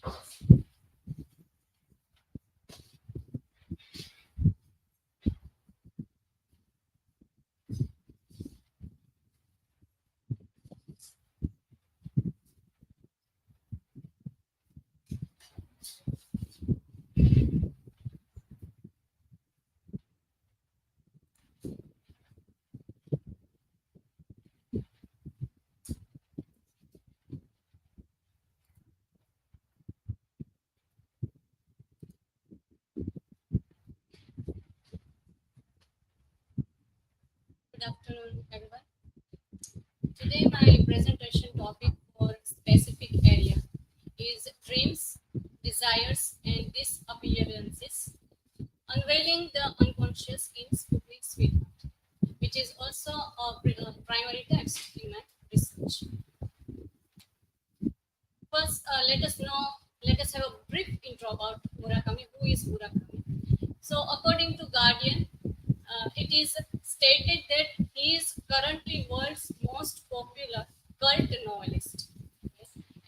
Good afternoon, everyone. Today, my presentation topic for specific area is dreams, desires, and disappearances, unveiling the unconscious in Sputnik sweetheart, which is also a primary text in my research. First, let us have a brief intro about Murakami. Who is Murakami? So, according to Guardian, it is stated that he is currently world's most popular cult novelist.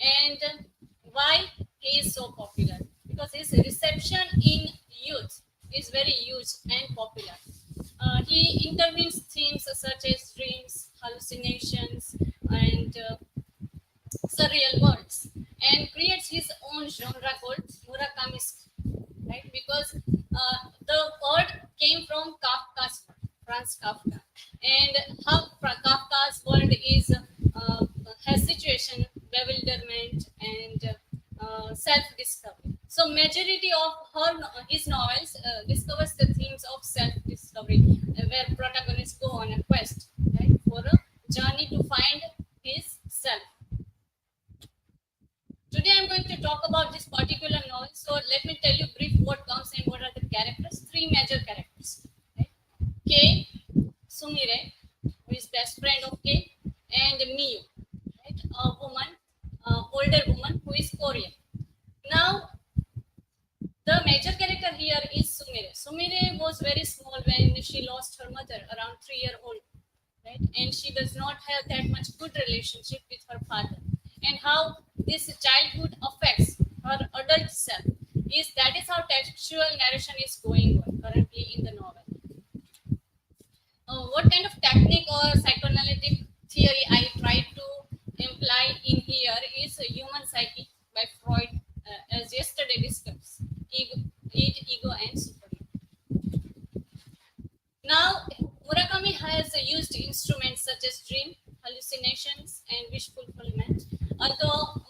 And why he is so popular? Because his reception in youth is very huge and popular. He intervenes themes such as dreams, hallucinations, and surreal worlds, and creates his own genre called Murakamism, right? Because the word came from Kafka's word, Franz Kafka, and how Kafka's world is has situation, bewilderment, and self-discovery. So, majority of his novels discovers the themes of self-discovery, where protagonists go on a quest, right, for a journey to find his self. Today I'm going to talk about this particular novel. So let me tell you brief what comes and what are the characters. Three major characters. Right? K, Sumire, who is best friend of K, and Miyu, right? A woman, older woman who is Korean. Now, the major character here is Sumire. Sumire was very small when she lost her mother, around 3-year-old, right? And she does not have that much good relationship with her father. And how this childhood affects her adult self is how textual narration is going on currently in the novel. What kind of technique or psychoanalytic theory I try to imply in here is human psyche by Freud, as yesterday discussed, ego and superego. Now, Murakami has used instruments such as dream, hallucinations, and wish fulfillment. Although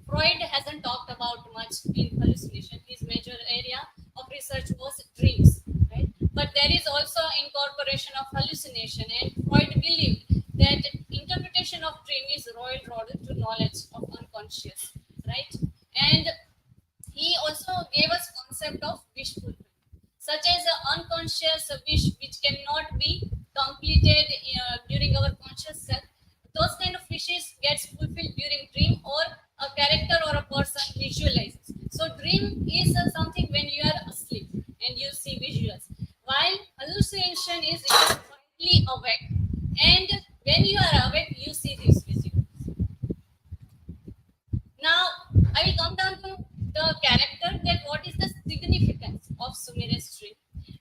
Freud hasn't talked about much in hallucination, his major area of research was dreams, right? But there is also incorporation of hallucination, and Freud believed that interpretation of dream is royal road to knowledge of unconscious, right? And he also gave us concept of wish fulfillment, such as an unconscious wish which cannot be completed during our conscious self. Those kind of wishes gets fulfilled during dream, or a character or a person visualizes. So dream is something when you are asleep and you see visuals, while hallucination is you are quietly awake, and when you are awake you see these visuals. Now I will come down to the character, that what is the significance of Sumire's dream.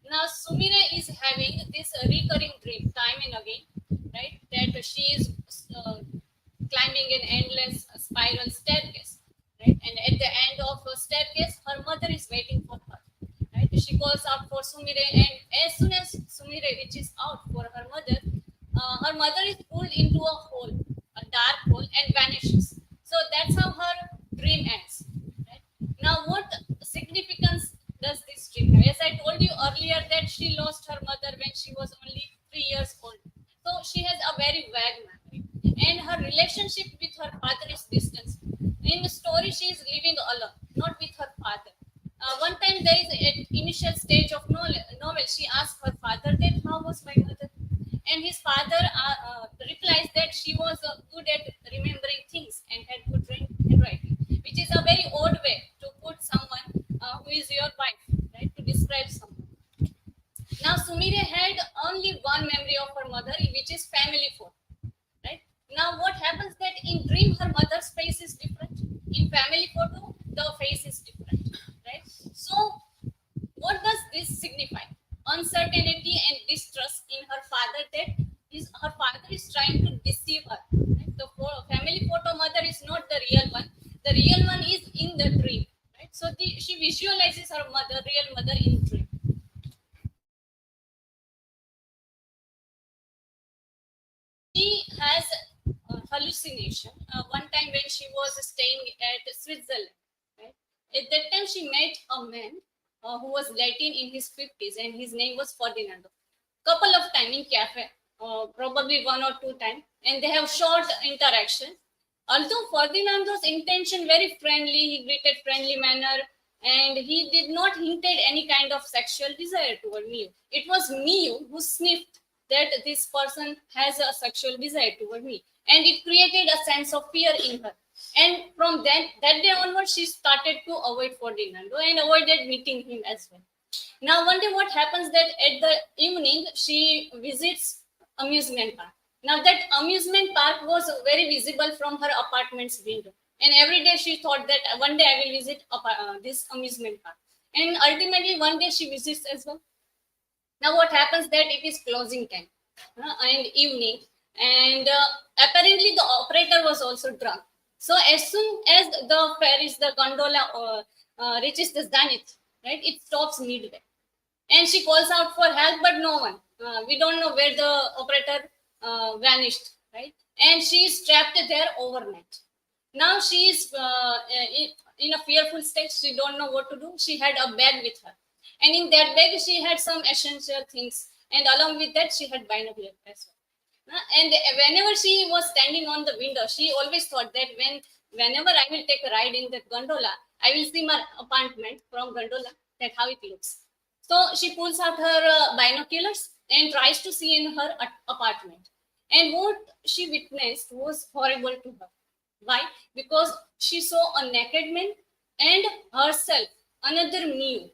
Now Sumire is having this recurring dream time and again, right? That she is climbing an endless spiral staircase, right? And at the end of a staircase, her mother is waiting for her, right? She calls out for Sumire, and as soon as Sumire reaches out for her mother is pulled into a hole, a dark hole, and vanishes. So that's how her dream ends, right? Now, what significance does this dream have? As I told you earlier, that she lost her mother when she was only 3 years old. So she has a very vague memory, and her relationship with her father is distant. In the story, she is living alone, not with her father. One time, there is an initial stage of novel. She asks her father that how was my mother, and his father replies that she was good at remembering things and had good handwriting, which is a very odd way to put someone who is your wife, right? To describe someone. Now, Sumire had only one memory of her mother, which is family photo, right? Now, what happens that in dream, her mother's face is different. In family photo, not the real one. The real one is in the dream, right? So she visualizes her mother, real mother, in dream. She has a hallucination. One time when she was staying at Switzerland, right? At that time she met a man who was Latin in his 50s, and his name was Ferdinando. Couple of time in cafe, probably one or two time, and they have short interaction. Although Ferdinando's intention very friendly, he greeted friendly manner, and he did not hinted any kind of sexual desire toward Miu. It was Miu who sniffed that this person has a sexual desire toward me, and it created a sense of fear in her. And from that day onward, she started to avoid Ferdinando and avoided meeting him as well. Now, one day, what happens that at the evening she visits amusement park. Now, that amusement park was very visible from her apartment's window, and every day she thought that one day I will visit this amusement park. And ultimately, one day she visits as well. Now, what happens that it is closing time and evening, and apparently the operator was also drunk. So, as soon as the gondola reaches the zenith, right, it stops midway, and she calls out for help, but no one. We don't know where the operator vanished, right? And she is trapped there overnight. Now she is in a fearful state. She don't know what to do. She had a bag with her, and in that bag she had some essential things, and along with that she had binocular as well. And whenever she was standing on the window, she always thought that whenever I will take a ride in that gondola, I will see my apartment from gondola, that how it looks. So she pulls out her binoculars and tries to see in her apartment. And what she witnessed was horrible to her. Why? Because she saw a naked man and herself, another Miu,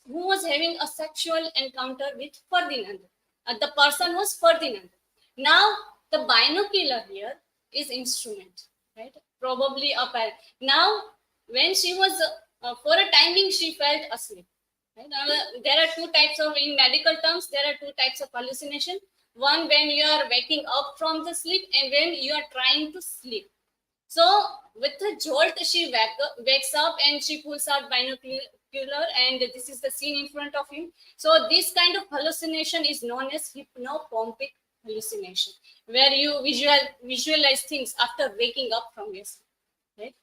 who was having a sexual encounter with Ferdinand. The person was Ferdinand. Now, the binocular here is instrument, right? Probably a pair. Now, when she was, for a timing, she felt asleep. Right? There are two types of, in medical terms, there are two types of hallucination. One when you are waking up from the sleep, and when you are trying to sleep. So with the jolt, she wakes up and she pulls out binocular, and this is the scene in front of him. So this kind of hallucination is known as hypnopompic hallucination, where you visualize things after waking up from your sleep. Right?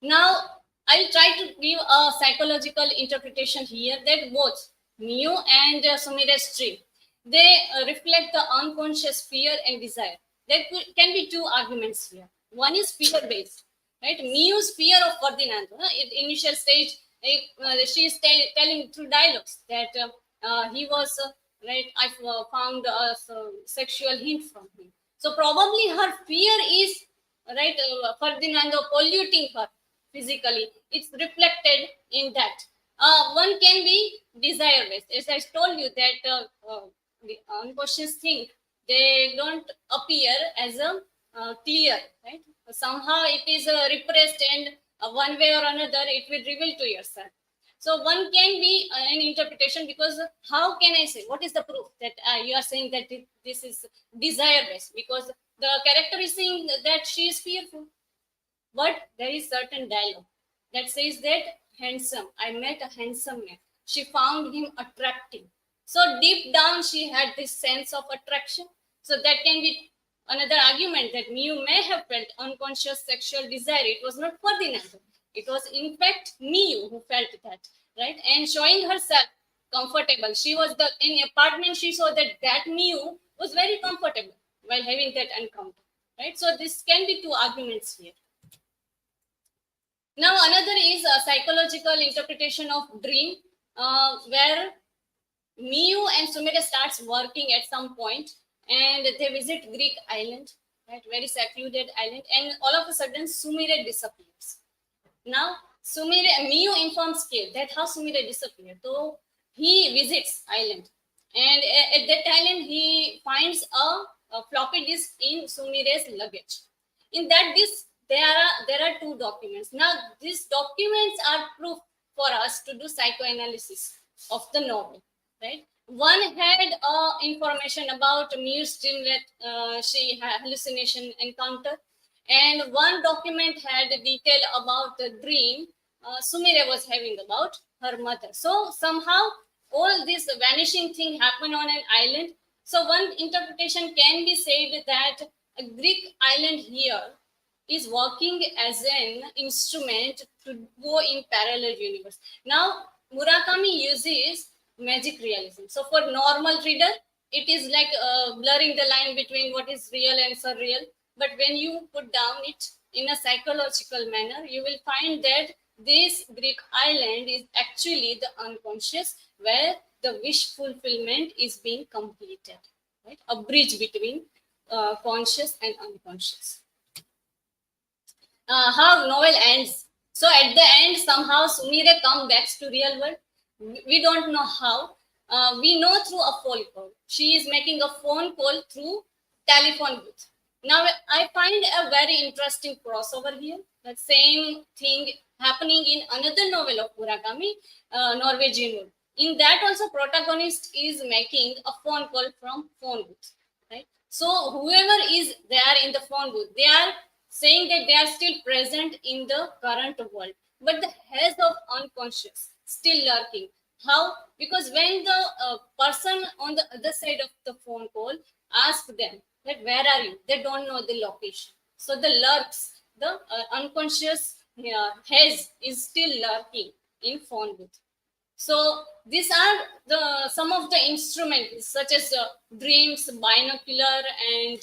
Now, I'll try to give a psychological interpretation here that both Miu and Sumire's dream, they reflect the unconscious fear and desire. There can be two arguments here. One is fear-based, right? Miu's fear of Ferdinand. In initial stage, she is telling through dialogues that he was, right, I found a sexual hint from him. So probably her fear is, right, Ferdinando polluting her physically. It's reflected in that. One can be desire based. As I told you that the unconscious thing, they don't appear as a clear, right? Somehow it is repressed, and one way or another it will reveal to yourself. So one can be an interpretation, because how can I say, what is the proof that you are saying that this is desire based? Because the character is saying that she is fearful. But there is certain dialogue that says that handsome, I met a handsome man. She found him attractive. So deep down, she had this sense of attraction. So that can be another argument that Miu may have felt unconscious sexual desire. It was not Ferdinand. It was in fact Miu who felt that, right? And showing herself comfortable. She was in apartment. She saw that Miu was very comfortable while having that encounter, right? So this can be two arguments here. Now, another is a psychological interpretation of dream, where Miu and Sumire starts working at some point, and they visit Greek island, right, very secluded island, and all of a sudden Sumire disappears. Now, Miu informs Kale that how Sumire disappeared. So he visits island, and at that island he finds a floppy disk in Sumire's luggage. In that disk, there are two documents. Now, these documents are proof for us to do psychoanalysis of the novel, right? One had information about Muir's dream that she had hallucination encounter, and one document had detail about the dream Sumire was having about her mother. So somehow all this vanishing thing happened on an island. So one interpretation can be said that a Greek island here is working as an instrument to go in parallel universe. Now, Murakami uses magic realism. So for normal reader, it is like blurring the line between what is real and surreal. But when you put down it in a psychological manner, you will find that this Greek island is actually the unconscious where the wish fulfillment is being completed. Right? A bridge between conscious and unconscious. How novel ends. So at the end, somehow Sumire comes back to real world. We don't know how. We know through a phone call. She is making a phone call through telephone booth. Now I find a very interesting crossover here. The same thing happening in another novel of Murakami, Norwegian Wood. In that also, protagonist is making a phone call from phone booth. Right. So whoever is there in the phone booth, they are saying that they are still present in the current world, but the haze of unconscious still lurking. How? Because when the person on the other side of the phone call asks them that where are you, they don't know the location. So the lurks, the unconscious haze is still lurking in phone booth. So these are the some of the instruments such as dreams, binocular, and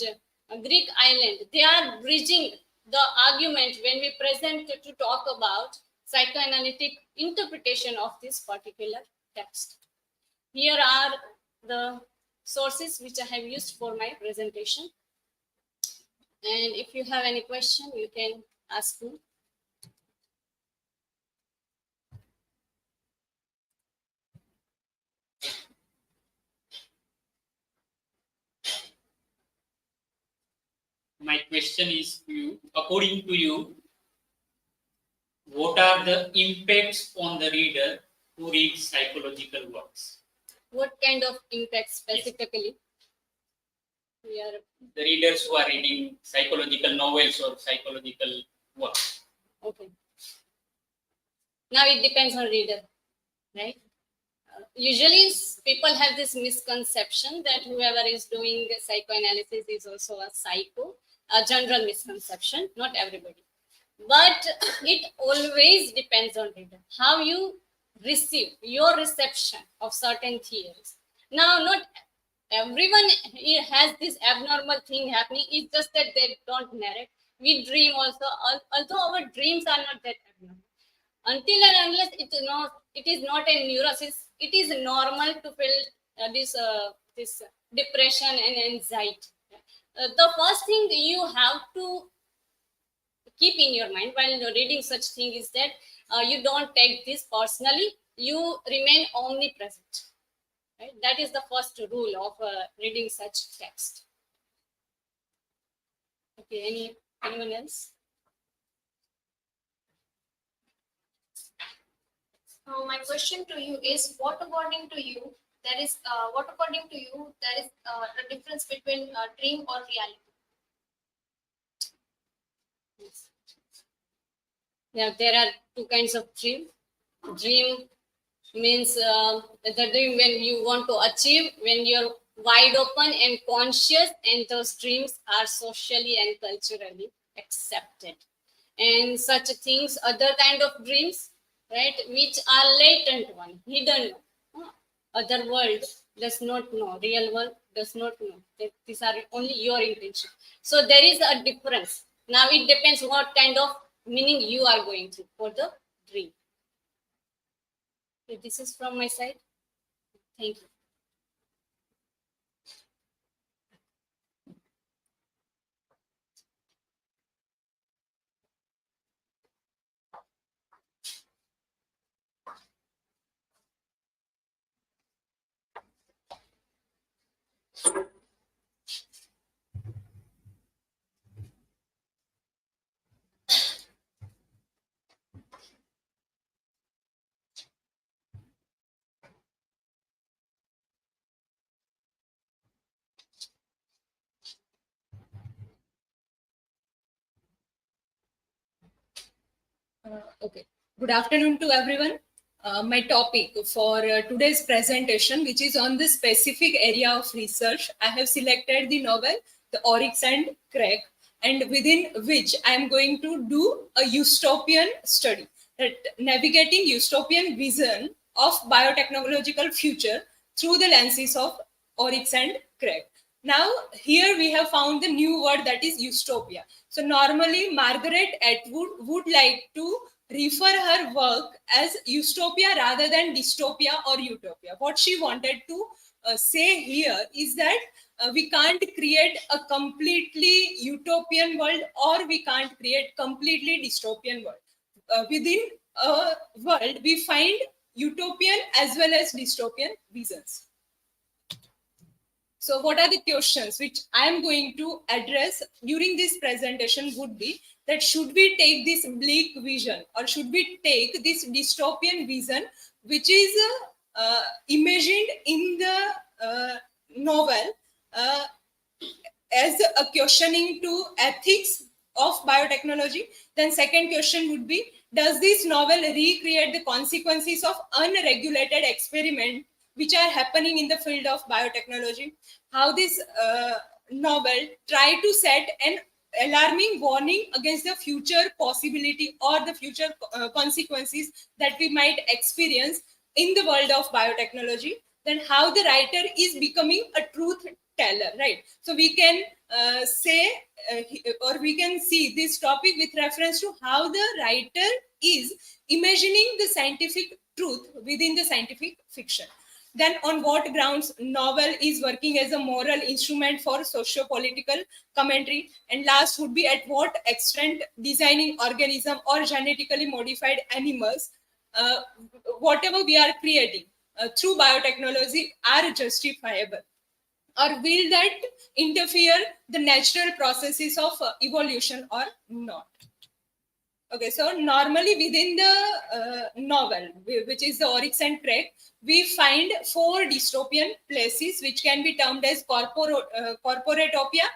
Greek island. They are bridging the argument when we present to talk about psychoanalytic interpretation of this particular text. Here are the sources which I have used for my presentation. And if you have any question, you can ask me. My question is to you, according to you, what are the impacts on the reader who reads psychological works? What kind of impact specifically? Yes. The readers who are reading psychological novels or psychological works. Okay. Now it depends on reader, right? Usually people have this misconception that whoever is doing psychoanalysis is also a psycho, a general misconception, not everybody. But it always depends on reader, how you receive your reception of certain theories. Now, not everyone has this abnormal thing happening. It's just that they don't narrate. We dream also, although our dreams are not that abnormal. Until and unless it is not a neurosis, it is normal to feel this depression and anxiety. The first thing you have to keep in your mind while reading such thing is that you don't take this personally. You remain omnipresent. Right? That is the first rule of reading such text. Okay, anyone else? My question to you is: what according to you there is a difference between dream or reality? Yes. Yeah, there are two kinds of dream. Dream means the dream when you want to achieve, when you're wide open and conscious, and those dreams are socially and culturally accepted. And such things, other kind of dreams, right, which are latent one, hidden one. Other world does not know, real world does not know. These are only your intention. So there is a difference. Now it depends what kind of meaning you are going to for the dream. Okay, this is from my side. Thank you. Okay. Good afternoon to everyone. My topic for today's presentation, which is on the specific area of research, I have selected the novel, The Oryx and Crake, and within which I am going to do a utopian study, that navigating utopian vision of biotechnological future through the lenses of Oryx and Crake. Now, here we have found the new word, that is utopia. So normally Margaret Atwood would like to refer her work as utopia rather than dystopia or utopia. What she wanted to say here is that we can't create a completely utopian world, or we can't create completely dystopian world. Within a world, we find utopian as well as dystopian visions. So what are the questions which I am going to address during this presentation would be that should we take this bleak vision, or should we take this dystopian vision which is imagined in the novel as a questioning to ethics of biotechnology? Then second question would be, does this novel recreate the consequences of unregulated experiment which are happening in the field of biotechnology? How this novel try to set an alarming warning against the future possibility or the future consequences that we might experience in the world of biotechnology. Then how the writer is becoming a truth teller, right? So we can say or we can see this topic with reference to how the writer is imagining the scientific truth within the scientific fiction. Then on what grounds novel is working as a moral instrument for socio-political commentary. And last would be, at what extent designing organism or genetically modified animals, whatever we are creating through biotechnology, are justifiable, or will that interfere the natural processes of evolution or not? Okay, so normally within the novel, which is the Oryx and Crake, we find 4 dystopian places which can be termed as corporatopia,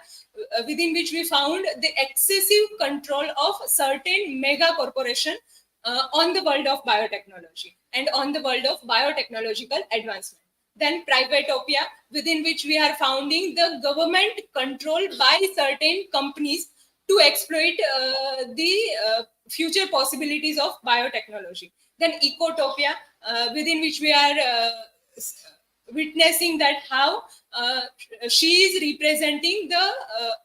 within which we found the excessive control of certain mega corporation on the world of biotechnology and on the world of biotechnological advancement. Then privatopia, within which we are founding the government control by certain companies to exploit the future possibilities of biotechnology. Then ecotopia, within which we are witnessing that how she is representing the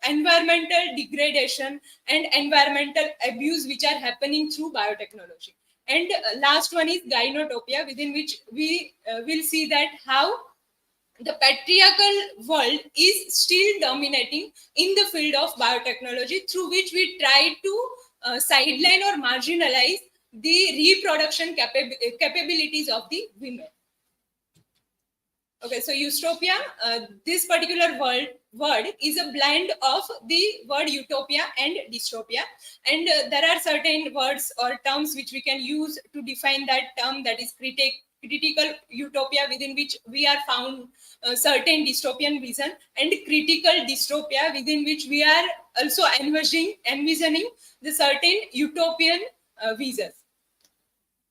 environmental degradation and environmental abuse which are happening through biotechnology. And last one is gynotopia, within which we will see that how the patriarchal world is still dominating in the field of biotechnology, through which we try to sideline or marginalize the reproduction capabilities of the women. Okay, so utopia, this particular word is a blend of the word utopia and dystopia, and there are certain words or terms which we can use to define that term, that is critical utopia, within which we are found certain dystopian vision, and critical dystopia, within which we are also envisioning the certain utopian visions.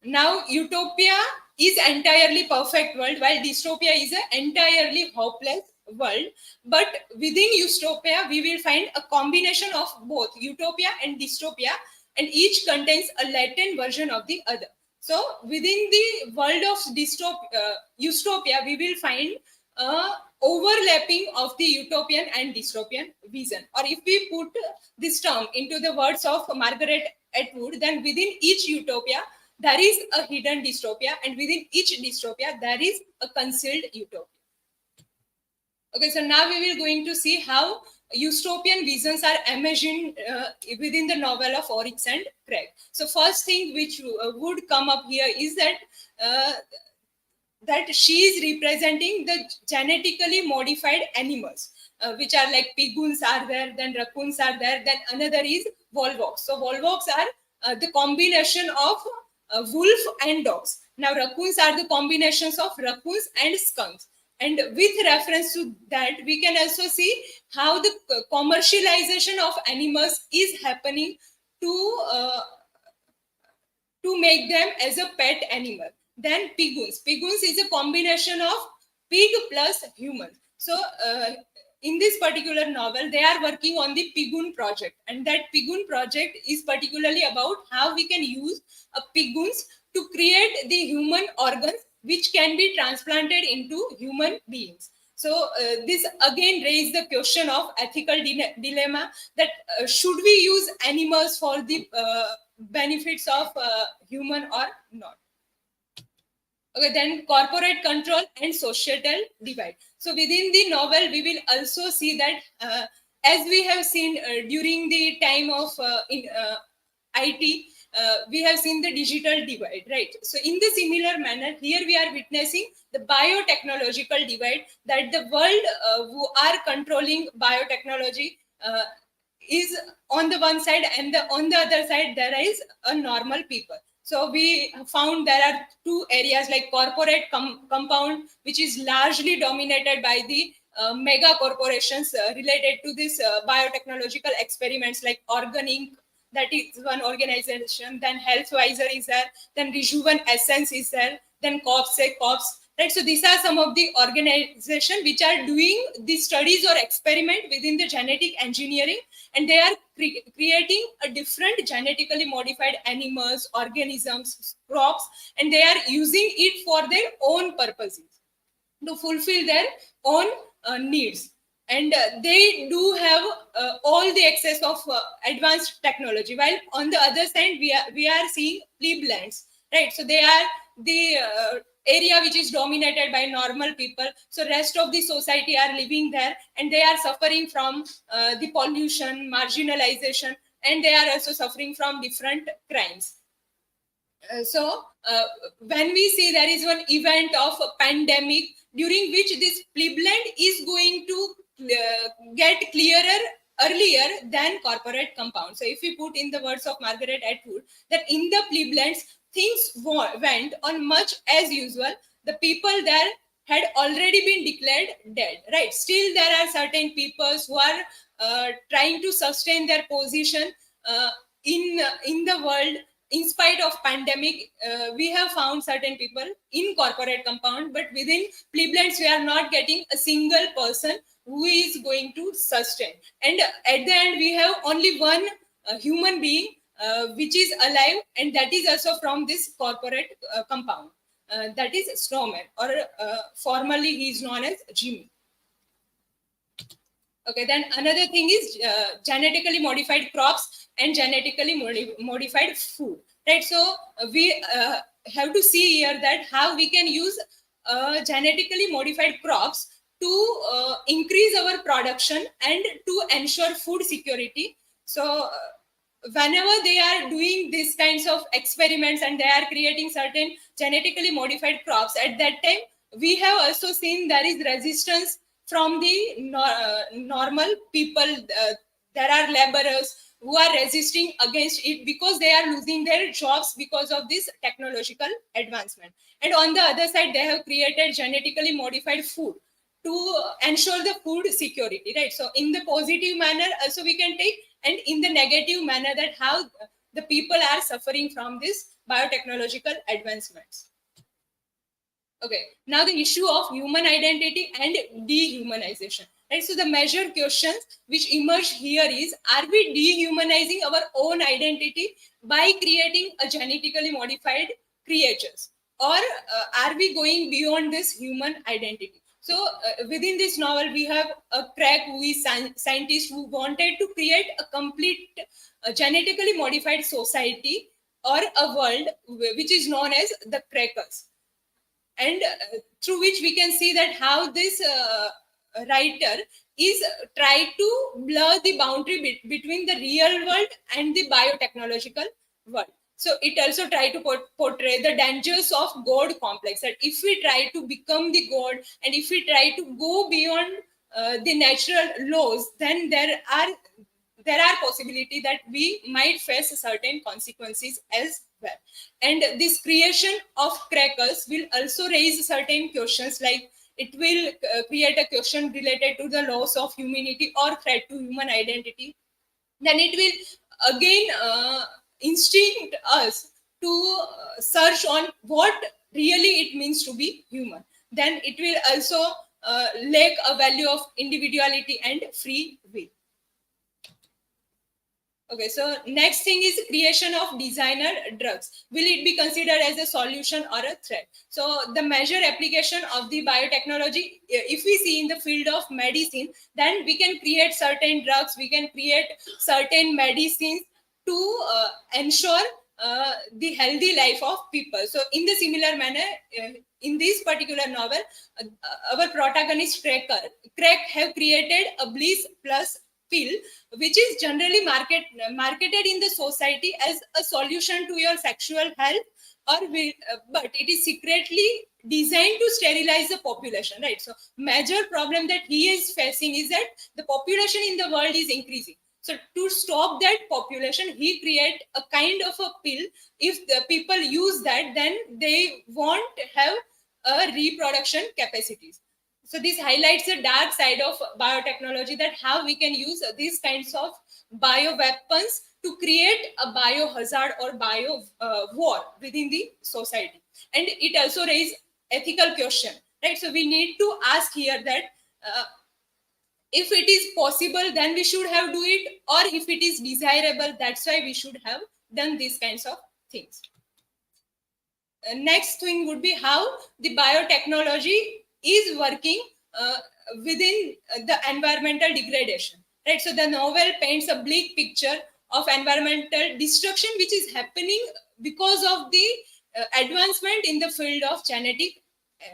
Now, utopia is entirely perfect world, while dystopia is an entirely hopeless world. But within utopia, we will find a combination of both utopia and dystopia, and each contains a latent version of the other. So within the world of utopia, we will find overlapping of the utopian and dystopian vision. Or if we put this term into the words of Margaret Atwood, then within each utopia, there is a hidden dystopia, and within each dystopia, there is a concealed utopia. Okay, so now we will going to see how utopian visions are emerging within the novel of Oryx and Crake. So first thing which would come up here is that that she is representing the genetically modified animals, which are like piguns are there, then raccoons are there, then another is volvox. So volvox are the combination of wolf and dogs. Now raccoons are the combinations of raccoons and skunks. And with reference to that, we can also see how the commercialization of animals is happening to to make them as a pet animal. Then piguns. Piguns is a combination of pig plus human. So in this particular novel, they are working on the pigun project, and that pigun project is particularly about how we can use piguns to create the human organs which can be transplanted into human beings. So this again raised the question of ethical dilemma that should we use animals for the benefits of human or not. Okay, then corporate control and societal divide. So within the novel, we will also see that as we have seen during the time of IT, we have seen the digital divide, right? So in the similar manner, here we are witnessing the biotechnological divide, that the world who are controlling biotechnology is on the one side, and on the other side there is a normal people. So we found there are two areas like corporate compound, which is largely dominated by the mega corporations related to this biotechnological experiments like Organic, that is one organization. Then Healthwiser is there. Then Rejuvenescence is there. Then Corps. Right. So these are some of the organizations which are doing the studies or experiment within the genetic engineering, and they are creating a different genetically modified animals, organisms, crops, and they are using it for their own purposes to fulfill their own needs. And they do have all the access of advanced technology, while on the other side we are seeing plebeians, right? So they are the area which is dominated by normal people. So rest of the society are living there, and they are suffering from the pollution, marginalization, and they are also suffering from different crimes. So when we see there is one event of a pandemic during which this plebeian is going to get clearer earlier than corporate compound. So if we put in the words of Margaret Atwood, that in the plebeians things went on much as usual. The people there had already been declared dead, right? Still there are certain peoples who are trying to sustain their position in the world. In spite of pandemic, we have found certain people in corporate compound, but within plebeians we are not getting a single person who is going to sustain. And at the end we have only one human being which is alive, and that is also from this corporate compound. That is Snowman, or formerly he is known as Jimmy. Okay, then another thing is genetically modified crops and genetically modified food, right? So we have to see here that how we can use genetically modified crops to increase our production and to ensure food security. So whenever they are doing these kinds of experiments and they are creating certain genetically modified crops, at that time we have also seen there is resistance from the normal people. There are laborers who are resisting against it because they are losing their jobs because of this technological advancement. And on the other side, they have created genetically modified food to ensure the food security, right? So in the positive manner also we can take, and in the negative manner, that how the people are suffering from this biotechnological advancements. Okay, now the issue of human identity and dehumanization, right? So the major questions which emerge here is, are we dehumanizing our own identity by creating a genetically modified creatures, or are we going beyond this human identity? So within this novel, we have a Crake, who is scientist who wanted to create a complete genetically modified society or a world which is known as the Crakers. And through which we can see that how this writer is trying to blur the boundary between the real world and the biotechnological world. So it also try to portray the dangers of God complex, that if we try to become the God and if we try to go beyond the natural laws, then there are possibility that we might face certain consequences as well. And this creation of crackers will also raise certain questions, like it will create a question related to the loss of humanity or threat to human identity. Then it will again instinct us to search on what really it means to be human. Then it will also lack a value of individuality and free will. Okay, so next thing is creation of designer drugs. Will it be considered as a solution or a threat? So the major application of the biotechnology, if we see in the field of medicine, then we can create certain drugs, we can create certain medicines to ensure the healthy life of people. So in the similar manner, in this particular novel, our protagonist Crake have created a bliss plus pill, which is generally marketed in the society as a solution to your sexual health, but it is secretly designed to sterilize the population, right? So major problem that he is facing is that the population in the world is increasing. So to stop that population, he create a kind of a pill. If the people use that, then they won't have a reproduction capacities. So this highlights the dark side of biotechnology, that how we can use these kinds of bioweapons to create a biohazard or bio war within the society. And it also raises ethical question, right? So we need to ask here that if it is possible, then we should have do it, or if it is desirable, that's why we should have done these kinds of things. Next thing would be how the biotechnology is working within the environmental degradation, right? So the novel paints a bleak picture of environmental destruction which is happening because of the advancement in the field of genetic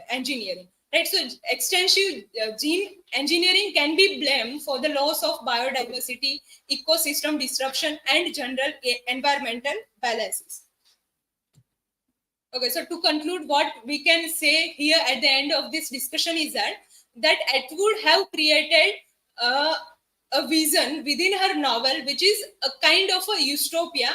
engineering, right? So extensive gene engineering can be blamed for the loss of biodiversity, ecosystem disruption, and general environmental balances. Okay, so to conclude, what we can say here at the end of this discussion is that Atwood have created a vision within her novel, which is a kind of a utopia,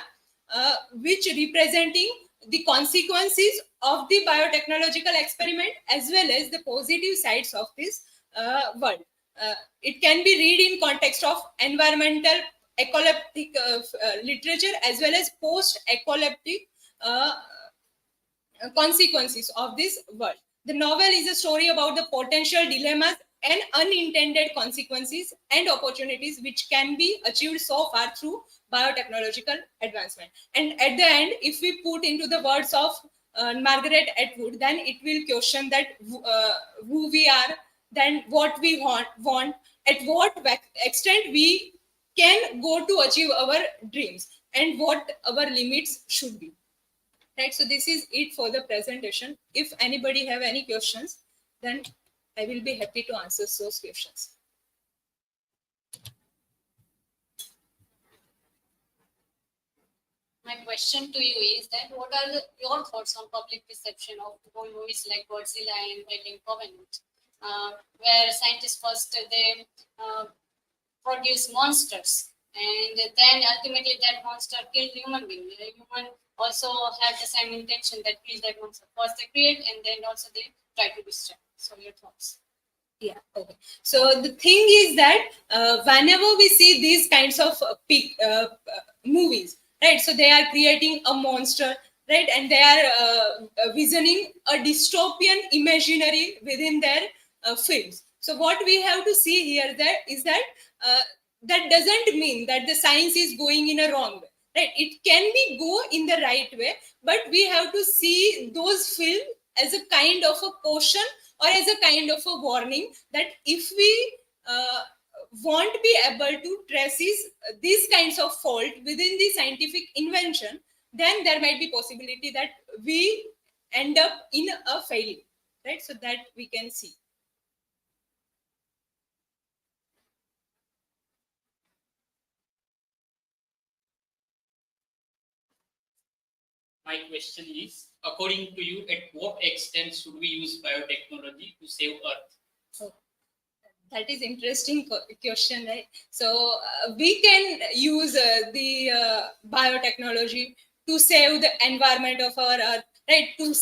which representing the consequences of the biotechnological experiment as well as the positive sides of this world. It can be read in context of environmental ecoleptic literature as well as post-ecoleptic consequences of this world. The novel is a story about the potential dilemmas and unintended consequences and opportunities which can be achieved so far through biotechnological advancement. And at the end, if we put into the words of Margaret Atwood, then it will question that who we are, then what we want, at what extent we can go to achieve our dreams, and what our limits should be. Right, so this is it for the presentation. If anybody have any questions, then I will be happy to answer those questions. My question to you is that what are your thoughts on public perception of movies like Godzilla and Alien Covenant, where scientists first they produce monsters, and then ultimately that monster killed human being. Human also have the same intention that kill that monster. First they create, and then also they try to destroy. So your thoughts? Yeah, okay. So the thing is that whenever we see these kinds of movies, right? So they are creating a monster, right? And they are visioning a dystopian imaginary within their films. So what we have to see here is that that doesn't mean that the science is going in a wrong way, right? It can be go in the right way, but we have to see those films as a kind of a caution or as a kind of a warning that if we won't be able to trace these kinds of fault within the scientific invention, then there might be possibility that we end up in a failure, right? So that we can see. My question is, according to you, at what extent should we use biotechnology to save Earth? Oh, that is interesting question, right? So we can use the biotechnology to save the environment of our Earth, right? To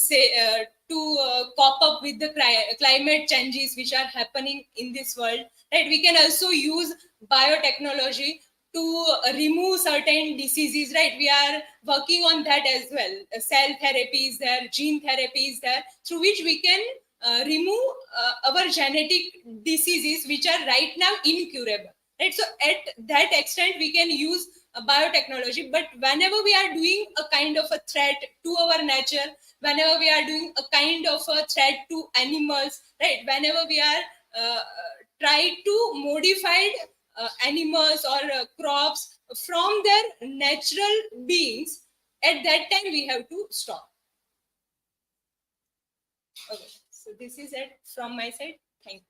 cope up with the climate changes which are happening in this world, right? We can also use biotechnology to remove certain diseases, right? We are working on that as well. Cell therapy is there, gene therapy is there, through which we can remove our genetic diseases which are right now incurable, right? So at that extent we can use biotechnology. But whenever we are doing a kind of a threat to our nature, whenever we are doing a kind of a threat to animals, right? Whenever we are try to modify animals or crops from their natural beings, at that time we have to stop. Okay, so this is it from my side. Thank you.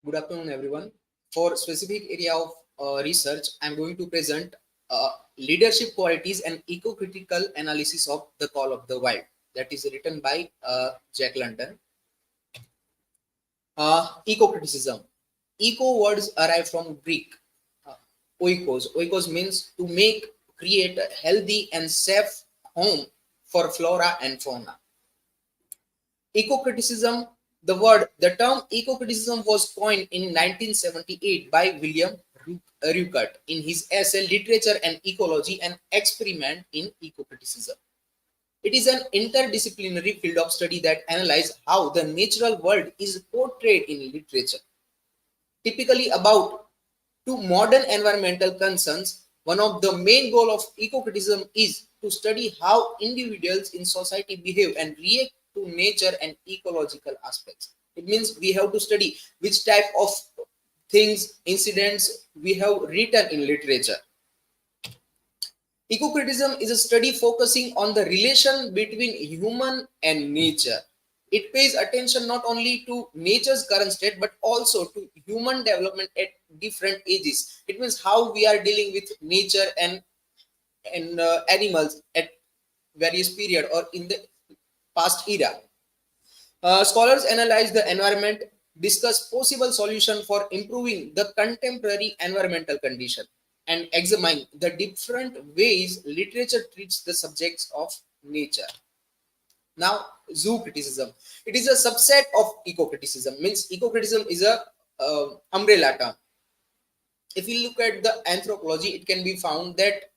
Good afternoon, everyone. For specific area of research, I'm going to present leadership qualities and eco-critical analysis of the call of the wild. That is written by Jack London. Eco-criticism. Eco words arrive from Greek. Oikos. Oikos means to make, create a healthy and safe home for flora and fauna. Eco-criticism, the term eco-criticism was coined in 1978 by William Ruckert in his essay Literature and Ecology, an experiment in eco-criticism. It is an interdisciplinary field of study that analyzes how the natural world is portrayed in literature. Typically about to modern environmental concerns, one of the main goals of eco-criticism is to study how individuals in society behave and react to nature and ecological aspects. It means we have to study which type of things, incidents we have written in literature. Eco-criticism is a study focusing on the relation between human and nature. It pays attention not only to nature's current state but also to human development at different ages. It means how we are dealing with nature and animals at various period or in the past era. Scholars analyze the environment, discuss possible solution for improving the contemporary environmental condition, and examine the different ways literature treats the subjects of nature. Now, zoo criticism. It is a subset of eco-criticism. Means eco-criticism is a umbrella term. If you look at the anthropology, it can be found that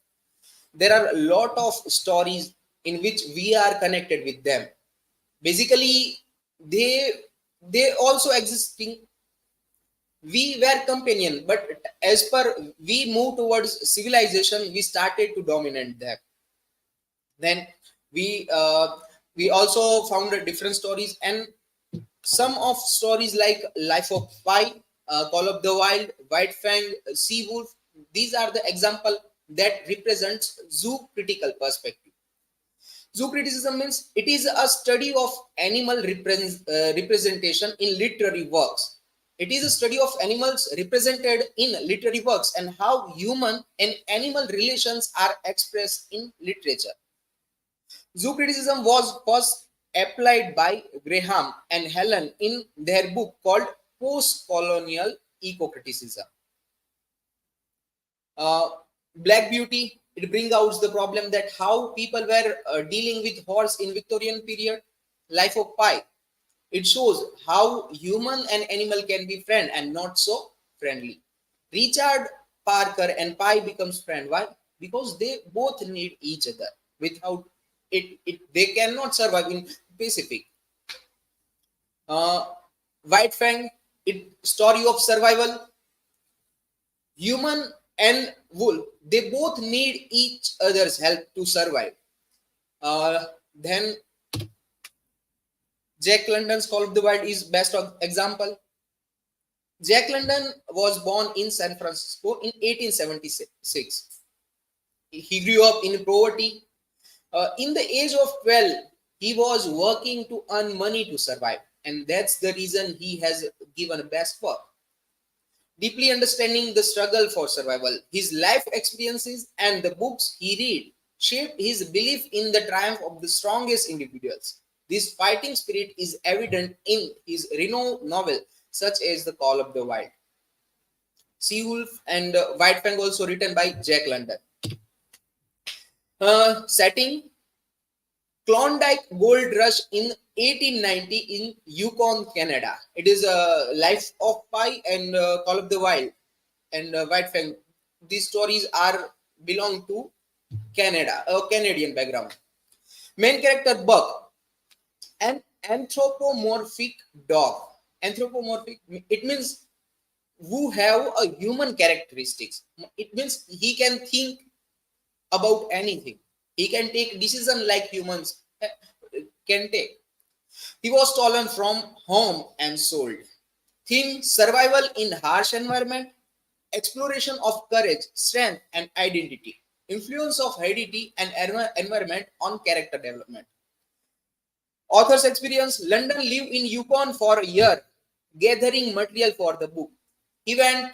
there are a lot of stories in which we are connected with them. Basically, they also existing. We were companion, but as per we move towards civilization, we started to dominate them. Then we also found different stories, and some of stories like Life of Pi, Call of the Wild, White Fang, Sea Wolf. These are the example that represents zoo critical perspective. Zoo criticism means it is a study of animal representation in literary works. It is a study of animals represented in literary works and how human and animal relations are expressed in literature. Zoo criticism was first applied by Graham and Helen in their book called Post-Colonial Eco-Criticism. Black Beauty, it brings out the problem that how people were dealing with horse in Victorian period. Life of Pi, it shows how human and animal can be friend and not so friendly. Richard Parker and Pi becomes friend. Why? Because they both need each other. Without it they cannot survive in Pacific. White Fang, it story of survival. Human and wolf, they both need each other's help to survive. Then Jack London's Call of the Wild is best of example. Jack London was born in San Francisco in 1876. He grew up in poverty. In the age of 12, he was working to earn money to survive, and that's the reason he has given best work. Deeply understanding the struggle for survival, his life experiences and the books he read shaped his belief in the triumph of the strongest individuals. This fighting spirit is evident in his renowned novel, such as The Call of the Wild, Sea Wolf, and White Fang, also written by Jack London. Setting Klondike Gold Rush in 1890 in Yukon, Canada. It is a Life of Pi and Call of the Wild and White Fang. These stories are belong to Canada, a Canadian background. Main character Buck, an anthropomorphic dog. Anthropomorphic, it means who have a human characteristics. It means he can think about anything. He can take decision like humans can take. He was stolen from home and sold. Theme: survival in harsh environment, exploration of courage, strength, and identity. Influence of heredity and environment on character development. Author's experience: London lived in Yukon for a year, gathering material for the book. He went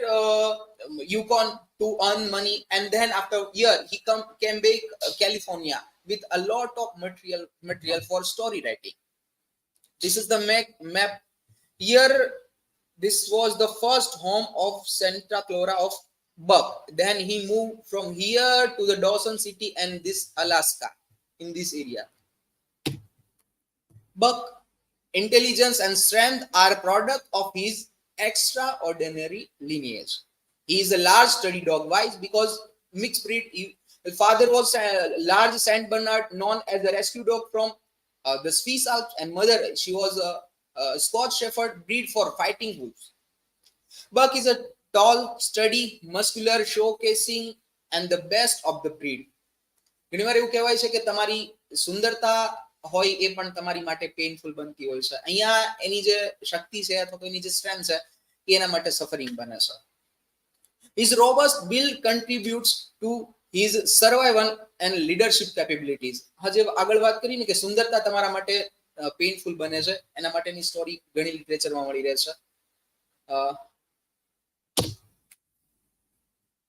Yukon to earn money, and then after a year he came back California with a lot of material for story writing. This is the map. Here, this was the first home of Santa Clara of Buck. Then he moved from here to the Dawson City and this Alaska, in this area. Buck intelligence and strength are product of his extraordinary lineage. He is a large study dog. Why? Because mixed breed. His father was a large Saint Bernard, known as a rescue dog from the Swiss Alps, and mother, she was a Scotch Shepherd breed for fighting wolves. Buck is a tall, sturdy, muscular, showcasing and the best of the breed. ઘણીવાર એવું કહેવાય છે કે તમારી સુંદરતા હોય એ પણ તમારી માટે પેઇનફુલ બનતી હોય છે. અહીંયા એની જે શક્તિ છે અથવા એની જે સ્ટ્રેન્થ છે એ એના માટે સફરિંગ બને છે. His robust build contributes to his survival and leadership capabilities. હજે આગળ વાત કરી ને કે સુંદરતા તમારા માટે પેઇનફુલ બને છે, એના માટેની સ્ટોરી ઘણી લિટરેચરમાં મળી રહે છે.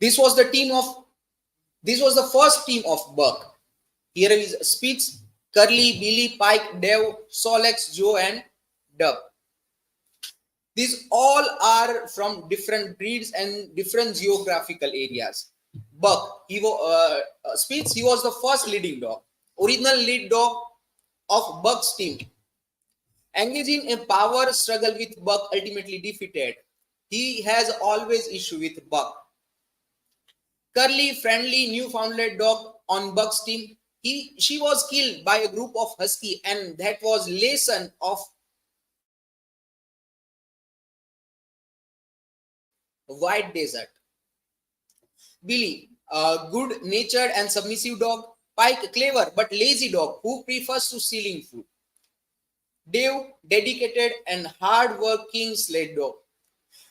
This was the first team of Buck. Here is Spitz, Curly, Billy, Pike, Dev, Solex, Joe, and Dub. These all are from different breeds and different geographical areas. Buck, Spitz, he was the first leading dog, original lead dog of Buck's team. Engaging a power struggle with Buck, ultimately defeated. He has always issue with Buck. Curly, friendly Newfoundland dog on Buck's team. She was killed by a group of husky, and that was lesson of White Desert. Billy, a good-natured and submissive dog. Pike, clever but lazy dog who prefers to stealing food. Dave, dedicated and hard-working sled dog.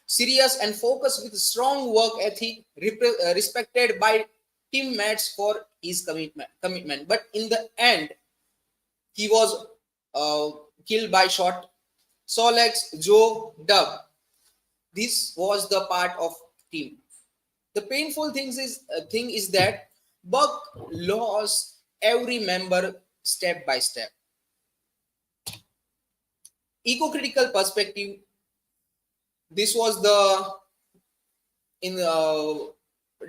Serious and focused with strong work ethic, respected by teammates for his commitment. But in the end, he was killed by shot. Solex, Joe, Dub. This was the part of team. The painful thing is that Buck lost every member step by step. Ecocritical perspective. This was the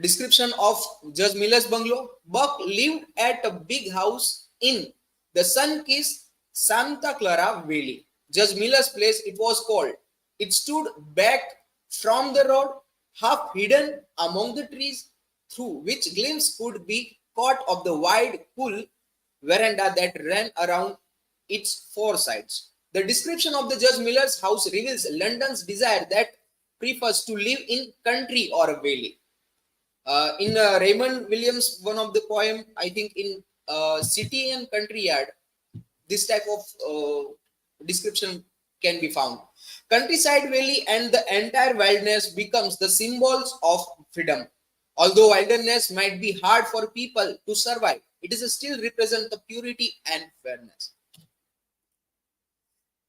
description of Judge Miller's bungalow. Buck lived at a big house in the sun-kissed Santa Clara Valley. Judge Miller's place, it was called. It stood back from the road, half hidden among the trees, through which glimpse could be caught of the wide, cool veranda that ran around its four sides. The description of the Judge Miller's house reveals London's desire that prefers to live in country or a valley. In Raymond Williams, one of the poem, I think in City and Country Yard, this type of description can be found. Countryside valley and the entire wilderness becomes the symbols of freedom. Although wilderness might be hard for people to survive, it is still represent the purity and fairness.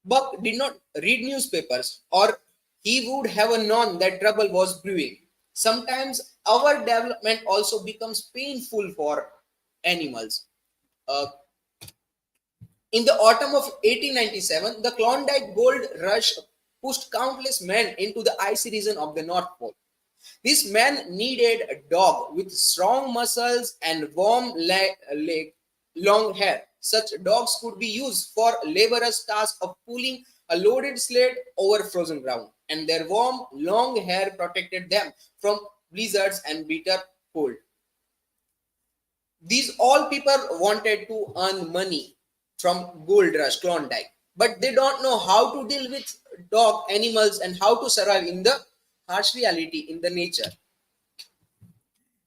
Buck did not read newspapers, or he would have known that trouble was brewing. Sometimes our development also becomes painful for animals. Uh, in the autumn of 1897, the Klondike Gold Rush pushed countless men into the icy region of the North Pole. These men needed a dog with strong muscles and warm long hair. Such dogs could be used for laborious tasks of pulling a loaded sled over frozen ground, and their warm, long hair protected them from blizzards and bitter cold. These all people wanted to earn money from gold rush Klondike, but they don't know how to deal with dog animals and how to survive in the harsh reality in the nature.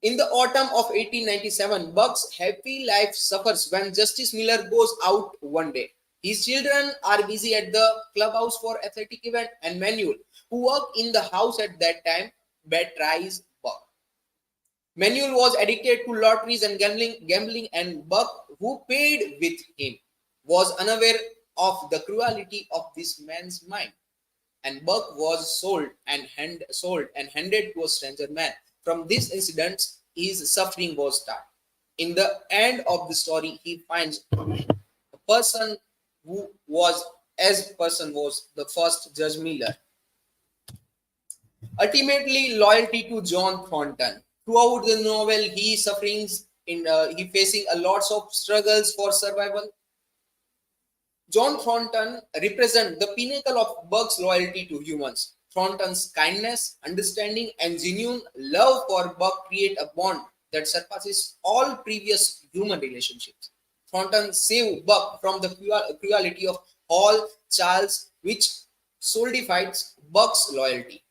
In the autumn of 1897, Buck's happy life suffers when Justice Miller goes out one day. His children are busy at the clubhouse for athletic event, and Manuel, who worked in the house at that time, betrays Buck. Manuel was addicted to lotteries and gambling, and Buck, who paid with him, was unaware of the cruelty of this man's mind. And Buck was sold and handed to a stranger man. From this incident, his suffering was started. In the end of the story, he finds a person who was the first Judge Miller. Ultimately, loyalty to John Thornton. Throughout the novel, he facing a lots of struggles for survival. John Thornton represents the pinnacle of Buck's loyalty to humans. Thornton's kindness, understanding, and genuine love for Buck create a bond that surpasses all previous human relationships. Thornton saved Buck from the cruelty of Hall Charles, which solidifies Buck's loyalty.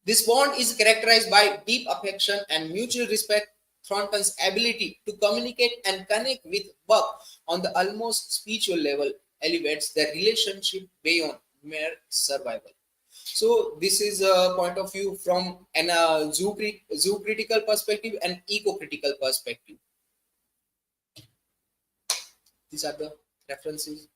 This bond is characterized by deep affection and mutual respect. Thornton's ability to communicate and connect with Buck on the almost spiritual level elevates their relationship beyond mere survival. So this is a point of view from an zoo critical perspective and eco-critical perspective. These are the references.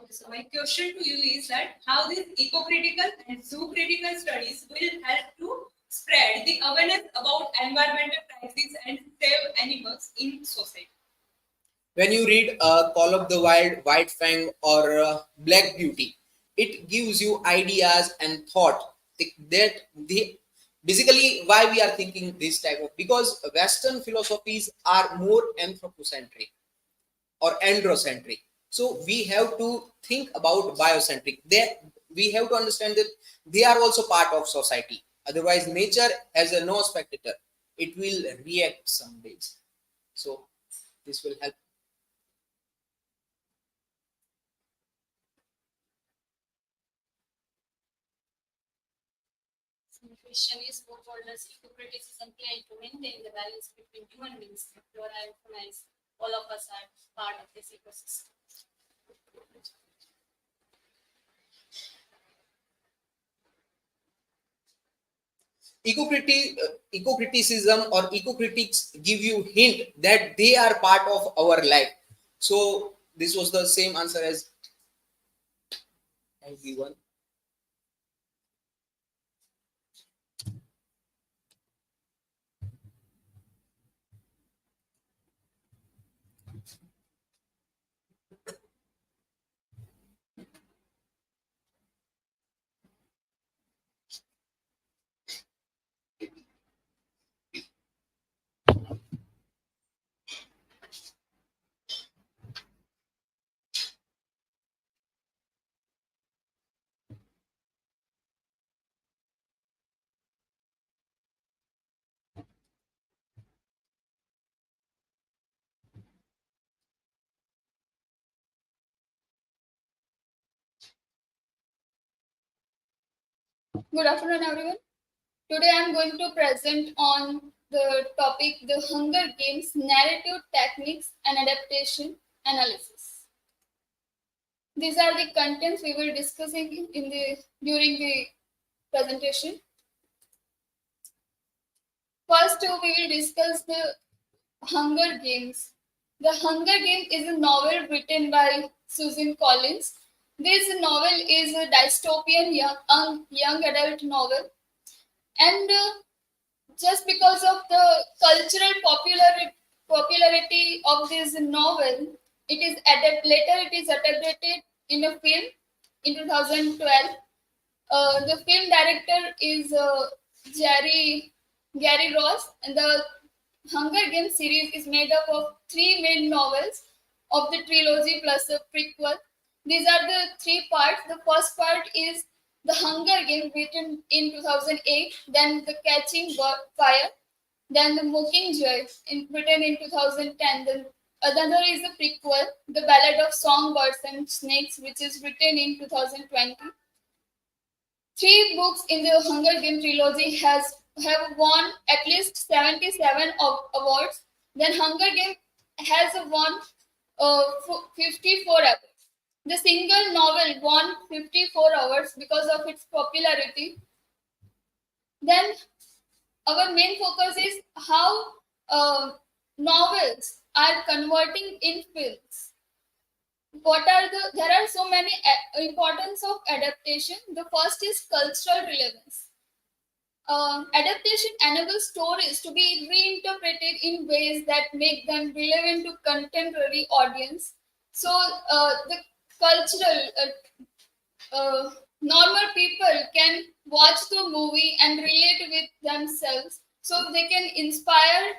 So my question to you is that how these eco-critical and zoo-critical studies will help to spread the awareness about environmental crises and save animals in society. When you read Call of the Wild, White Fang, or Black Beauty, it gives you ideas and thought that basically why we are thinking this type of, because Western philosophies are more anthropocentric or androcentric. So we have to think about biocentric. We have to understand that they are also part of society. Otherwise, nature as a no spectator, it will react some days. So this will help. So the question is, what role does eco-criticism play to maintain the balance between human beings, flora and fauna? All of us are part of this ecosystem. Eco-criticism or eco-critics give you hint that they are part of our life. So this was the same answer as everyone. Good afternoon, everyone. Today I am going to present on the topic the Hunger Games narrative techniques and adaptation analysis. These are the contents we will discussing during the presentation. First, we will discuss the Hunger Games. The Hunger Games is a novel written by Susan Collins. This novel is a dystopian young adult novel, and just because of the cultural popularity of this novel, it is adapted in a film in 2012. The film director is Gary Ross, and the Hunger Games series is made up of three main novels of the trilogy plus a prequel. These are the three parts. The first part is The Hunger Games, written in 2008, then The Catching Fire, then The Mockingjay, written in 2010. Then another is the prequel, The Ballad of Songbirds and Snakes, which is written in 2020. Three books in the Hunger Games trilogy have won at least 77 awards. Then Hunger Games has won 54 awards. The single novel won 54 awards because of its popularity. Then our main focus is how novels are converting in films. There are so many importance of adaptation. The first is cultural relevance. Adaptation enables stories to be reinterpreted in ways that make them relevant to contemporary audience. So the normal people can watch the movie and relate with themselves, so they can inspire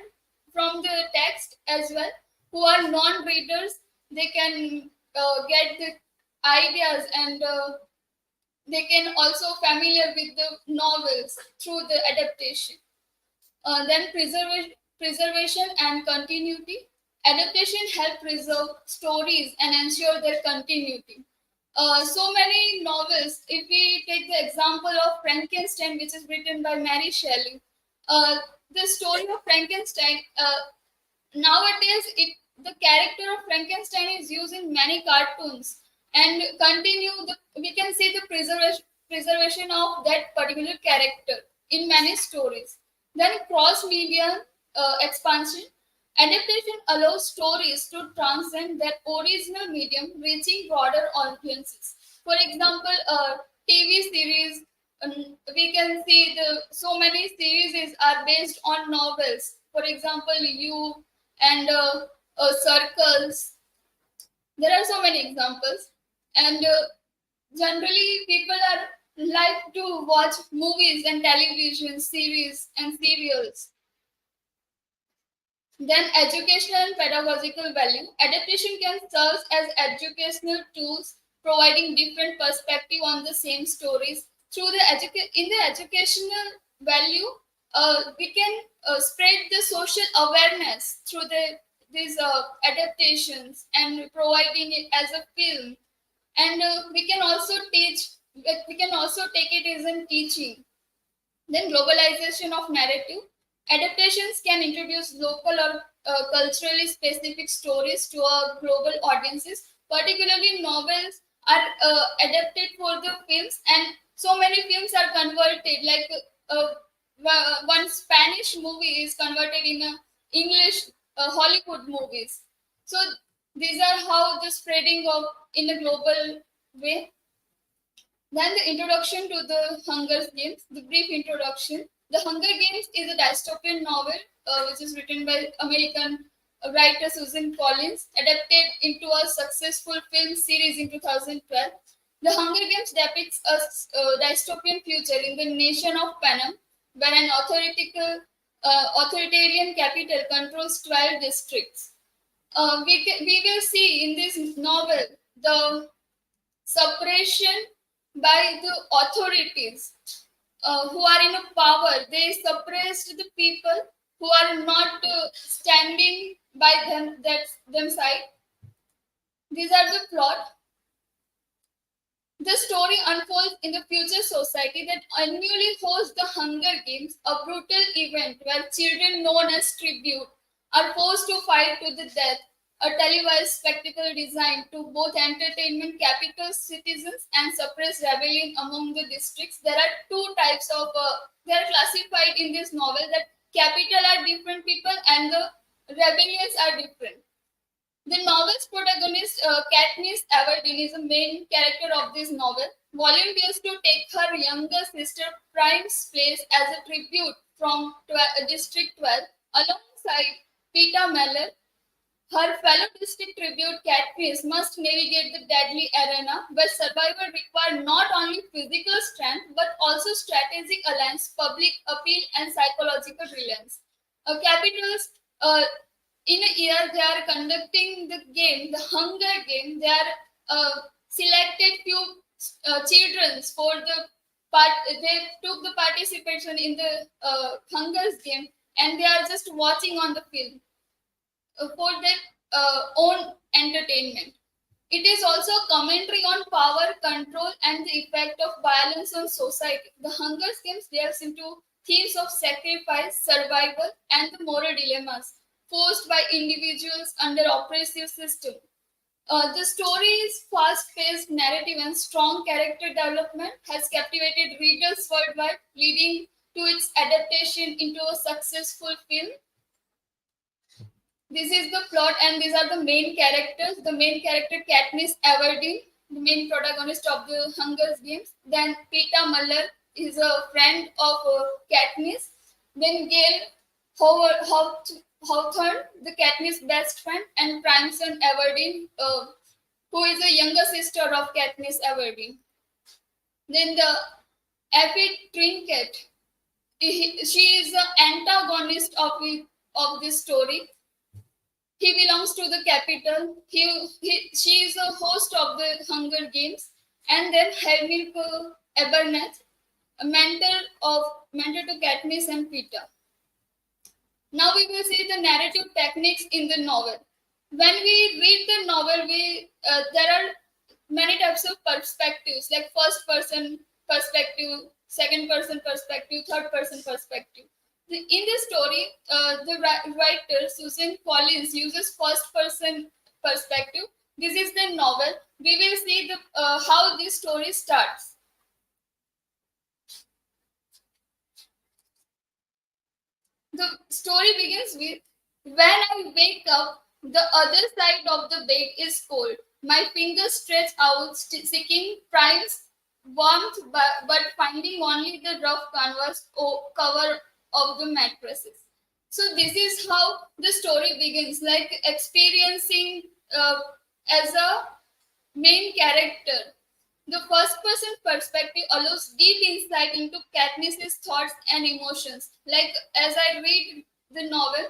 from the text as well. Who are non-readers, they can get the ideas, and they can also familiar with the novels through the adaptation. Then preservation and continuity. Adaptation help preserve stories and ensure their continuity. So many novels, if we take the example of Frankenstein, which is written by Mary Shelley, the story of Frankenstein, nowadays the character of Frankenstein is used in many cartoons, and we can see the preservation of that particular character in many stories. Then cross-media expansion. Adaptation allows stories to transcend their original medium, reaching broader audiences. For example, TV series, we can see so many series are based on novels. For example, You and Circles. There are so many examples, and generally people are like to watch movies and television series and serials. Then educational and pedagogical value. Adaptation can serve as educational tools, providing different perspective on the same stories. Through in the educational value, we can spread the social awareness through these adaptations and providing it as a film. And we can also teach. We can also take it as in teaching. Then globalization of narrative. Adaptations can introduce local or culturally specific stories to our global audiences. Particularly, novels are adapted for the films, and so many films are converted. Like one Spanish movie is converted in English Hollywood movies. So these are how the spreading of in a global way. Then the introduction to the Hunger Games, the brief introduction. The Hunger Games is a dystopian novel which is written by American writer Susan Collins, adapted into a successful film series in 2012. The Hunger Games depicts a dystopian future in the nation of Panem, where an authoritarian capital controls 12 districts. We will see in this novel the suppression by the authorities who are in power. They suppressed the people who are not standing by them side. These are the plot. The story unfolds in the future society that annually hosts the Hunger Games, a brutal event where children known as tribute are forced to fight to the death, a televised spectacle designed to both entertainment capital citizens and suppress rebellion among the districts. There are two types of, they are classified in this novel that capital are different people and the rebellions are different. The novel's protagonist, Katniss Everdeen, is the main character of this novel. Volunteers to take her younger sister Prime's place as a tribute from District 12, alongside Peeta Mellar. Her fellow district tribute Katniss must navigate the deadly arena where survival requires not only physical strength but also strategic alliance, public appeal, and psychological reliance. Capitals, in a year they are conducting the game, the Hunger Game. They are selected few children for the part. They took the participation in the Hunger Game, and they are just watching on the film for their own entertainment. It is also a commentary on power, control, and the effect of violence on society. The Hunger Games delves into themes of sacrifice, survival, and the moral dilemmas posed by individuals under oppressive system. The story's fast-paced narrative and strong character development has captivated readers worldwide, leading to its adaptation into a successful film. This is the plot, and these are the main characters. The main character, Katniss Everdeen, the main protagonist of the Hunger Games. Then Peeta Mellar is a friend of Katniss. Then Gale Hawthorne, the Katniss' best friend, and Crimson Everdeen, who is a younger sister of Katniss Everdeen. Then the Effie Trinket, she is the antagonist of this story. He belongs to the capital. She is a host of the Hunger Games. And then Hermione Aberneth, a mentor to Katniss and Peeta. Now we will see the narrative techniques in the novel. When we read the novel, there are many types of perspectives, like first person perspective, second person perspective, third person perspective. In the story, the writer Susan Collins uses first person perspective. This is the novel. We will see how this story starts. The story begins with, when I wake up, the other side of the bed is cold. My fingers stretch out, seeking Prime's warmth, but finding only the rough canvas cover of the mattresses. So this is how the story begins, like experiencing as a main character. The first person perspective allows deep insight into Katniss's thoughts and emotions. Like as I read the novel,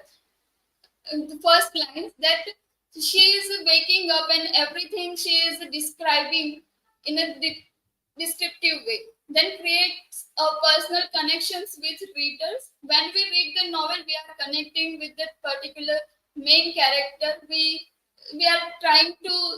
the first lines that she is waking up and everything she is describing in a descriptive way, then creates a personal connections with readers. When we read the novel, we are connecting with that particular main character. We are trying to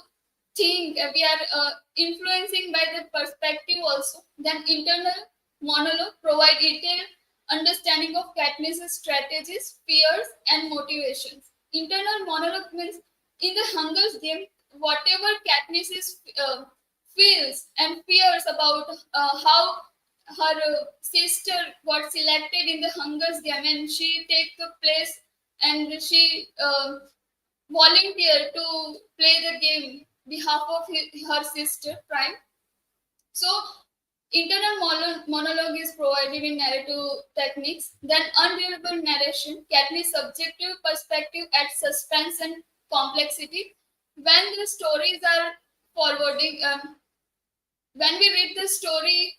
think, we are influencing by the perspective also. Then internal monologue provide detailed understanding of Katniss's strategies, fears, and motivations. Internal monologue means in the Hunger Game, whatever Katniss feels and fears about how her sister got selected in the Hunger Game, and she take the place and she volunteered to play the game behalf of her sister Prime. So internal monologue is provided in narrative techniques. Then unreliable narration, Katniss' subjective perspective adds suspense and complexity. When the stories are forwarding, when we read the story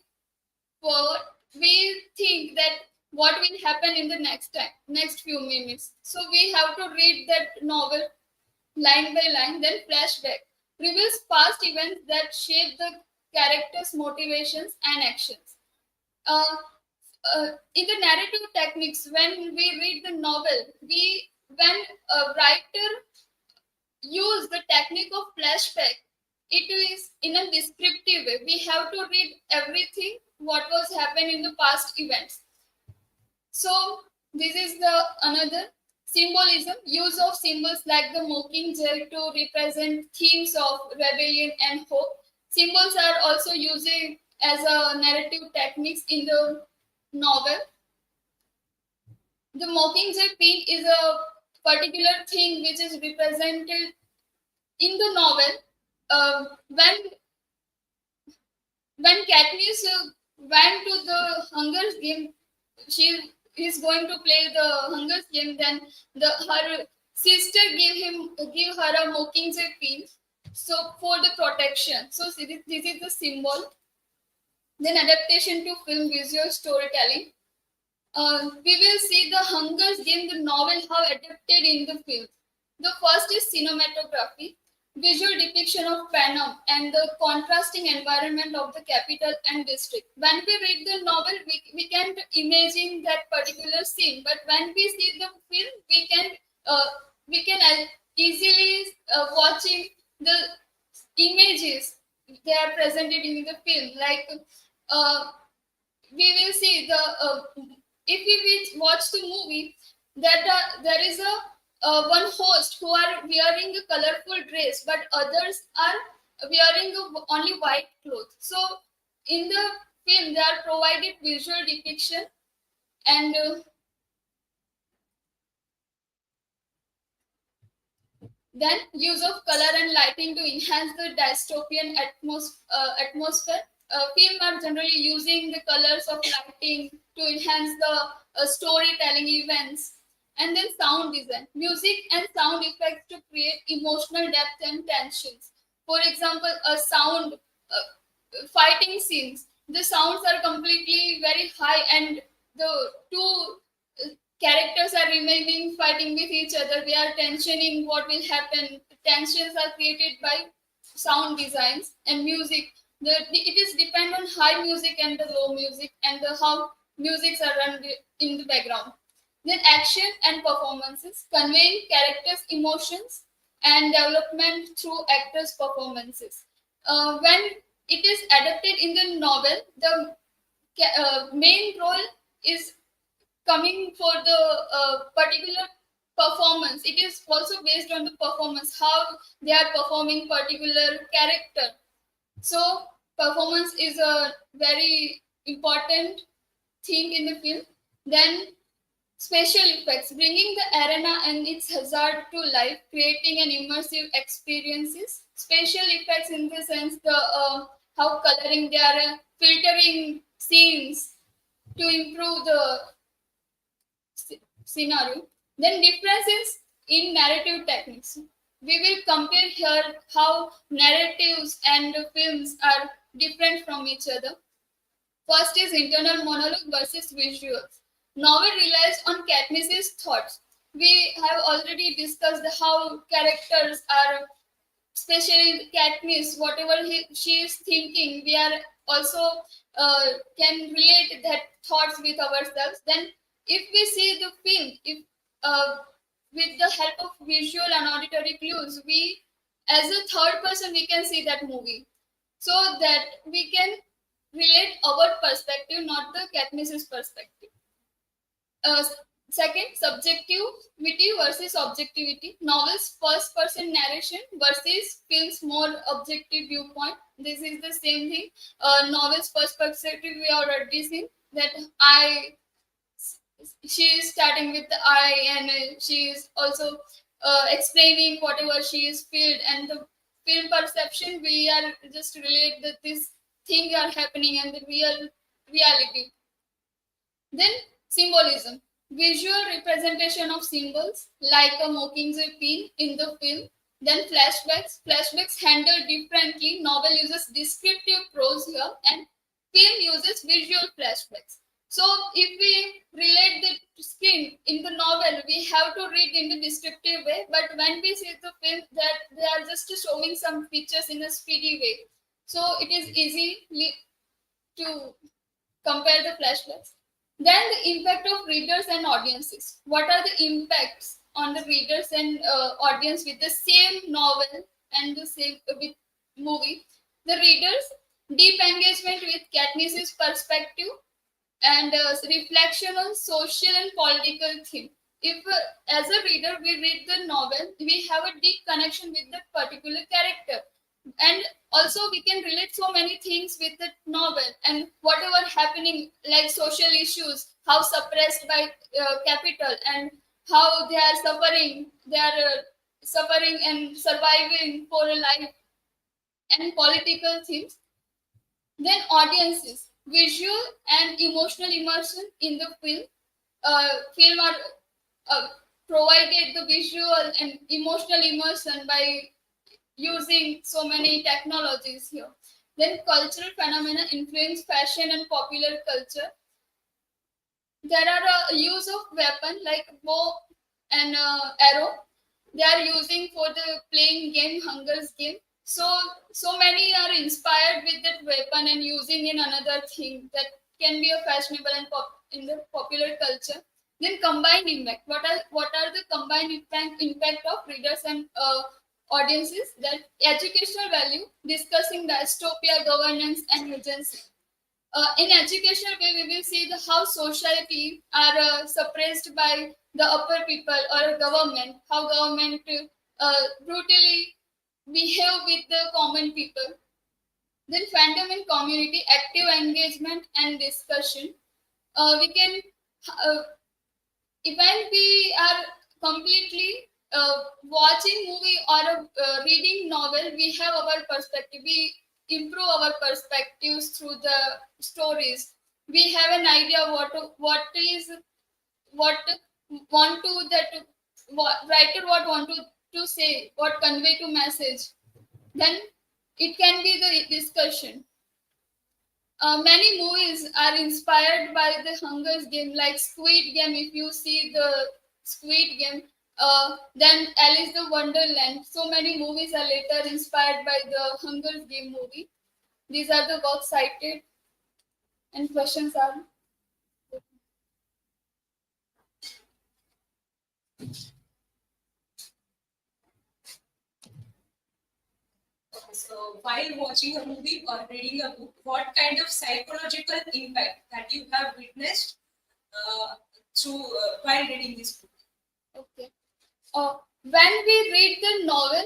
forward, we think that what will happen in the next few minutes. So we have to read that novel line by line, then flashback reveals past events that shape the characters' motivations and actions. In the narrative techniques, when we read the novel, when a writer use the technique of flashback, it is in a descriptive way. We have to read everything what was happened in the past events. So this is the another symbolism, use of symbols like the mockingjay to represent themes of rebellion and hope. Symbols are also used as a narrative techniques in the novel. The mockingjay pin is a particular thing which is represented in the novel. When Katniss went to the Hunger Game, she is going to play the Hunger Game. Then her sister give her a mockingjay pin, so for the protection. So this is the symbol. Then adaptation to film visual storytelling. We will see the Hunger Games, the novel, how adapted in the film. The first is cinematography, visual depiction of Panem and the contrasting environment of the capital and district. When we read the novel, we can't imagine that particular scene, but when we see the film, we can easily watching the images they are presented in the film. Like we will see if we watch the movie, that there is a one host who are wearing a colorful dress, but others are wearing only white clothes. So in the film, they are provided visual depiction and then use of color and lighting to enhance the dystopian atmosphere. Film are generally using the colors of lighting to enhance the storytelling events. And then sound design, music and sound effects to create emotional depth and tensions. For example, a sound fighting scenes, the sounds are completely very high, and the two characters are remaining fighting with each other. We are tensioning what will happen. Tensions are created by sound designs and music. It is depend on high music and the low music, and how musics are run in the background. Then action and performances, conveying characters' emotions and development through actors' performances. When it is adapted in the novel, the main role is coming for the particular performance. It is also based on the performance, how they are performing particular character. So performance is a very important thing in the film. Then special effects, bringing the arena and its hazard to life, creating an immersive experiences. Special effects in the sense the how coloring, they are filtering scenes to improve the scenario. Then differences in narrative techniques. We will compare here how narratives and films are different from each other. First is internal monologue versus visuals. Novel relies on Katniss's thoughts. We have already discussed how characters are, especially Katniss, whatever she is thinking, we are also can relate that thoughts with ourselves. Then, if we see the film, if with the help of visual and auditory clues, we, as a third person, we can see that movie, so that we can relate our perspective, not the Katniss's perspective. Second, subjectivity versus objectivity. Novels first person narration versus film's more objective viewpoint. This is the same thing. Novels first perspective, we already seen that she is starting with the I, and she is also explaining whatever she is felt, and the film perception, we are just relate that this thing are happening and the reality. Then symbolism, visual representation of symbols like a mockingjay pin in the film. Then flashbacks handled differently. Novel uses descriptive prose here, and film uses visual flashbacks. So if we relate the scene in the novel, we have to read in the descriptive way, but when we see the film, that they are just showing some pictures in a speedy way, so it is easy to compare the flashbacks. Then the impact of readers and audiences. What are the impacts on the readers and audience with the same novel and the same with movie, the reader's deep engagement with Katniss's perspective and reflection on social and political theme. If, as a reader, we read the novel, we have a deep connection with that particular character, and also we can relate so many things with the novel and whatever happening, like social issues, how suppressed by capital, and how they are suffering and surviving for a life, and political themes. Then audiences, visual and emotional immersion in the film are provided the visual and emotional immersion by using so many technologies here. Then cultural phenomena influence fashion and popular culture. There are a use of weapon like bow and arrow. They are using for the playing game, Hunger's game. So many are inspired with that weapon and using in another thing that can be a fashionable and in the popular culture. Then combined impact. What are the combined impact of readers and audiences? That educational value, discussing the dystopia, governance, and agency. In educational way, we will see how society are suppressed by the upper people or government, how government brutally behave with the common people. Then fandom and community, active engagement and discussion. We can, when we are completely watching movie or reading novel, we have our perspective. We improve our perspectives through the stories. We have an idea what is what want to that what writer what want to say, what convey to message. Then it can be the discussion. Many movies are inspired by the Hunger's Game, like Squid Game. If you see the Squid Game, then Alice the Wonderland. So many movies are later inspired by the Hunger's Game movie. These are the works cited, and questions are. So, while watching a movie or reading a book, what kind of psychological impact that you have witnessed through while reading this book? Okay. When we read the novel,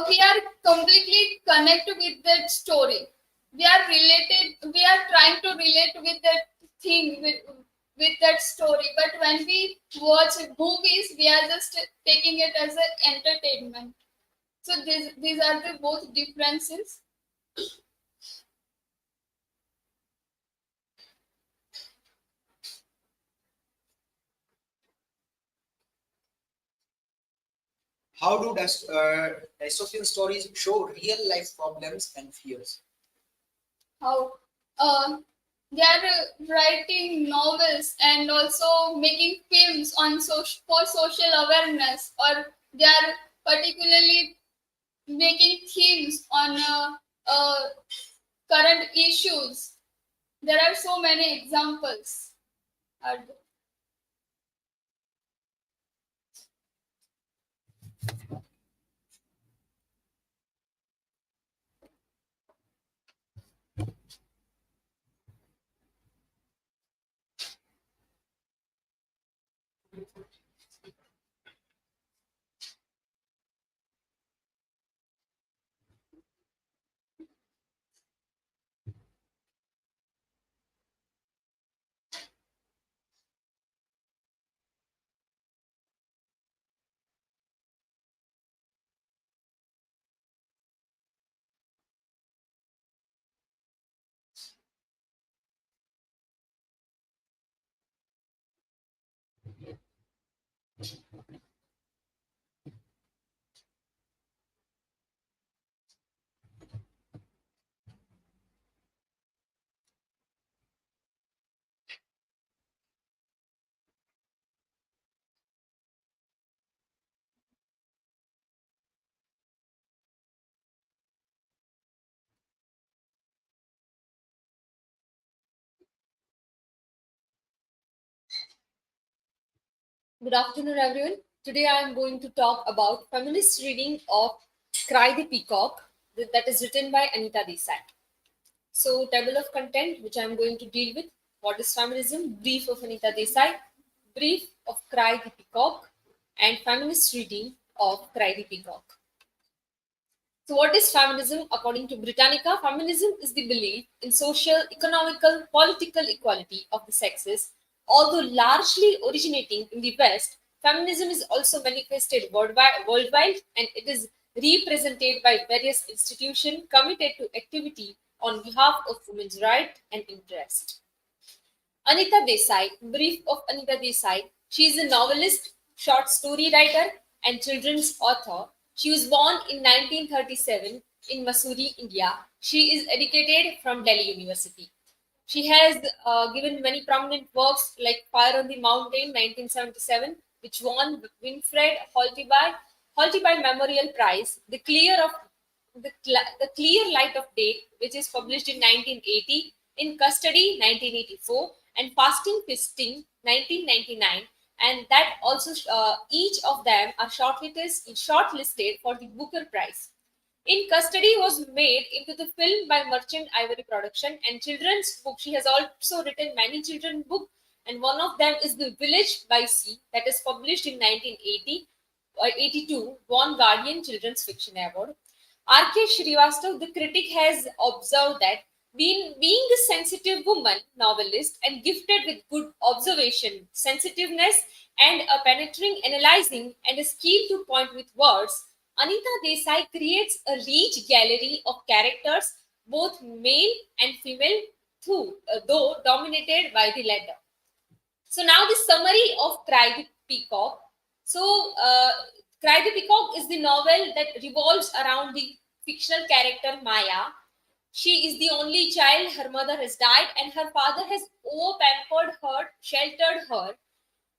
we are completely connected with that story. We are related. We are trying to relate with that thing, with that story. But when we watch movies, we are just taking it as an entertainment. So these are the both differences. How do dystopian stories show real life problems and fears? How they are writing novels and also making films on for social awareness, or they are particularly making themes on current issues. There are so many examples. Are there? Good afternoon, everyone. Today I am going to talk about feminist reading of Cry the Peacock. that is written by Anita Desai. So, table of content, which I'm going to deal with. What is feminism? Brief of Anita Desai, brief of Cry the Peacock, and feminist reading of Cry the Peacock. So, what is feminism? According to Britannica, feminism is the belief in social, economical, political equality of the sexes. Although largely originating in the West, feminism is also manifested worldwide, and it is represented by various institutions committed to activity on behalf of women's rights and interest. Anita Desai, brief of Anita Desai. She is a novelist, short story writer, and children's author. She was born in 1937 in Mussoorie, India. She is educated from Delhi University. She has given many prominent works like Fire on the Mountain, 1977, which won Winfred Holtiby Memorial Prize, The Clear Light of Day, which is published in 1980, In Custody, 1984, and Fasting Fisting, 1999. And that also, each of them are shortlisted for the Booker Prize. In Custody was made into the film by Merchant Ivory Production and children's book. She has also written many children's books, and one of them is The Village by Sea, that is published in 1980 or 82, won Guardian Children's Fiction Award. R.K. Srivastav, the critic, has observed that being a sensitive woman novelist and gifted with good observation, sensitiveness, and a penetrating analyzing and a skill to point with words, Anita Desai creates a rich gallery of characters, both male and female, though dominated by the latter. So now the summary of Cry the Peacock. So Cry the Peacock is the novel that revolves around the fictional character Maya. She is the only child. Her mother has died and her father has over-pampered her, sheltered her.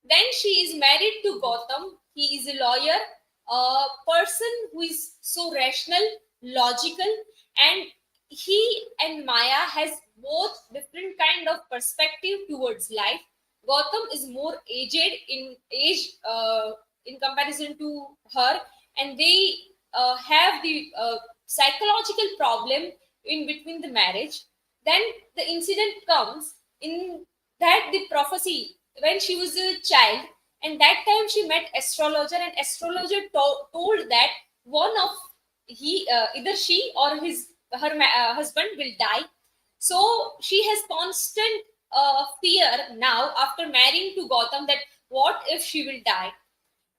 Then she is married to Gautam. He is a lawyer, a person who is so rational, logical, and he and Maya has both different kind of perspective towards life. Gautam is more aged in age in comparison to her, and they have the psychological problem in between the marriage. Then the incident comes in that the prophecy when she was a child, and that time she met astrologer, and astrologer told that one of either she or her husband will die. So she has constant fear now after marrying to Gautam that what if she will die.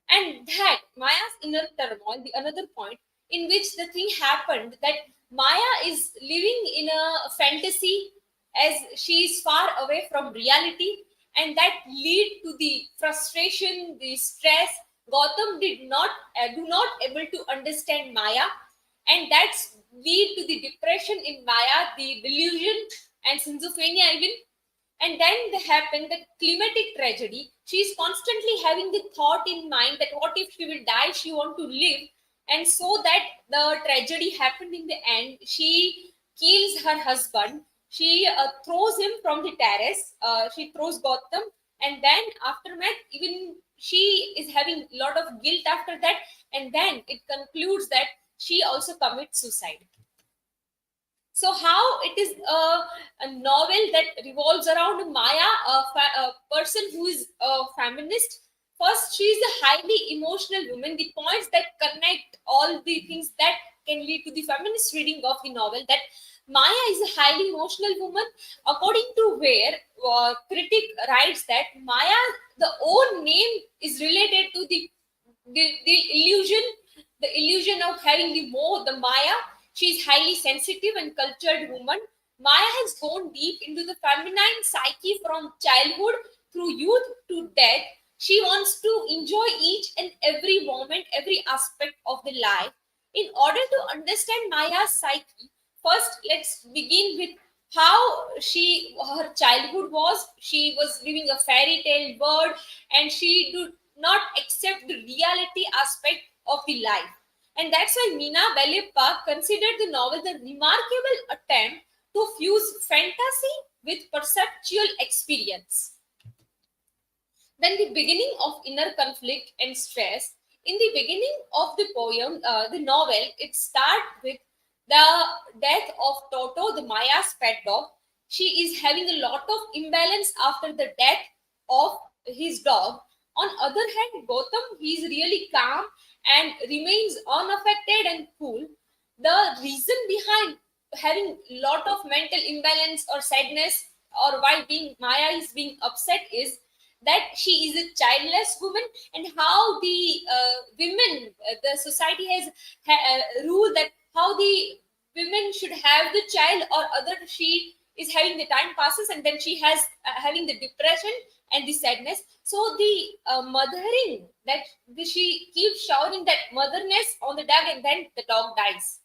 And that Maya's inner turmoil, the another point in which the thing happened, that Maya is living in a fantasy as she is far away from reality, and that lead to the frustration, the stress. Gautam do not able to understand Maya, and that's lead to the depression in Maya, the delusion and schizophrenia even. And then happened the climatic tragedy. She is constantly having the thought in mind that what if she will die, she want to live. And so that the tragedy happened in the end. She kills her husband. She throws him from the terrace. She throws Gautam. And then aftermath, even she is having a lot of guilt after that. And then it concludes that she also commits suicide. So how it is a novel that revolves around Maya, a person who is a feminist. First, she is a highly emotional woman. The points that connect all the things that can lead to the feminist reading of the novel, that Maya is a highly emotional woman, according to where critic writes that Maya, the own name is related to the illusion of having the Maya. She is highly sensitive and cultured woman. Maya has gone deep into the feminine psyche from childhood through youth to death. She wants to enjoy each and every moment, every aspect of the life. In order to understand Maya's psyche, first let's begin with how her childhood was. She was living a fairy tale world, and she did not accept the reality aspect of the life. And that's why Meena Belippa considered the novel the remarkable attempt to fuse fantasy with perceptual experience. Then the beginning of inner conflict and stress. In the beginning of the poem, the novel, it starts with the death of Toto, the Maya's pet dog. She is having a lot of imbalance after the death of his dog. On other hand, Gotham, he is really calm and remains unaffected and cool. The reason behind having lot of mental imbalance or sadness, or why being Maya is being upset, is that she is a childless woman, and how the women, the society has ruled that how the women should have the child, or other she is having the time passes and then she has having the depression and the sadness. So the mothering, that she keeps showering that motherness on the dog, and then the dog dies.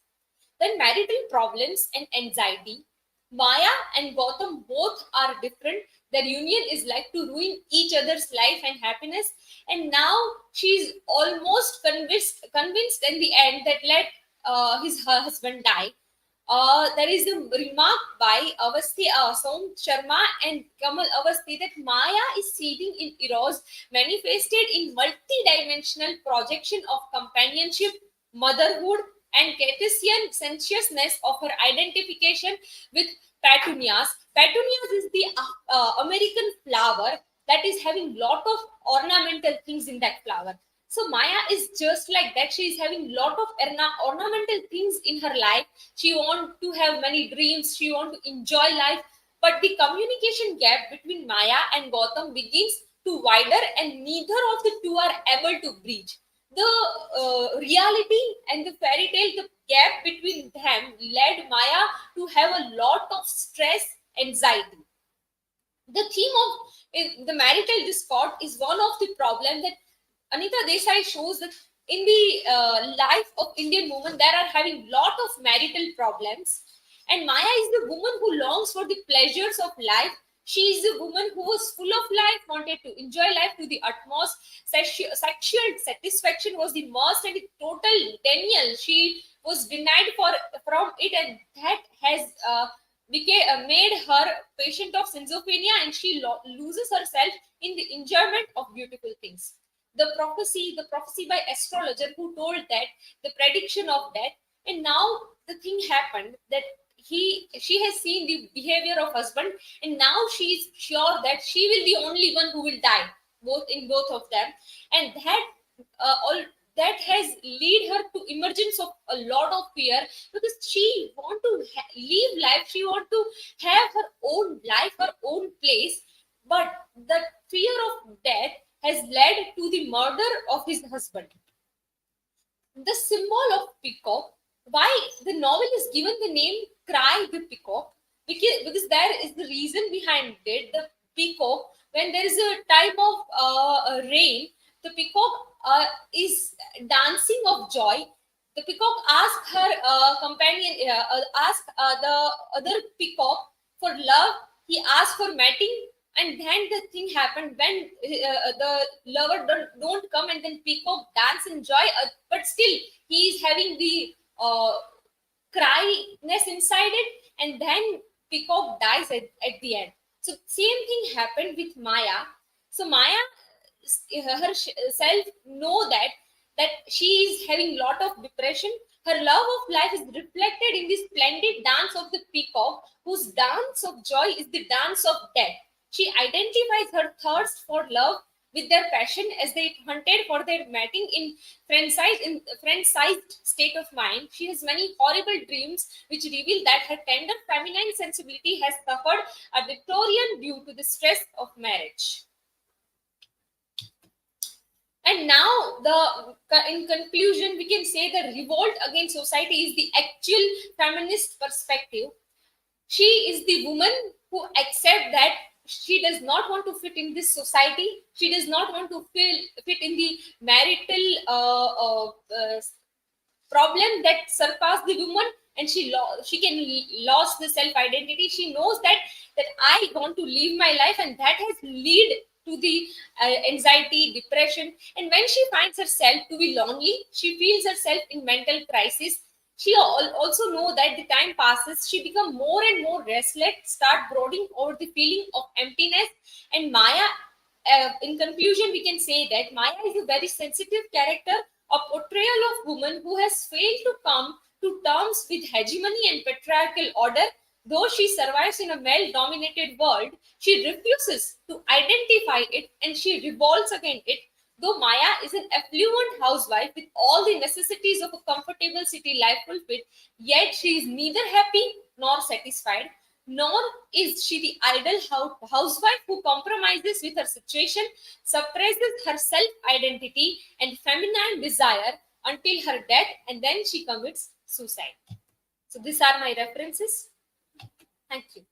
Then marital problems and anxiety. Maya and Gotham both are different. Their union is like to ruin each other's life and happiness. And now she's almost convinced in the end that let her husband die. There is a remark by Avasti Som Sharma and Kamal Avasti that Maya is seething in eros, manifested in multi-dimensional projection of companionship, motherhood, and Cartesian sensuousness of her identification with petunias. Petunias is the American flower that is having lot of ornamental things in that flower. So Maya is just like that. She is having lot of ornamental things in her life. She want to have many dreams. She want to enjoy life. But the communication gap between Maya and Gotham begins to wider, and neither of the two are able to bridge. The reality and the fairy tale, the gap between them led Maya to have a lot of stress, anxiety. The theme of the marital discord is one of the problems that Anita Desai shows that in the life of Indian women, there are having lot of marital problems. And Maya is the woman who longs for the pleasures of life. She is a woman who was full of life, wanted to enjoy life to the utmost. Sexual satisfaction was the must, and the total denial. She was denied from it, and that has made her patient of schizophrenia, and she loses herself in the enjoyment of beautiful things. The prophecy by astrologer who told that the prediction of death, and now the thing happened that she has seen the behavior of husband, and now she is sure that she will be the only one who will die, both of them, and that has lead her to emergence of a lot of fear, because she want to live life, she want to have her own life, her own place, but the fear of death has led to the murder of his husband. The symbol of peacock, why the novel is given the name Cry the Peacock, because there is the reason behind it. The peacock, when there is a time of rain, the peacock is dancing of joy. The peacock asks her companion, ask the other peacock for love. He asks for mating, and then the thing happened when the lover don't come, and then peacock dance in joy, but still he is having the cryness inside it, and then peacock dies at the end. So same thing happened with Maya. So Maya herself know that she is having lot of depression. Her love of life is reflected in this splendid dance of the peacock, whose dance of joy is the dance of death. She identifies her thirst for love with their passion as they hunted for their mating in friend-sized state of mind. She has many horrible dreams which reveal that her tender feminine sensibility has suffered a Victorian due to the stress of marriage. And now, in conclusion, we can say the revolt against society is the actual feminist perspective. She is the woman who accepts that she does not want to fit in this society. She does not want to fit in the marital problem that surpass the woman, and she can lose the self identity. She knows that I want to live my life, and that has lead to the anxiety, depression. And when she finds herself to be lonely, she feels herself in mental crisis. She also know that the time passes, she become more and more restless, start brooding over the feeling of emptiness. And Maya, in conclusion, we can say that Maya is a very sensitive character, a portrayal of woman who has failed to come to terms with hegemony and patriarchal order. Though she survives in a male-dominated world, she refuses to identify it and she revolts against it. Though Maya is an affluent housewife with all the necessities of a comfortable city life fulfilled, yet she is neither happy nor satisfied, nor is she the idle housewife who compromises with her situation, suppresses her self-identity and feminine desire until her death, and then she commits suicide. So these are my references. Thank you.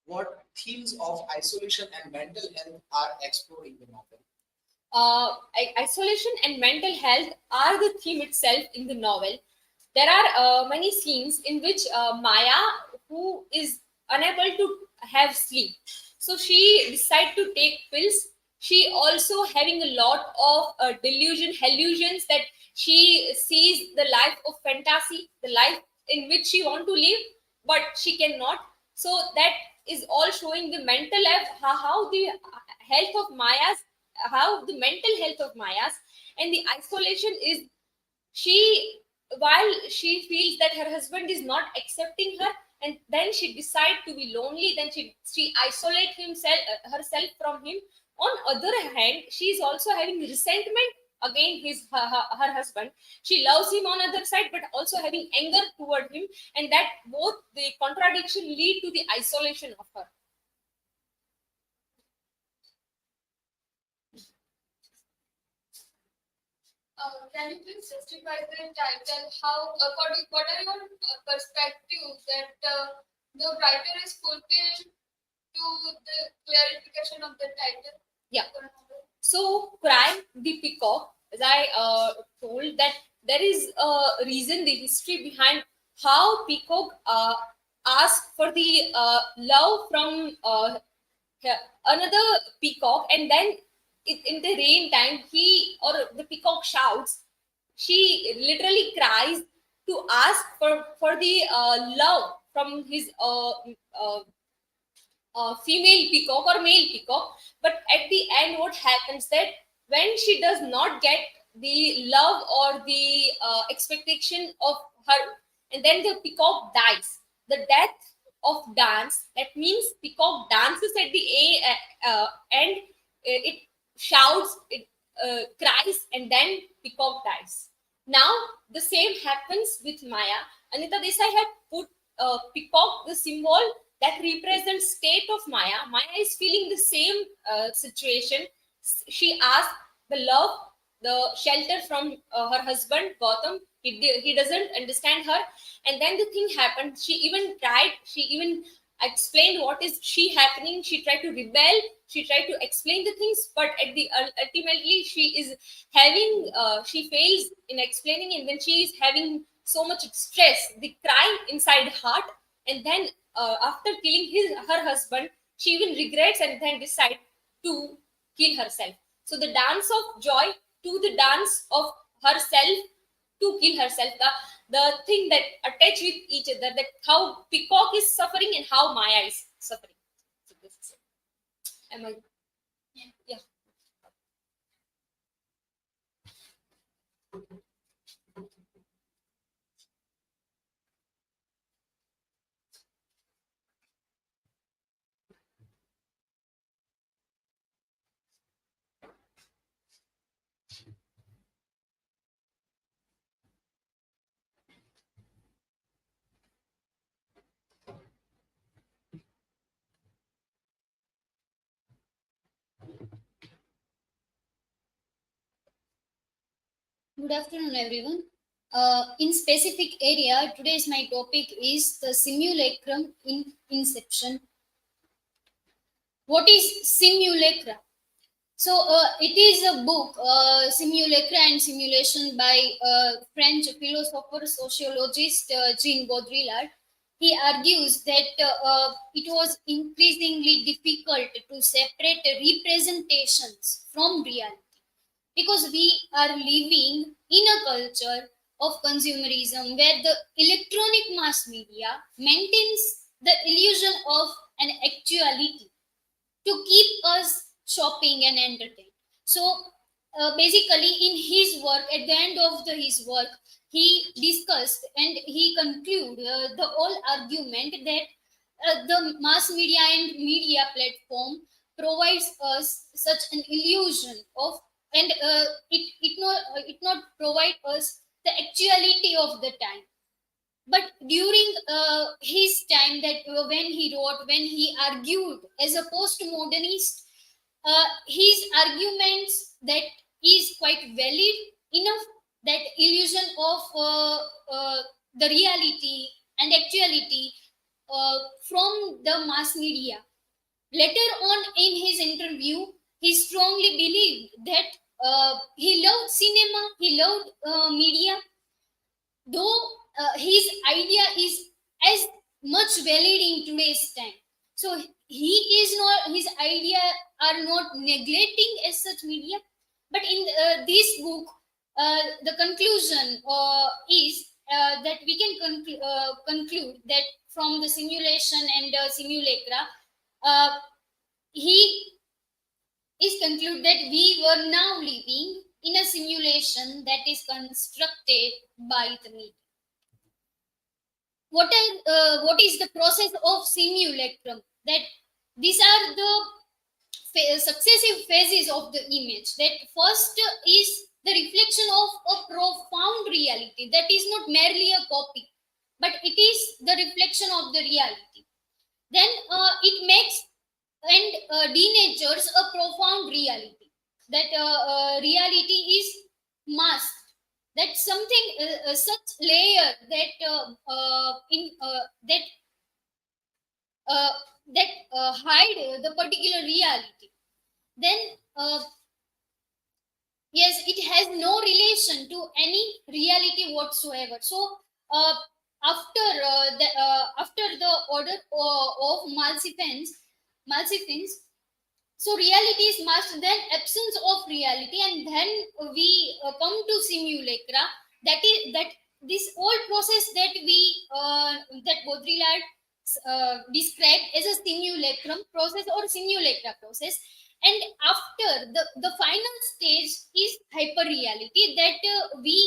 What themes of isolation and mental health are explored in the novel? Isolation and mental health are the theme itself in the novel. There are many scenes in which Maya, who is unable to have sleep, so she decides to take pills. She also having a lot of hallusions that she sees the life of fantasy, the life in which she want to live, but she cannot. So that is all showing the mental health, how the health of Maya's, how the mental health of Maya's, and the isolation is she, while she feels that her husband is not accepting her, and then she decide to be lonely, then she isolate herself from him. On other hand, she is also having resentment against her husband. She loves him on other side, but also having anger toward him, and that both the contradiction lead to the isolation of her. Can you please justify the title? How, according, what are your perspectives that the writer is fulfilled to the clarification of the title? Yeah. So, Crime, the Peacock, as I told, that there is a reason, the history behind how Peacock asked for the love from another peacock, and then in the rain time, the peacock shouts. She literally cries to ask for the love from his female peacock or male peacock. But at the end, what happens that when she does not get the love or the expectation of her, and then the peacock dies. The death of dance, that means peacock dances at the end, it shouts, it cries, and then peacock dies. Now the same happens with Maya. Anita Desai had put peacock, the symbol that represents state of Maya. Maya is feeling the same situation. She asked the love, the shelter from her husband Gautam. He doesn't understand her, and then the thing happened. She even tried. She even explained what is she happening. She tried to rebel. She tried to explain the things, but at the ultimately she is having she fails in explaining, and then she is having so much stress, the cry inside heart, and then after killing her husband, she even regrets and then decide to kill herself. So the dance of joy to the dance of herself to kill herself, the thing that attach with each other, that how peacock is suffering and how Maya is suffering. So this is it. Am I? Yeah. Good afternoon, everyone. In specific area, today's my topic is the simulacrum in Inception. What is simulacrum? So it is a book, Simulacra and Simulation, by French philosopher, sociologist Jean Baudrillard. He argues that it was increasingly difficult to separate representations from reality. because we are living in a culture of consumerism where the electronic mass media maintains the illusion of an actuality to keep us shopping and entertained. So basically, in his work, at the end of his work, he discussed and he concluded the whole argument that the mass media and media platform provides us such an illusion of, and it not provide us the actuality of the time. But during his time, that when he wrote, when he argued as a postmodernist, his arguments that is quite valid enough, that illusion of the reality and actuality from the mass media. Later on in his interview, he strongly believed that he loved cinema, he loved media, though his idea is as much valid in today's time. So he is not, his idea are not neglecting as such media. But in this book, the conclusion is that we can conclude that from the simulation and simulacra, he is conclude that we were now living in a simulation that is constructed by the media. What is the process of simulacrum? That these are the successive phases of the image. That first is the reflection of a profound reality that is not merely a copy, but it is the reflection of the reality. Then it makes and denatures a profound reality. That reality is masked. That something such layer that hide the particular reality. Then yes, it has no relation to any reality whatsoever. So after the order of Malsifens, so reality is masked, then absence of reality, and then we come to simulacra. That is that this whole process that we that Baudrillard described as a simulacrum process or simulacra process. And after the final stage is hyperreality, that we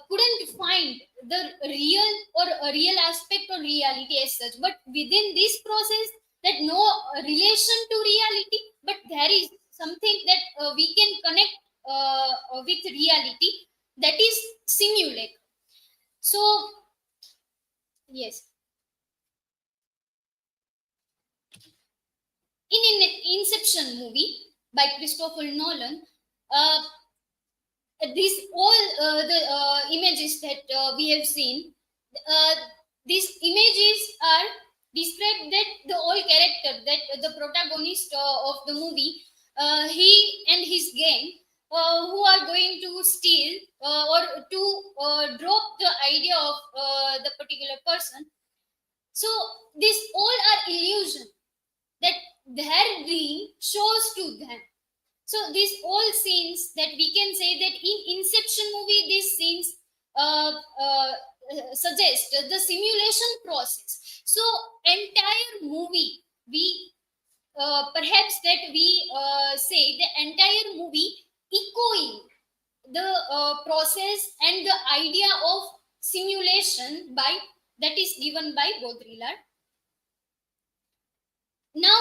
couldn't find the real or a real aspect or reality as such. But within this process, that no relation to reality, but there is something that we can connect with reality, that is simulacrum. So yes, in an Inception movie by Christopher Nolan, these all the images that we have seen, these images are described that the whole character, that the protagonist of the movie, he and his gang, who are going to steal or to drop the idea of the particular person. So these all are illusion that their dream shows to them. So these all scenes, that we can say that in Inception movie, these scenes suggest the simulation process. So entire movie, we perhaps that we say the entire movie echoing the process and the idea of simulation by that is given by Baudrillard. Now,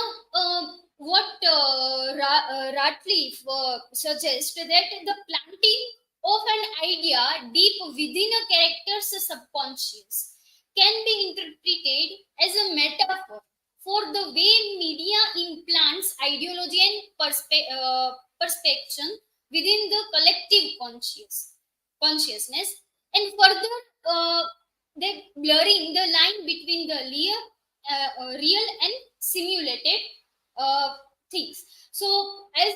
what Ratliff suggests that the planting of an idea deep within a character's subconscious can be interpreted as a metaphor for the way media implants ideology and perception within the collective consciousness, and further they blurring the line between the real and simulated things. So as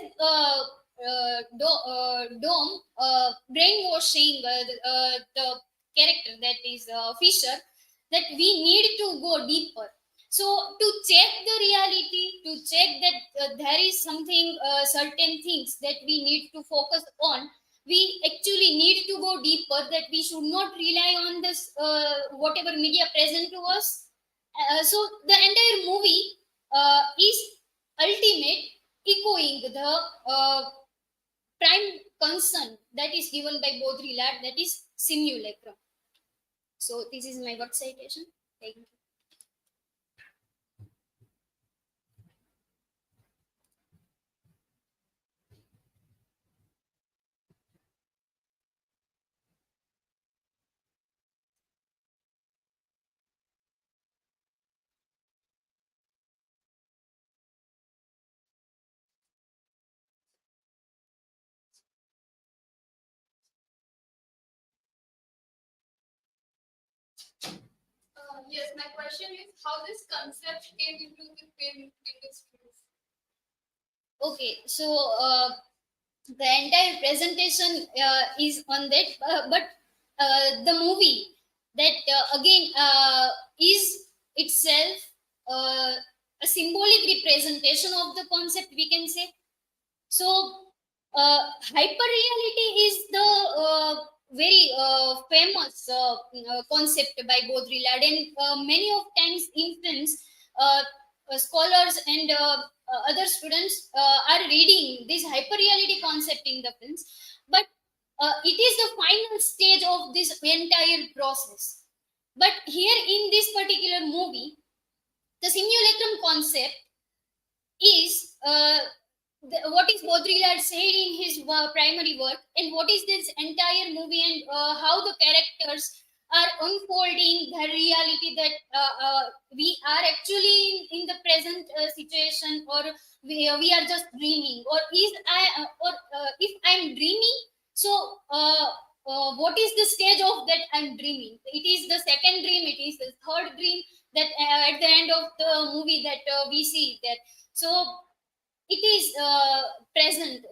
Dom brainwashing the character, that is Fisher, that we need to go deeper. So to check the reality, to check that there is something, certain things that we need to focus on, we actually need to go deeper, that we should not rely on this whatever media present to us. So the entire movie is ultimate echoing the prime concern that is given by Baudrillard, that is simulacrum. So this is my word citation. Thank you. Yes, my question is how this concept came into the film industry. Okay, so the entire presentation is on that, but the movie that again is itself a symbolic representation of the concept, we can say. So hyperreality is the very famous concept by Baudrillard, and many of times in films, scholars and other students are reading this hyperreality concept in the films, but it is the final stage of this entire process. But here in this particular movie, the simulacrum concept is what is Baudrillard said in his primary work, and what is this entire movie, and how the characters are unfolding the reality that we are actually in the present situation, or we are just dreaming, or is I or if I'm dreaming, so what is the stage of that I'm dreaming? It is the second dream, it is the third dream, that at the end of the movie that we see that. So it is present,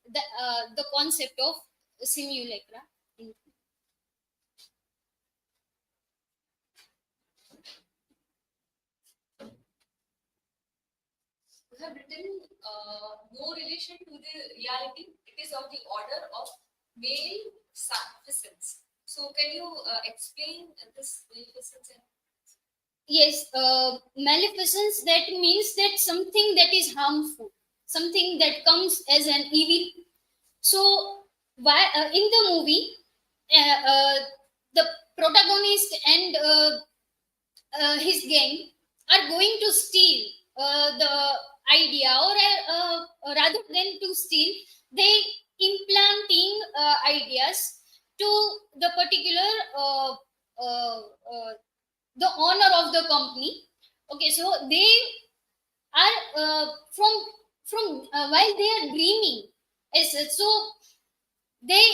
the concept of simulacra. You have written no relation to the reality. It is of the order of maleficence. So can you explain this maleficence? Yes, maleficence, that means that something that is harmful, something that comes as an evil. So why in the movie, the protagonist and his gang are going to steal the idea, or rather than to steal, they implanting ideas to the particular the owner of the company. Okay, so they are from while they are dreaming, so they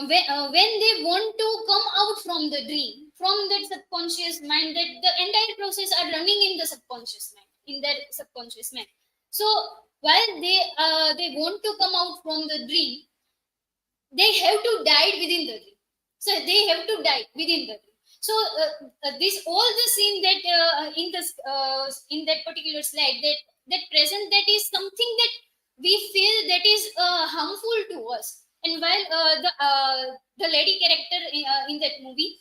when they want to come out from the dream, from that subconscious mind, that the entire process are running in the subconscious mind, in their subconscious mind. So while they want to come out from the dream, they have to die within the dream. So they have to die within the dream. So this all the scene that in this in that particular slide, that present, that is something that we feel that is harmful to us. And while the lady character in that movie,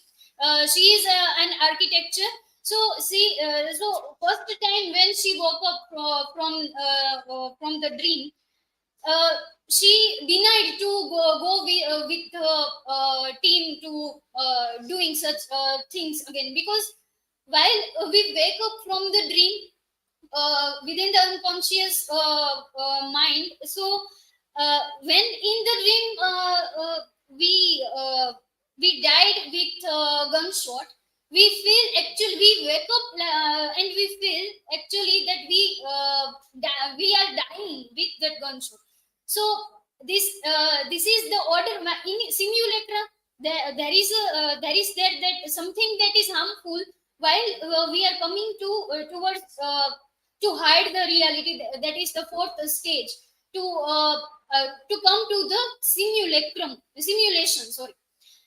she is an architecture. So she so first time when she woke up from the dream, she denied to go with the team to doing such things again, because while we wake up from the dream within the unconscious mind, so when in the dream we died with gunshot, we feel actually, we wake up and we feel actually that we are dying with that gunshot. So this is the order in simulacra. There is that something that is harmful, while we are coming to towards to hide the reality. That is the fourth stage, to come to the simulation. Sorry.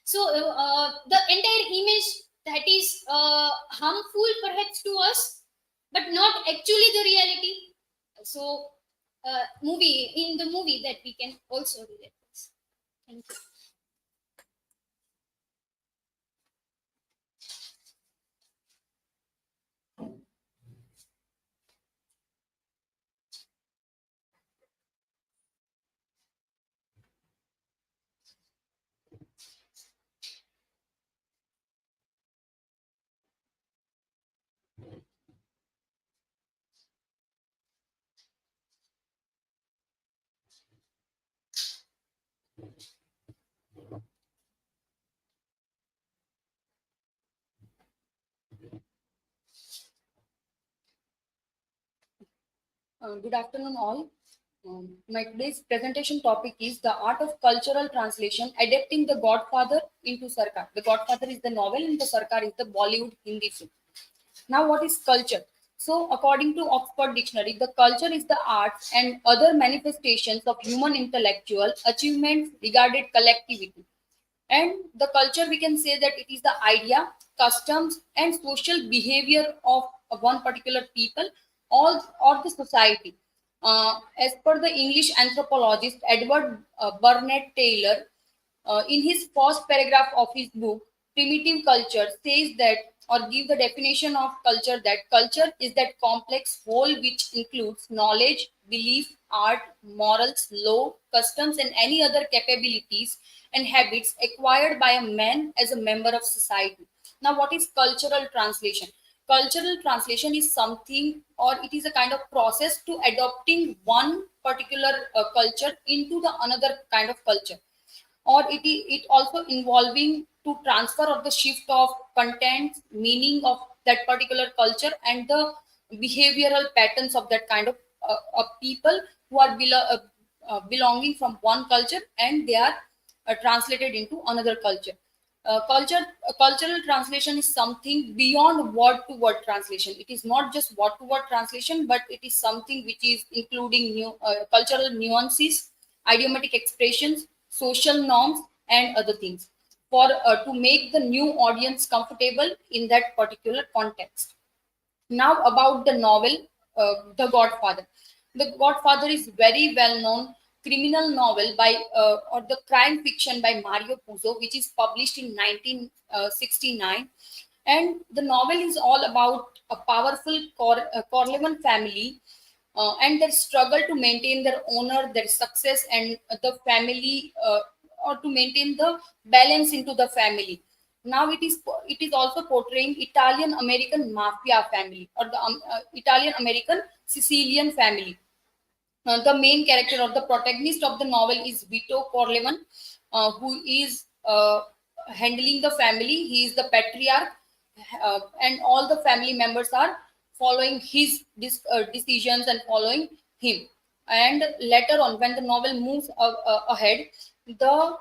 So the entire image that is harmful perhaps to us, but not actually the reality. So, in the movie that we can also relate this. Thank you. Good afternoon, all. My today's presentation topic is the art of cultural translation, adapting the Godfather into Sarkar. The Godfather is the novel, and the Sarkar is the Bollywood Hindi film. Now, what is culture? So, according to Oxford Dictionary, the culture is the arts and other manifestations of human intellectual achievements regarded collectivity. And the culture, we can say that it is the idea, customs, and social behavior of one particular people or the society. As per the English anthropologist Edward Burnett Taylor, in his first paragraph of his book, Primitive Culture, says that, or give the definition of culture, that culture is that complex whole which includes knowledge, belief, art, morals, law, customs, and any other capabilities and habits acquired by a man as a member of society. Now, what is cultural translation? Cultural translation is something, or it is a kind of process to adopting one particular culture into the another kind of culture, or it also involving to transfer of the shift of content, meaning of that particular culture, and the behavioral patterns of that kind of people who are belonging from one culture, and they are translated into another culture. Cultural translation is something beyond word to word translation. It is not just word to word translation, but it is something which is including cultural nuances, idiomatic expressions, social norms, and other things, for to make the new audience comfortable in that particular context. Now, about the novel, The Godfather. The Godfather is very well known criminal novel by or the crime fiction by Mario Puzo, which is published in 1969. And the novel is all about a powerful Corleone family and their struggle to maintain their honor, their success, and the family, or to maintain the balance into the family. Now, it is also portraying Italian American mafia family, or the Italian American Sicilian family. The main character or the protagonist of the novel is Vito Corleone, who is handling the family. He is the patriarch, and all the family members are following his decisions and following him. And later on, when the novel moves ahead, the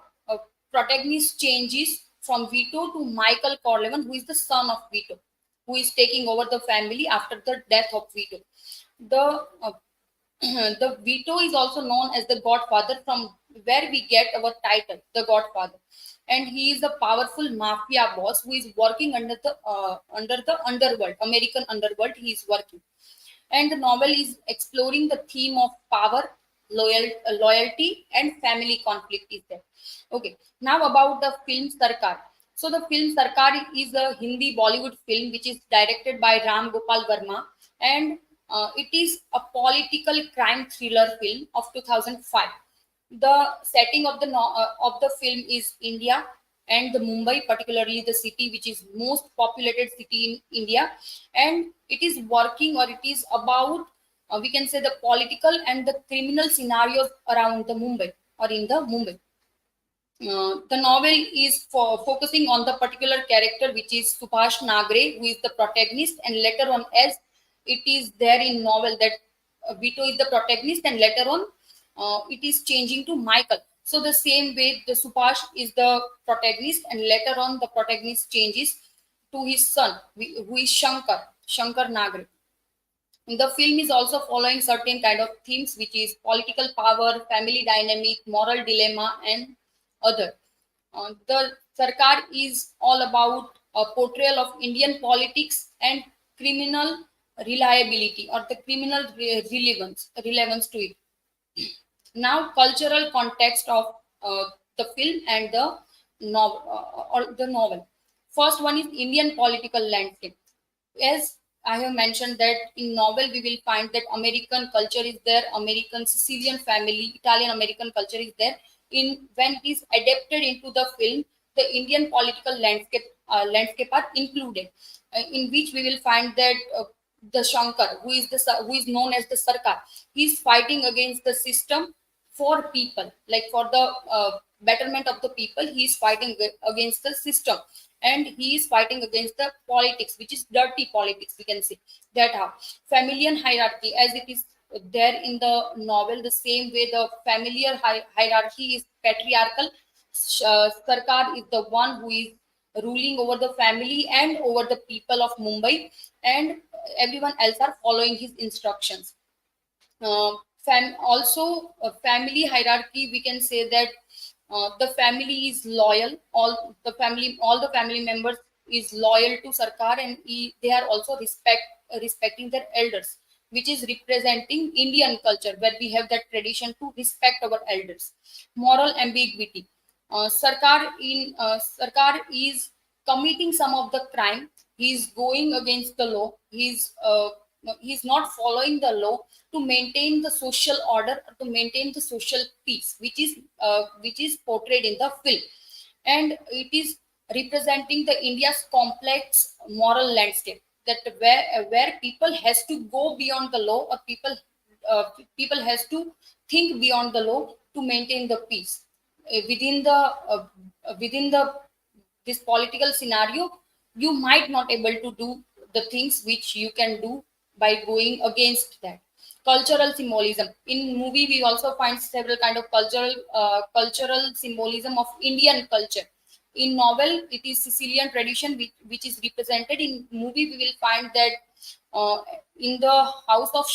protagonist changes from Vito to Michael Corleone, who is the son of Vito, who is taking over the family after the death of Vito. The the Vito is also known as the Godfather, from where we get our title, the Godfather. And he is a powerful mafia boss who is working under the underworld, American underworld. He is working, and the novel is exploring the theme of power, loyalty, and family conflict is there. Okay, now about the film Sarkar. So the film Sarkar is a Hindi Bollywood film which is directed by Ram Gopal Verma, and it is a political crime thriller film of 2005. The setting of the film is India and the Mumbai, particularly the city which is most populated city in India, and it is working, or it is about we can say the political and the criminal scenarios around the Mumbai, or in the Mumbai. The novel is focusing on the particular character which is Subhash Nagre, who is the protagonist, and later on, as it is there in novel that Vito is the protagonist, and later on it is changing to Michael. So the same way, the Subhash is the protagonist, and later on the protagonist changes to his son, who is Shankar Nagre. The film is also following certain kind of themes, which is political power, family dynamic, moral dilemma, and other. The Sarkar is all about a portrayal of Indian politics and criminal reliability or the criminal relevance to it. Now, cultural context of the film and the novel or the novel. First one is Indian political landscape. As I have mentioned that in novel we will find that American culture is there, American Sicilian family, Italian American culture is there. In when it is adapted into the film, the Indian political landscape are included, in which we will find that the Shankar, who is known as the Sarkar, he is fighting against the system for people, like for the betterment of the people. He is fighting against the system, and he is fighting against the politics, which is dirty politics, we can say that. How familial hierarchy, as it is there in the novel, the same way the familiar hierarchy is patriarchal. Sarkar is the one who is ruling over the family and over the people of Mumbai, and everyone else are following his instructions. Also family hierarchy, we can say that the family is loyal, all the family members is loyal to Sarkar, and they are also respecting their elders, which is representing Indian culture, where we have that tradition to respect our elders. Moral ambiguity. Sarkar is committing some of the crime. He is going against the law. He's not following the law to maintain the social order, to maintain the social peace, which is portrayed in the film, and it is representing the India's complex moral landscape, that where people has to go beyond the law, or people has to think beyond the law to maintain the peace. Within the this political scenario, you might not able to do the things which you can do by going against that. Cultural symbolism. In movie we also find several kind of cultural symbolism of Indian culture. In novel it is Sicilian tradition, which is represented. In movie we will find that in the house of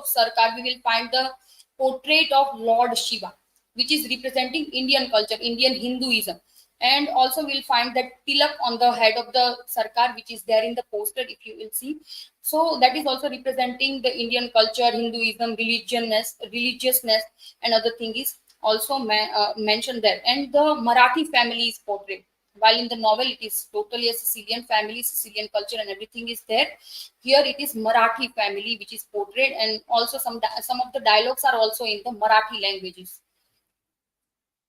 Sarkar we will find the portrait of Lord Shiva, which is representing Indian culture, Indian Hinduism. And also we'll find that tilak on the head of the Sarkar, which is there in the poster, if you will see. So that is also representing the Indian culture, Hinduism, religiousness, and other thing is also mentioned there. And the Marathi family is portrayed, while in the novel it is totally a Sicilian family, Sicilian culture, and everything is there. Here it is Marathi family which is portrayed, and also some of the dialogues are also in the Marathi languages.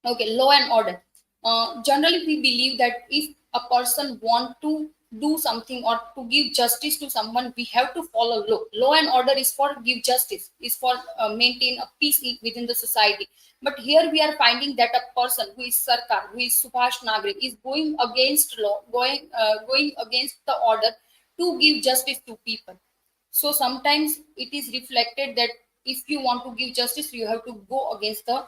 Okay, law and order. Generally we believe that if a person want to do something or to give justice to someone, we have to follow law. Law and order is for give justice, is for maintain a peace within the society. But here we are finding that a person who is Sarkar, who is Subhash Nagrik, is going against law, going against the order to give justice to people. So sometimes it is reflected that if you want to give justice, you have to go against the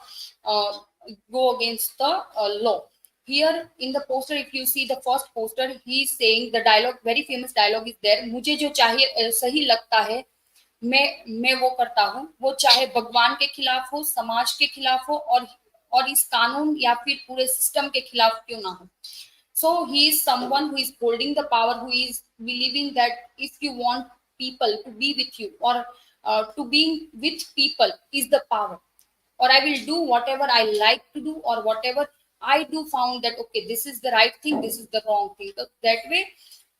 law. Here in the poster, if you see the first poster, he is saying the dialogue, very famous dialogue is there. मुझे जो चाहिए सही लगता है, मैं वो करता हूँ, वो चाहे भगवान के खिलाफ हो, समाज के खिलाफ हो, और इस कानून या फिर पूरे सिस्टम के खिलाफ क्यों ना हो. So he is someone who is holding the power, who is believing that if you want people to be with you, or to be with people is the power, or I will do whatever I like to do, or whatever I do found that okay, this is the right thing, this is the wrong thing. So that way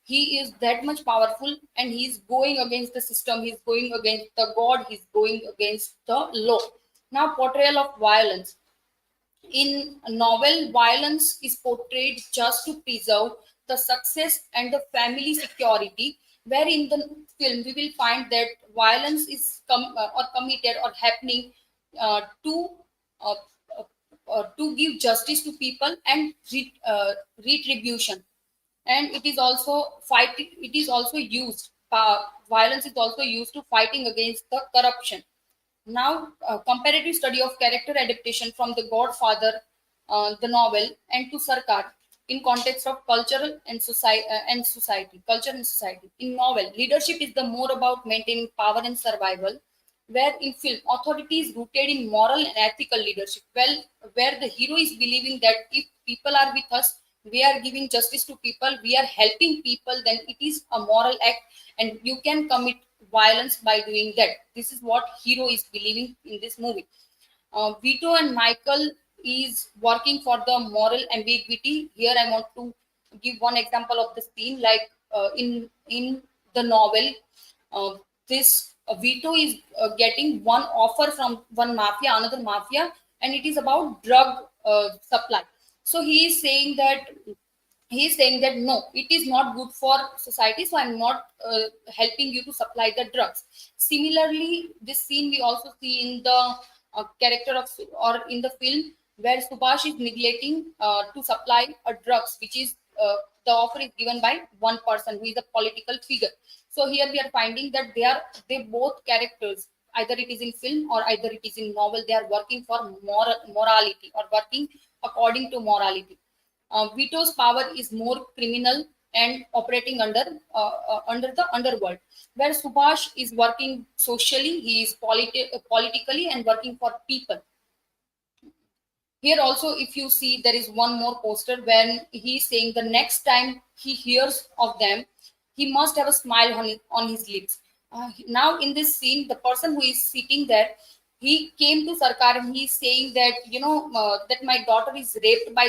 he is that much powerful, and he is going against the system, he is going against the God, he is going against the law. Now, portrayal of violence. In a novel, violence is portrayed just to preserve the success and the family security, where in the film we will find that violence is committed or happening to give justice to people and retribution. And it is also used, violence is also used to fighting against the corruption. Now, comparative study of character adaptation from the Godfather, the novel, and to Sarkar in context of cultural and society. Culture and society. In novel, leadership is the more about maintaining power and survival, where in film, authority is rooted in moral and ethical leadership. Well, where the hero is believing that if people are with us, we are giving justice to people, we are helping people, then it is a moral act and you can commit violence by doing that. This is what hero is believing in this movie. Vito and Michael is working for the moral ambiguity. Here I want to give one example of the scene, like in the novel, this Vito is getting one offer from one mafia, another mafia, and it is about drug supply. So he is saying that no, it is not good for society, so I'm not helping you to supply the drugs. Similarly, this scene we also see in the character of, or in the film, where Subhash is neglecting to supply drugs, which is the offer is given by one person who is a political figure. So here we are finding that they both characters, either it is in film or either it is in novel, they are working for morality or working according to morality. Vito's power is more criminal and operating under the underworld, where Subhash is working socially, he is politically and working for people. Here also, if you see, there is one more poster when he is saying the next time he hears of them, he must have a smile on his lips. Now in this scene, the person who is sitting there, he came to Sarkar and he is saying that, that my daughter is raped by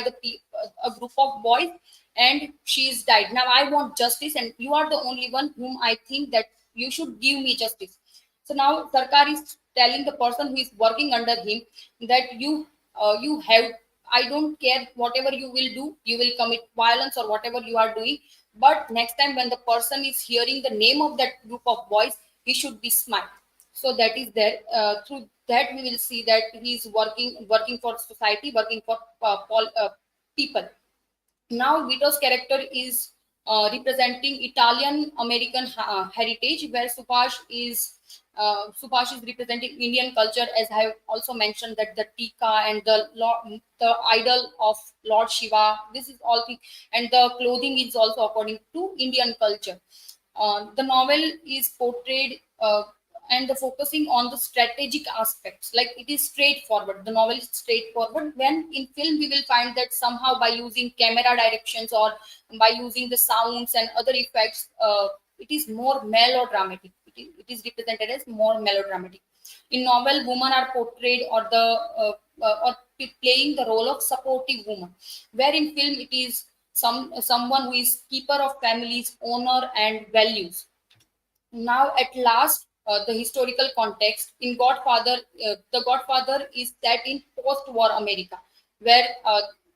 a group of boys and she is died. Now I want justice and you are the only one whom I think that you should give me justice. So now Sarkar is telling the person who is working under him that you have, I don't care whatever you will do, you will commit violence or whatever you are doing, but next time when the person is hearing the name of that group of boys, he should be smiled. So that is there. Through that we will see that he is working for society, working for people. Now Vito's character is representing Italian American heritage, where Subhash is representing Indian culture, as I have also mentioned that the tika and the idol of Lord Shiva, this is all thing, and the clothing is also according to Indian culture. The novel is portrayed and the focusing on the strategic aspects, like it is straightforward, the novel is straightforward, when in film we will find that somehow by using camera directions or by using the sounds and other effects, it is more melodramatic, it is represented as more melodramatic. In novel, women are portrayed or playing the role of supportive woman, where in film it is someone who is keeper of families, honor and values. Now at last, the historical context in Godfather, the Godfather is set in post-war America, where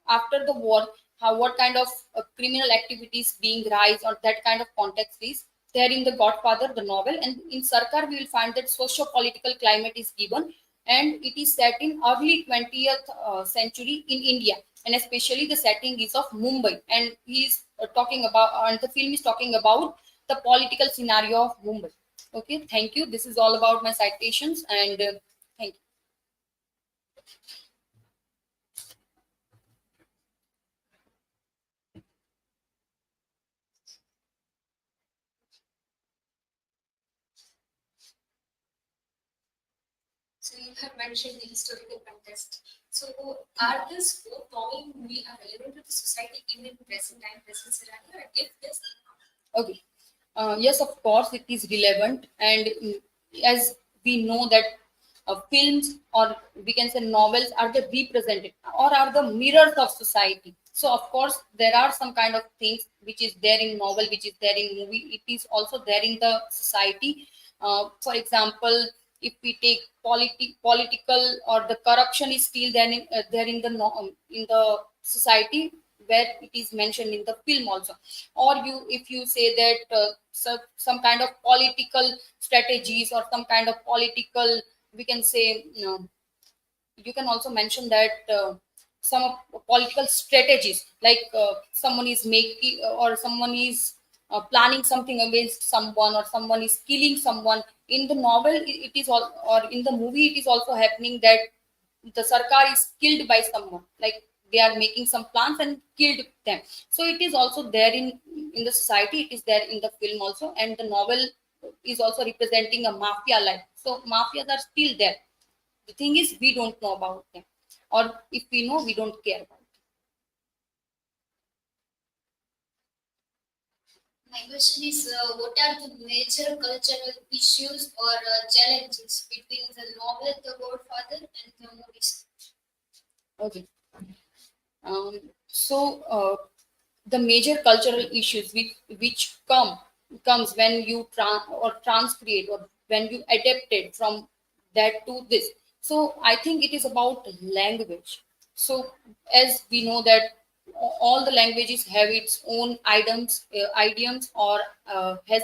after the war, what kind of criminal activities being rise, or that kind of context is there in the Godfather, the novel. And in Sarkar, we will find that socio-political climate is given, and it is set in early 20th century in India, and especially the setting is of Mumbai. And he is talking about, and the film is talking about the political scenario of Mumbai. Okay, thank you. This is all about my citations, and thank you. So you have mentioned the historical context. So are this both novel movie are relevant to the society even in present time, present scenario? And if this, okay. Yes, of course, it is relevant, and as we know that films, or we can say novels, are the represented or are the mirrors of society. So of course there are some kind of things which is there in novel, which is there in movie, it is also there in the society. For example, if we take political, or the corruption is still there in the society, where it is mentioned in the film also. Or if you say that some kind of political strategies, or some kind of political, we can say, you can also mention that some political strategies, like someone is making, or someone is planning something against someone, or someone is killing someone. In the novel it is all, or in the movie it is also happening that the Sarkar is killed by someone, like they are making some plans and killed them. So it is also there in the society, it is there in the film also. And the novel is also representing a mafia life. So mafias are still there. The thing is, we don't know about them, or if we know, we don't care about them. My question is, what are the major cultural issues or challenges between the novel The Godfather and the movies? Okay. The major cultural issues which comes when you transcreate or when you adapt it from that to this. So I think it is about language. So as we know that all the languages have its own idioms or has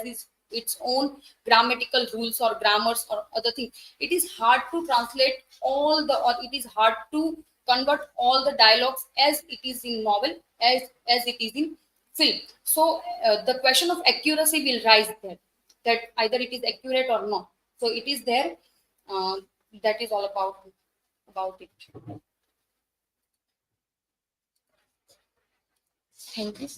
its own grammatical rules or grammars or other things. It is hard to translate or it is hard to convert all the dialogues as it is in novel as it is in film. So the question of accuracy will rise there, that either it is accurate or not. So it is there. uh, that is all about it. Thank you.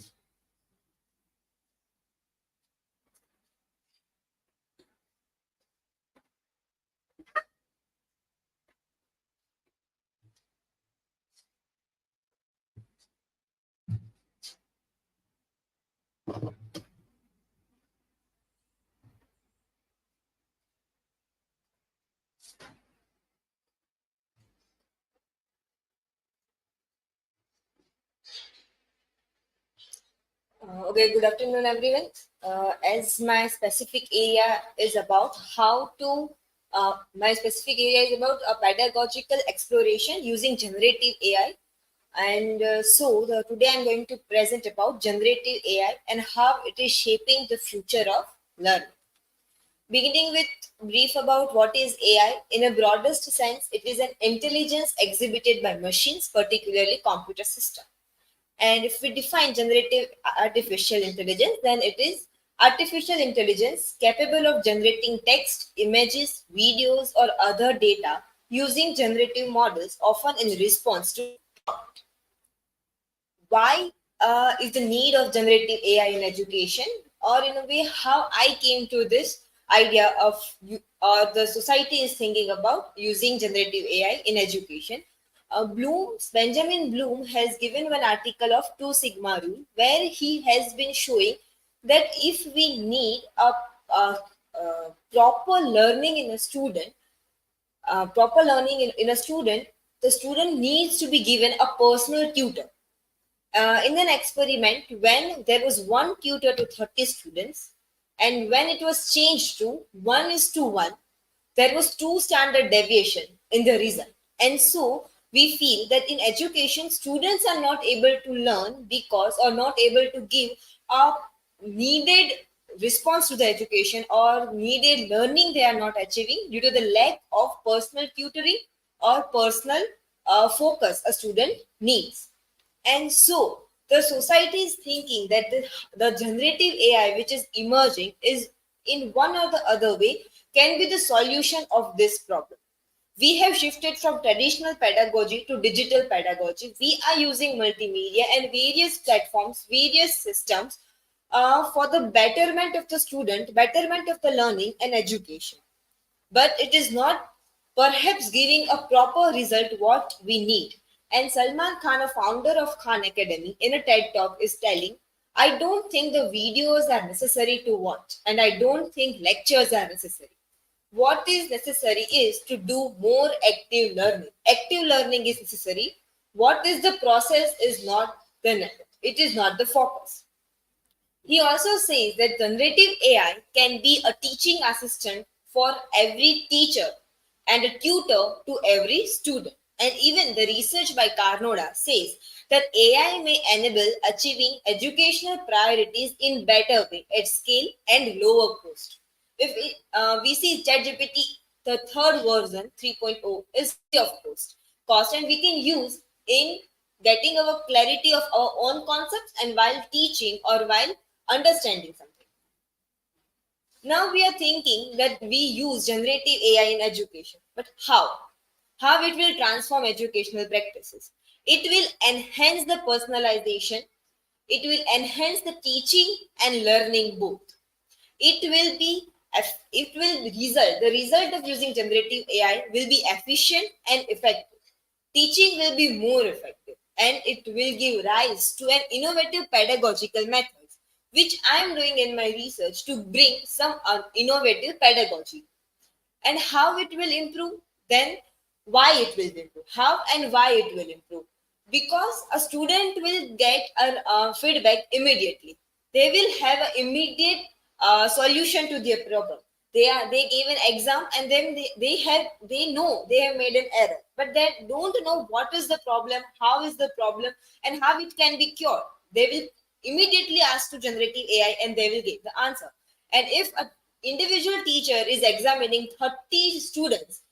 Okay, good afternoon, everyone. As my specific area is about my specific area is about a pedagogical exploration using generative AI. And today I'm going to present about generative AI and how it is shaping the future of learning. Beginning with brief about what is AI, in a broadest sense, it is an intelligence exhibited by machines, particularly computer systems. And if we define generative artificial intelligence, then it is artificial intelligence capable of generating text, images, videos, or other data using generative models, often in response to prompt. Why is the need of generative AI in education, or in a way, how I came to this idea of the society is thinking about using generative AI in education. Benjamin Bloom has given one article of Two Sigma Rule where he has been showing that if we need a proper learning in a student, the student needs to be given a personal tutor. In an experiment, when there was one tutor to 30 students, and when it was changed to 1:1, there was two standard deviation in the result. And so we feel that in education, students are not able to learn because or not able to give a needed response to the education or needed learning they are not achieving due to the lack of personal tutoring or personal focus a student needs. And so the society is thinking that the generative AI which is emerging is in one or the other way can be the solution of this problem. We have shifted from traditional pedagogy to digital pedagogy. We are using multimedia and various platforms, various systems for the betterment of the student, betterment of the learning and education. But it is not perhaps giving a proper result what we need. And Salman Khan, a founder of Khan Academy, in a TED talk is telling, I don't think the videos are necessary to watch, and I don't think lectures are necessary. What is necessary is to do more active learning. Active learning is necessary. What is the process is not it is not the focus. He also says that generative AI can be a teaching assistant for every teacher and a tutor to every student. And even the research by Carnoda says that AI may enable achieving educational priorities in better way at scale and lower cost. If we see ChatGPT, the third version 3.0 is free of cost, and we can use in getting our clarity of our own concepts and while teaching or while understanding something. Now we are thinking that we use generative AI in education, but how? How it will transform educational practices? It will enhance the personalization. It will enhance the teaching and learning both. The result of using generative AI will be efficient and effective. Teaching will be more effective and it will give rise to an innovative pedagogical methods which I am doing in my research to bring some innovative pedagogy. And how it will improve, then why it will improve, how and why it will improve. Because a student will get a feedback immediately. They will have an immediate solution to their problem. They gave an exam and then they know they have made an error, but they don't know what is the problem, how is the problem, and how it can be cured. They will immediately ask to generative AI and they will give the answer. And if an individual teacher is examining 30 students,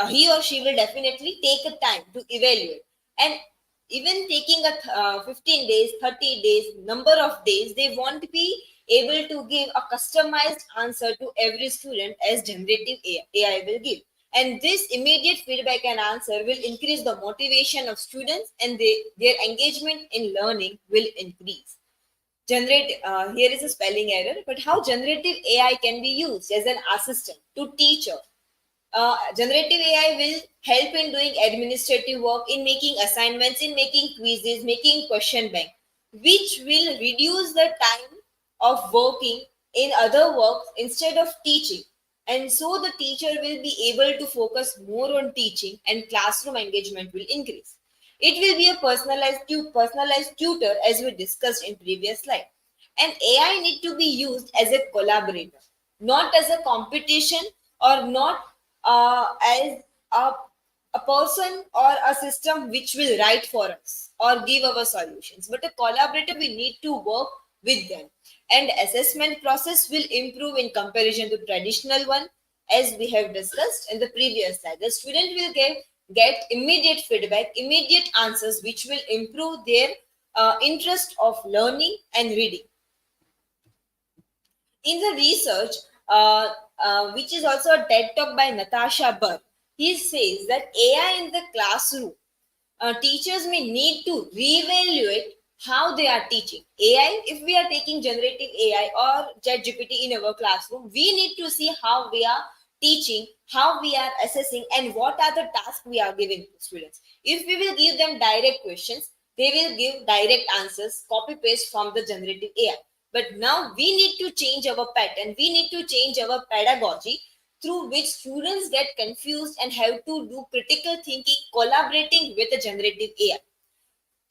he or she will definitely take a time to evaluate. And even taking a 15 days, 30 days, number of days, they won't be able to give a customized answer to every student as generative AI will give. And this immediate feedback and answer will increase the motivation of students, and their engagement in learning will increase. Here is a spelling error, but how generative AI can be used as an assistant to teacher. Generative AI will help in doing administrative work, in making assignments, in making quizzes, making question bank, which will reduce the time of working in other works instead of teaching. And so the teacher will be able to focus more on teaching and classroom engagement will increase. It will be a personalized tutor as we discussed in previous slide. And AI need to be used as a collaborator, not as a competition or not as a person or a system which will write for us or give our solutions, but a collaborator. We need to work with them, and assessment process will improve in comparison to traditional one, as we have discussed in the previous slide. The student will get immediate feedback, immediate answers, which will improve their interest of learning and reading. In the research, which is also a TED talk by Natasha Burr, he says that AI in the classroom, teachers may need to reevaluate how they are teaching. AI, if we are taking generative AI or ChatGPT in our classroom, we need to see how we are teaching, how we are assessing, and what are the tasks we are giving to students. If we will give them direct questions, they will give direct answers, copy paste from the generative AI. But now we need to change our pattern, we need to change our pedagogy, through which students get confused and have to do critical thinking, collaborating with the generative AI.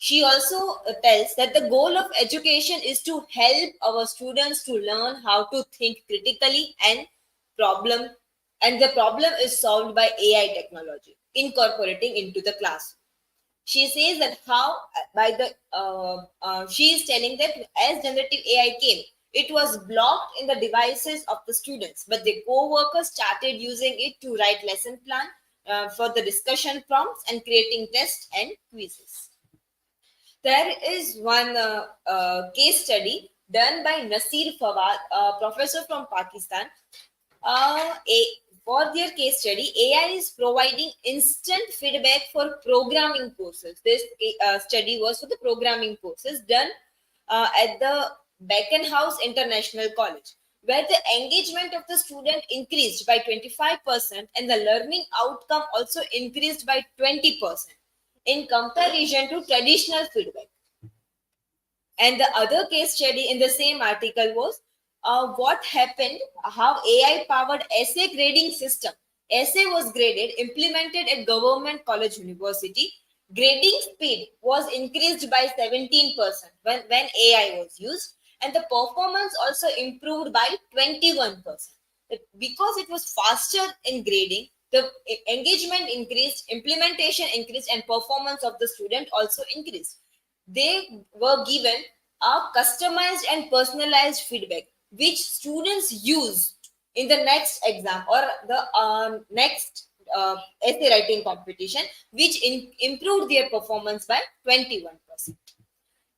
She also tells that the goal of education is to help our students to learn how to think critically and the problem is solved by AI technology, incorporating into the classroom. She says that she is telling that as generative AI came, it was blocked in the devices of the students, but the co-workers started using it to write lesson plan for the discussion prompts and creating tests and quizzes. There is one case study done by Nasir Fawad, a professor from Pakistan. For their case study, AI is providing instant feedback for programming courses. This study was for the programming courses done at the Beckenhouse International College, where the engagement of the student increased by 25% and the learning outcome also increased by 20% in comparison to traditional feedback. And the other case study in the same article was what happened, how AI-powered essay grading system. Essay was graded, implemented at government college university. Grading speed was increased by 17% when AI was used, and the performance also improved by 21%. Because it was faster in grading, the engagement increased, implementation increased, and performance of the student also increased. They were given a customized and personalized feedback, which students use in the next exam or the next essay writing competition, which improved their performance by 21%.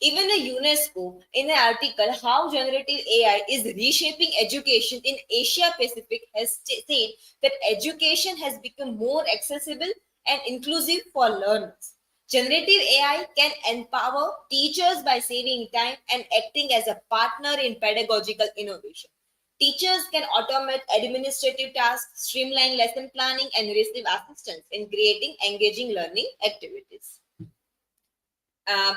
Even the UNESCO, in an article, How Generative AI is Reshaping Education in Asia Pacific, has said that education has become more accessible and inclusive for learners. Generative AI can empower teachers by saving time and acting as a partner in pedagogical innovation. Teachers can automate administrative tasks, streamline lesson planning, and receive assistance in creating engaging learning activities.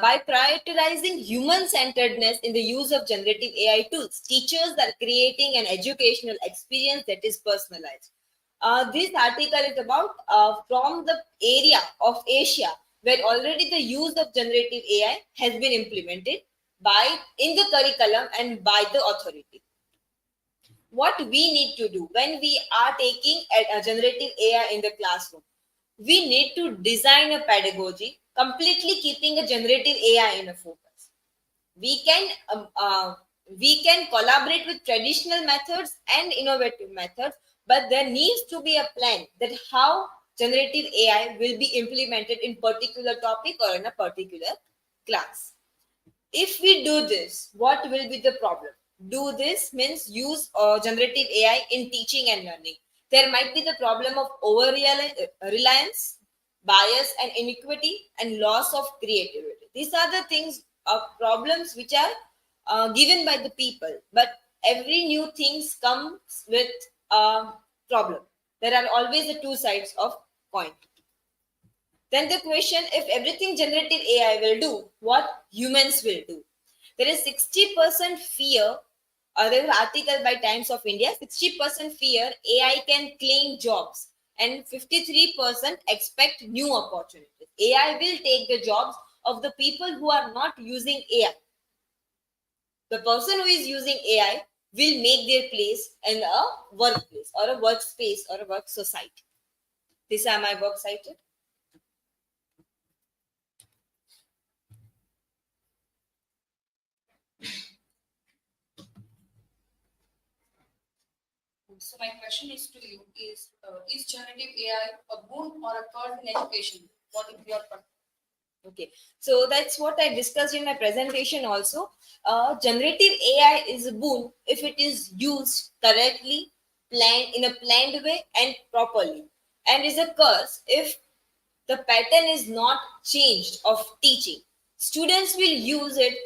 By prioritizing human-centeredness in the use of generative AI tools, teachers are creating an educational experience that is personalized. This article is about from the area of Asia where already the use of generative AI has been implemented in the curriculum and by the authority. What we need to do when we are taking a generative AI in the classroom, we need to design a pedagogy completely keeping a generative AI in a focus. We can collaborate with traditional methods and innovative methods, but there needs to be a plan that how generative AI will be implemented in particular topic or in a particular class. If we do this, what will be the problem? Do this means use generative AI in teaching and learning. There might be the problem of over reliance, bias and inequity, and loss of creativity. These are the things problems which are given by the people. But every new things comes with a problem. There are always the two sides of coin. Then the question, if everything generative AI will do, what humans will do? There is 60% fear, there is an article by Times of India, 60% fear AI can claim jobs and 53% expect new opportunities. AI will take the jobs of the people who are not using AI. The person who is using AI will make their place in a workplace or a workspace or a work society. These are my works cited. So my question is to you is generative AI a boon or a curse in education? What is your point? Okay, so that's what I discussed in my presentation also. Generative AI is a boon if it is used correctly, in a planned way and properly, and is a curse if the pattern is not changed of teaching. Students will use it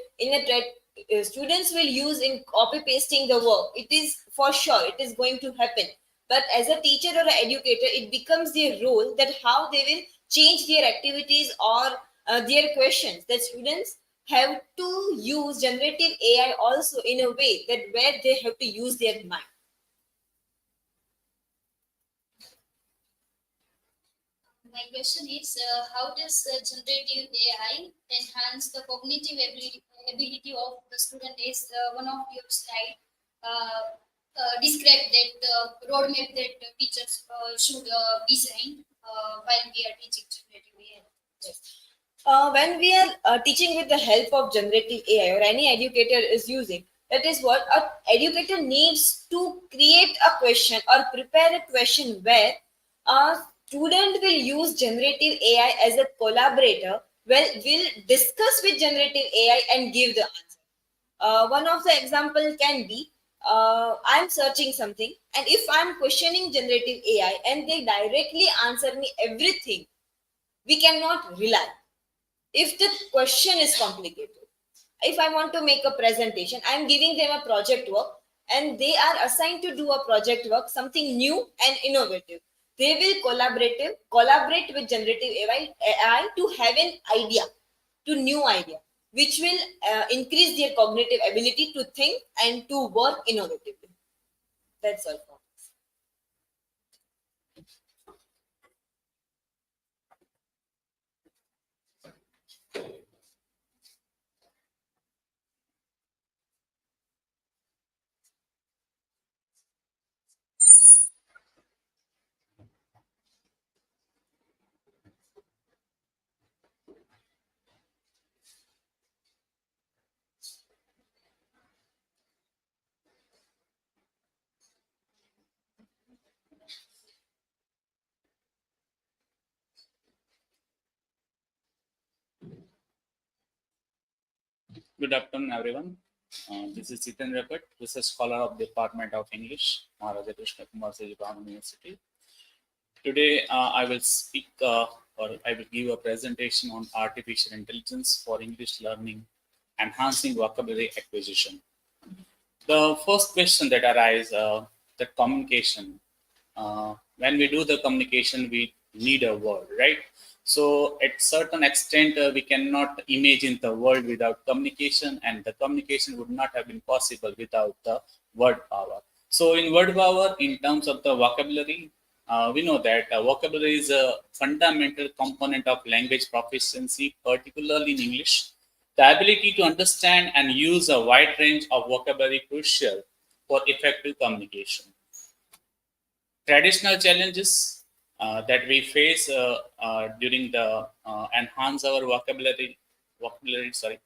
students will use in copy pasting the work. It is for sure it is going to happen. But as a teacher or an educator, it becomes their role that how they will change their activities or their questions. That students have to use generative AI also in a way that where they have to use their mind. My question is, how does generative AI enhance the cognitive ability of the student? Is one of your slide describe that the roadmap that teachers should design while we are teaching generative AI? Yes. When we are teaching with the help of generative AI or any educator is using, that is what an educator needs to create a question or prepare a question where a student will use generative AI as a collaborator, will discuss with generative AI and give the answer. One of the example can be, I'm searching something and if I'm questioning generative AI and they directly answer me everything, we cannot rely. If the question is complicated, if I want to make a presentation, I'm giving them a project work and they are assigned to do a project work, something new and innovative. They will collaborate with generative AI to have an idea, to new idea, which will increase their cognitive ability to think and to work innovatively. That's all for us. Good afternoon, everyone. This is Jitendra Bhatt, research scholar of the Department of English, Maharaja Krishna Kumar Sejibhan University. Today, I will speak or I will give a presentation on artificial intelligence for English learning, enhancing vocabulary acquisition. The first question that arises, the communication. When we do the communication, we need a word, right? So at certain extent, we cannot imagine the world without communication, and the communication would not have been possible without the word power. So in word power, in terms of the vocabulary, we know that vocabulary is a fundamental component of language proficiency, particularly in English. The ability to understand and use a wide range of vocabulary crucial for effective communication. Traditional challenges that we face during the enhance our vocabulary. Sorry,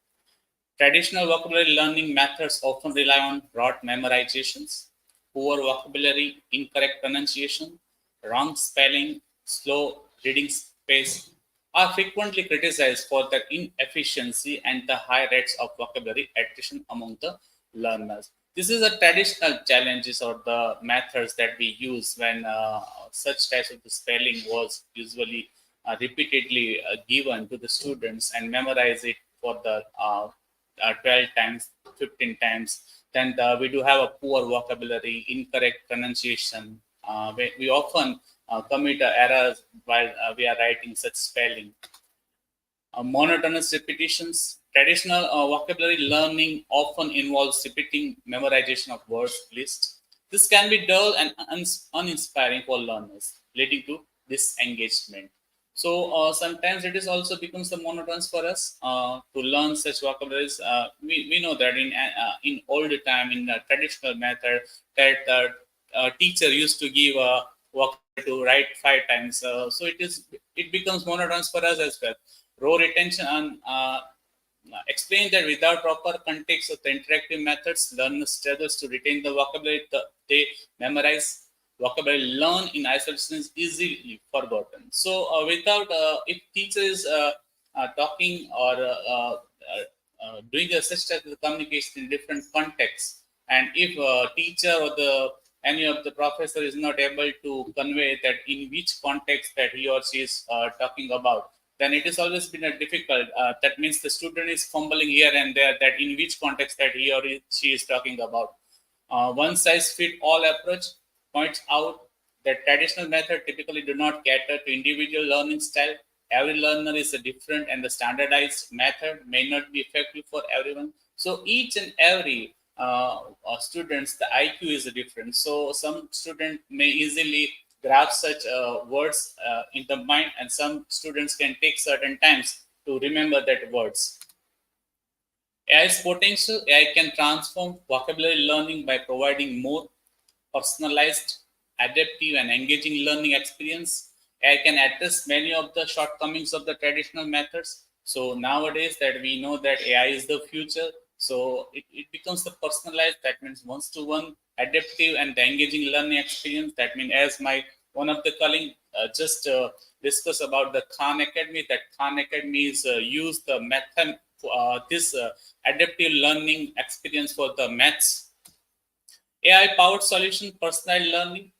traditional vocabulary learning methods often rely on rote memorizations, poor vocabulary, incorrect pronunciation, wrong spelling, slow reading pace are frequently criticized for their inefficiency and the high rates of vocabulary attrition among the learners. This is a traditional challenges or the methods that we use when such types of the spelling was usually repeatedly given to the students and memorize it for the 12 times, 15 times. Then we do have a poor vocabulary, incorrect pronunciation. We often commit errors while we are writing such spelling. Monotonous repetitions. Traditional vocabulary learning often involves repeating memorization of words lists. This can be dull and uninspiring for learners, leading to disengagement. So sometimes it is also becomes the monotonous for us to learn such vocabularies. We know that in older time, in the traditional method, that teacher used to give a vocabulary to write 5 times. So it becomes monotonous for us as well. Raw retention and explain that without proper context of the interactive methods, learners struggles to retain the vocabulary they memorize. Vocabulary learned in isolation is easily forgotten. So without, if teacher is talking or doing such type of communication in different contexts, and if teacher or any of the professor is not able to convey that in which context that he or she is talking about, then it is always been a difficult. That means the student is fumbling here and there that in which context that he or she is talking about. One size fit all approach points out that traditional method typically do not cater to individual learning style. Every learner is a different, and the standardized method may not be effective for everyone. So each and every students, the IQ is different. So some student may easily grasp such words in the mind, and some students can take certain times to remember that words. AI's potential. AI can transform vocabulary learning by providing more personalized, adaptive, and engaging learning experience. AI can address many of the shortcomings of the traditional methods. So nowadays that we know that AI is the future, so it becomes the personalized, that means one-to-one, adaptive, and the engaging learning experience. That means as my one of the colleague just discussed about the Khan Academy, that Khan Academy is use the method, this adaptive learning experience for the maths. AI-powered solution, personalized learning.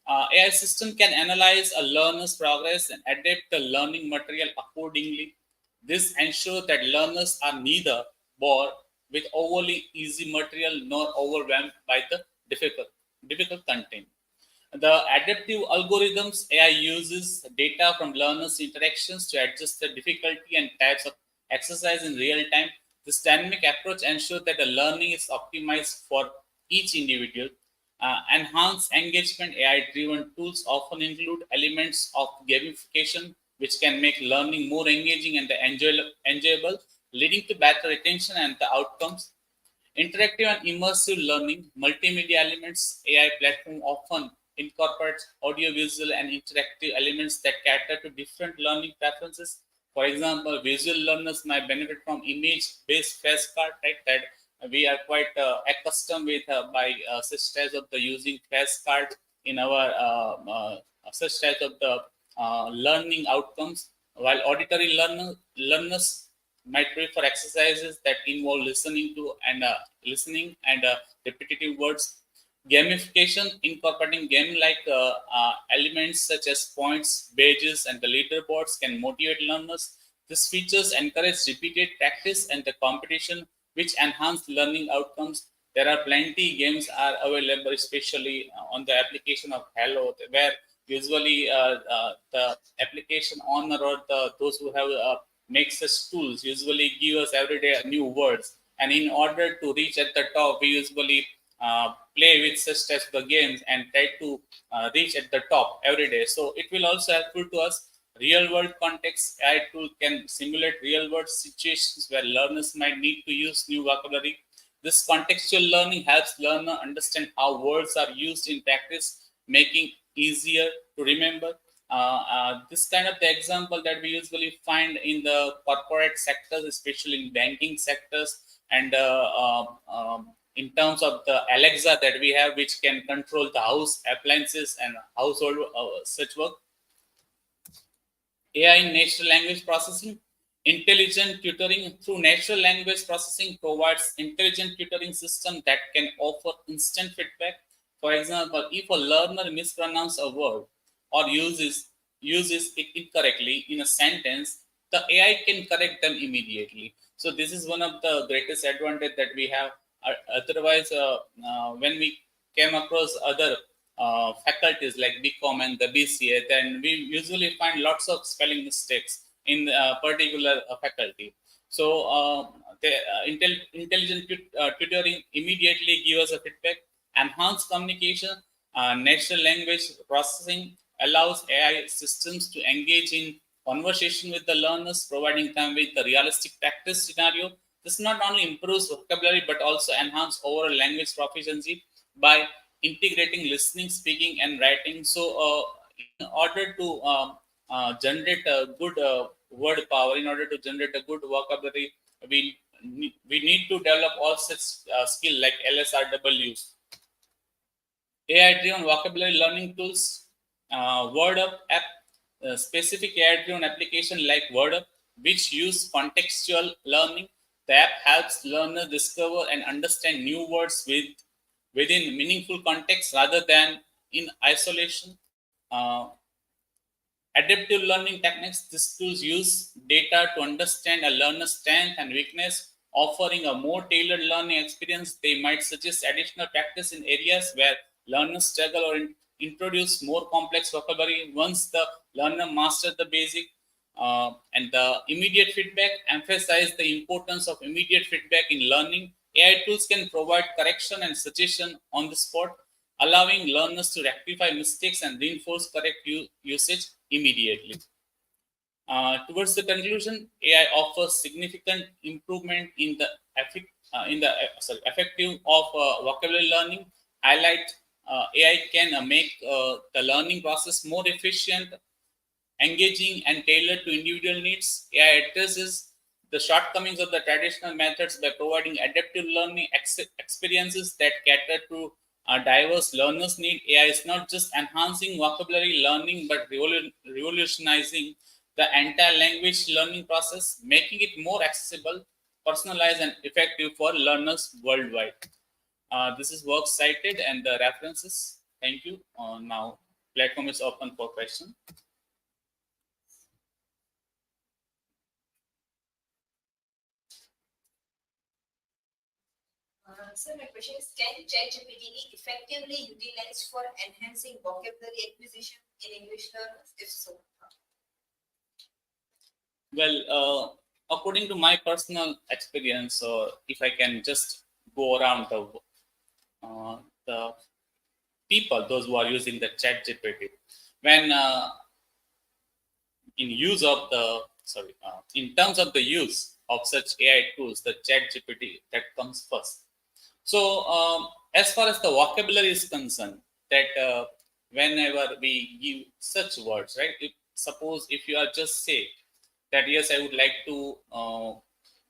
AI system can analyze a learner's progress and adapt the learning material accordingly. This ensures that learners are neither bored with overly easy material nor overwhelmed by the difficult content. The adaptive algorithms. AI uses data from learners' interactions to adjust the difficulty and types of exercise in real time. This dynamic approach ensures that the learning is optimized for each individual. Enhanced engagement. AI-driven tools often include elements of gamification, which can make learning more engaging and enjoyable, leading to better retention and the outcomes. Interactive and immersive learning. Multimedia elements. AI platform often incorporates audiovisual and interactive elements that cater to different learning preferences. For example, visual learners might benefit from image-based flashcard, right? That we are quite accustomed with by such types of the using flashcard in our such types of the learning outcomes. While auditory learners might prefer exercises that involve listening and repetitive words. Gamification, incorporating game-like elements such as points, badges, and the leaderboards can motivate learners. These features encourage repeated practice and the competition, which enhance learning outcomes. There are plenty games are available, especially on the application of Hello, where usually the application owner or those who have make such tools usually give us every day new words, and in order to reach at the top, we usually play with such types of games and try to reach at the top every day. So it will also helpful to us. Real world context AI tool can simulate real world situations where learners might need to use new vocabulary. This contextual learning helps learner understand how words are used in practice, making easier to remember. This kind of the example that we usually find in the corporate sectors, especially in banking sectors, and in terms of the Alexa that we have, which can control the house appliances and household such work. AI in natural language processing. Intelligent tutoring through natural language processing provides intelligent tutoring system that can offer instant feedback. For example, if a learner mispronounces a word or uses it incorrectly in a sentence, the AI can correct them immediately. So this is one of the greatest advantage that we have. Otherwise, when we came across other faculties like BCom and the BCA, then we usually find lots of spelling mistakes in particular faculty. So the intelligent tutoring immediately give us a feedback. Enhanced communication, natural language processing allows AI systems to engage in conversation with the learners, providing them with a realistic practice scenario. This not only improves vocabulary but also enhances overall language proficiency by integrating listening, speaking, and writing. So, in order to generate a good word power, in order to generate a good vocabulary, we need to develop all such skill like LSRWs. AI-driven vocabulary learning tools, WordUp app, specific AI-driven application like WordUp, which use contextual learning. The app helps learners discover and understand new words within meaningful context rather than in isolation. Adaptive learning techniques. These tools use data to understand a learner's strength and weakness, offering a more tailored learning experience. They might suggest additional practice in areas where learners struggle or introduce more complex vocabulary once the learner masters the basic. And the immediate feedback, emphasize the importance of immediate feedback in learning. AI tools can provide correction and suggestion on the spot, allowing learners to rectify mistakes and reinforce correct usage immediately. Towards the conclusion, AI offers significant improvement in the effective of vocabulary learning. Highlight AI can make the learning process more efficient, engaging, and tailored to individual needs. AI addresses the shortcomings of the traditional methods by providing adaptive learning experiences that cater to diverse learners' need. AI is not just enhancing vocabulary learning but revolutionizing the entire language learning process, making it more accessible, personalized, and effective for learners worldwide. This is work cited and the references. Thank you. Now, platform is open for question. So my question is, can ChatGPT be effectively utilized for enhancing vocabulary acquisition in English learners? If so, Well, according to my personal experience, if I can just go around the people, those who are using the ChatGPT, when in use of the in terms of the use of such AI tools, the ChatGPT that comes first. So, as far as the vocabulary is concerned, that whenever we give such words, right? Suppose if you are just say that yes, I would like to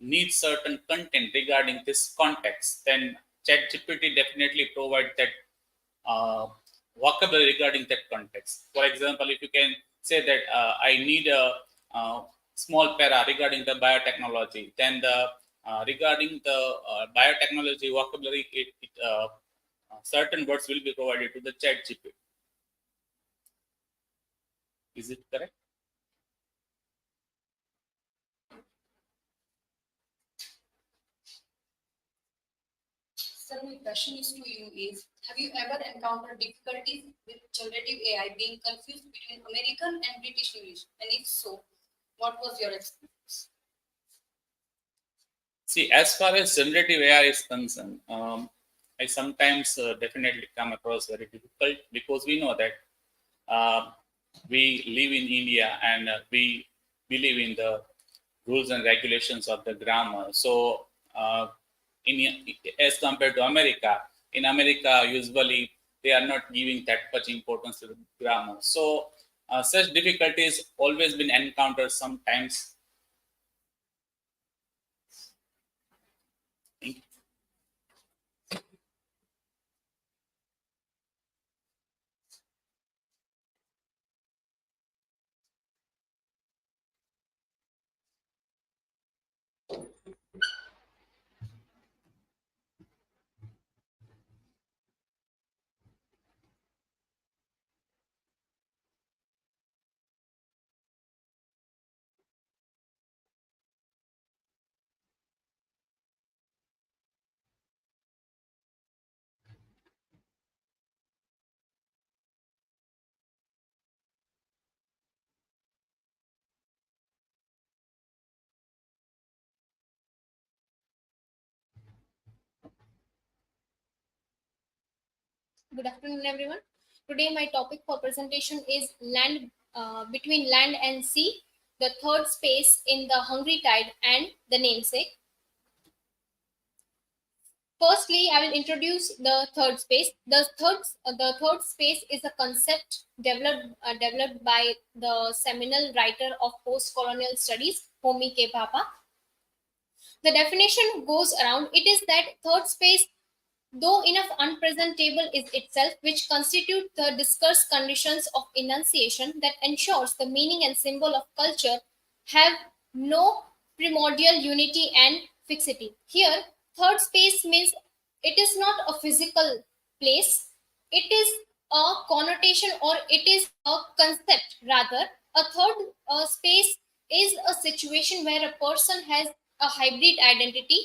need certain content regarding this context, then ChatGPT definitely provide that vocabulary regarding that context. For example, if you can say that I need a small para regarding the biotechnology, then the regarding the biotechnology vocabulary, certain words will be provided to the ChatGPT. Is it correct? Sir, my question is to you is, have you ever encountered difficulties with generative AI being confused between American and British English? And if so, what was your experience? See, as far as generative AI is concerned, I sometimes definitely come across very difficult because we know that we live in India and we believe in the rules and regulations of the grammar. So, as compared to America, in America, usually they are not giving that much importance to the grammar. So, such difficulties always been encountered sometimes. Good afternoon, everyone. Today, my topic for presentation is land between land and sea, the third space in the hungry tide, and the namesake. Firstly, I will introduce the third space. The third space is a concept developed by the seminal writer of post-colonial studies, Homi K. Bhabha. The definition goes around. It is that third space, though enough unpresentable is itself, which constitute the discussed conditions of enunciation that ensures the meaning and symbol of culture have no primordial unity and fixity. Here, third space means it is not a physical place, it is a connotation or it is a concept. Rather, a third space is a situation where a person has a hybrid identity.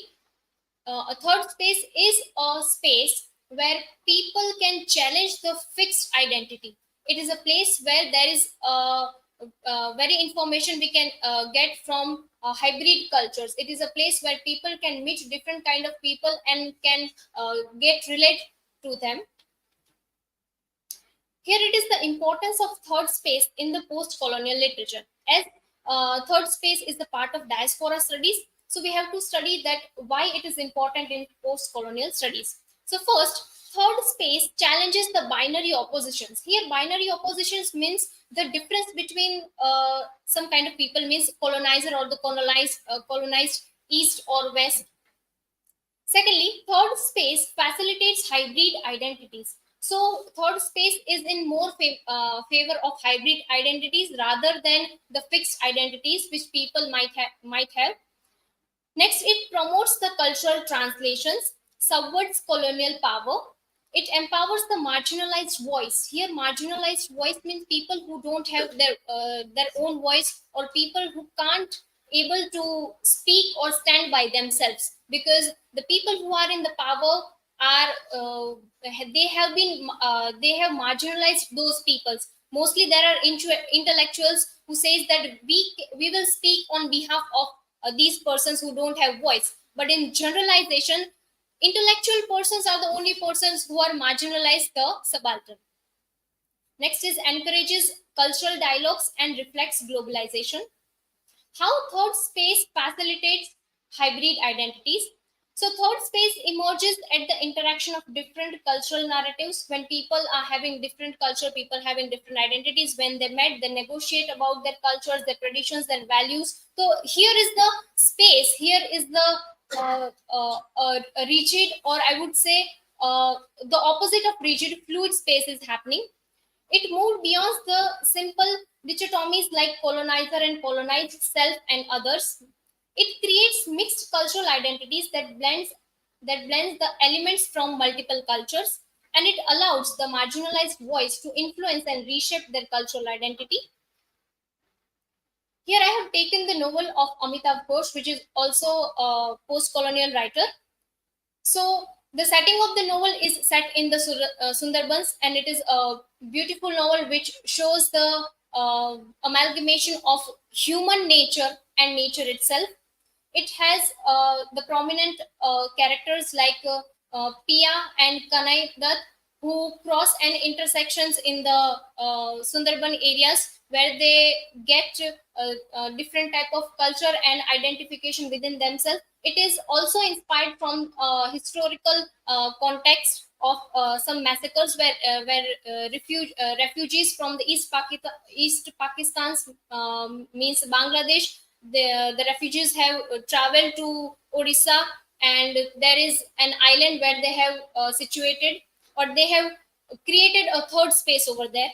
A third space is a space where people can challenge the fixed identity. It is a place where there is very information we can get from hybrid cultures. It is a place where people can meet different kind of people and can get relate to them. Here it is the importance of third space in the post-colonial literature. As third space is the part of diaspora studies, so we have to study that why it is important in post-colonial studies. So first, third space challenges the binary oppositions. Here, binary oppositions means the difference between some kind of people, means colonizer or the colonized east or west. Secondly, third space facilitates hybrid identities. So, third space is in more favor of hybrid identities rather than the fixed identities which people might have. Next, it promotes the cultural translations, subverts colonial power. It empowers the marginalized voice. Here, marginalized voice means people who don't have their own voice, or people who can't able to speak or stand by themselves, because the people who are in the power are they have marginalized those peoples. Mostly, there are intellectuals who says that we will speak on behalf of these persons who don't have voice. But in generalization, intellectual persons are the only persons who are marginalized, the subaltern. Next is encourages cultural dialogues and reflects globalization. How third space facilitates hybrid identities. So third space emerges at the interaction of different cultural narratives. When people are having different culture, people having different identities, when they met, they negotiate about their cultures, their traditions, their values. So here is the space, here is the rigid, or I would say the opposite of rigid, fluid space is happening. It moved beyond the simple dichotomies like colonizer and colonized, self and others. It creates mixed cultural identities that blends the elements from multiple cultures, and it allows the marginalized voice to influence and reshape their cultural identity. Here I have taken the novel of Amitav Ghosh, which is also a post-colonial writer. So The setting of the novel is set in the Sundarbans, and it is a beautiful novel which shows the amalgamation of human nature and nature itself. It has the prominent characters like Pia and Kanai Dutt, who cross and intersections in the Sundarban areas where they get different type of culture and identification within themselves. It is also inspired from historical context of some massacres where refugees from the East Pakistan's means Bangladesh. The refugees have traveled to Odisha, and there is an island where they have situated, or they have created a third space over there.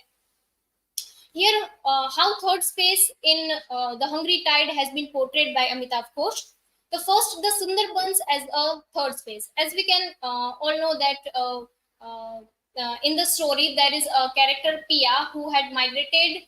Here, how third space in The Hungry Tide has been portrayed by Amitav Ghosh. The Sundarbans as a third space. As we can all know that in the story, there is a character Pia who had migrated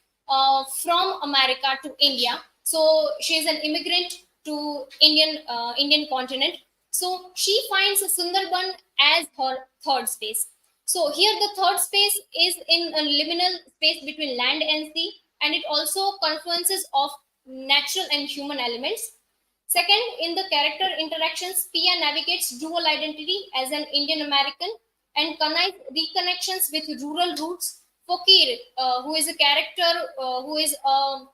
from America to India. So she is an immigrant to Indian continent. So she finds Sundarban as her third space. So here the third space is in a liminal space between land and sea, and it also confluences of natural and human elements. Second, in the character interactions, Pia navigates dual identity as an Indian American and reconnections with rural roots. Fakir, who is a character who is uh,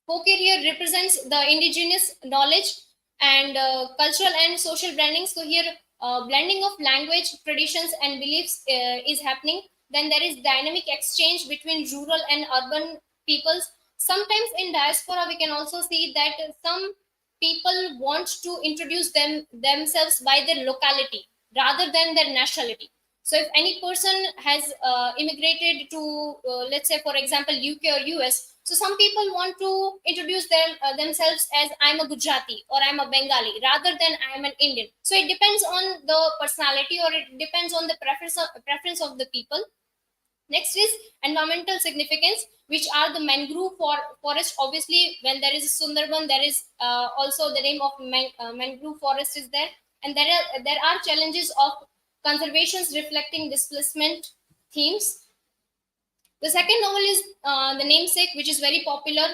Fakir here represents the indigenous knowledge and cultural and social branding. So here, blending of language, traditions, and beliefs is happening. Then there is dynamic exchange between rural and urban peoples. Sometimes in diaspora, we can also see that some people want to introduce themselves by their locality rather than their nationality. So if any person has immigrated to, let's say, for example, UK or US, so some people want to introduce themselves as I'm a Gujarati or I'm a Bengali rather than I'm an Indian. So it depends on the personality, or it depends on the preference of the people. Next is environmental significance, which are the mangrove forest. Obviously, when there is a Sundarban, there is also the name of mangrove forest is there, and there are challenges of conservations reflecting displacement themes. The second novel is The Namesake, which is very popular,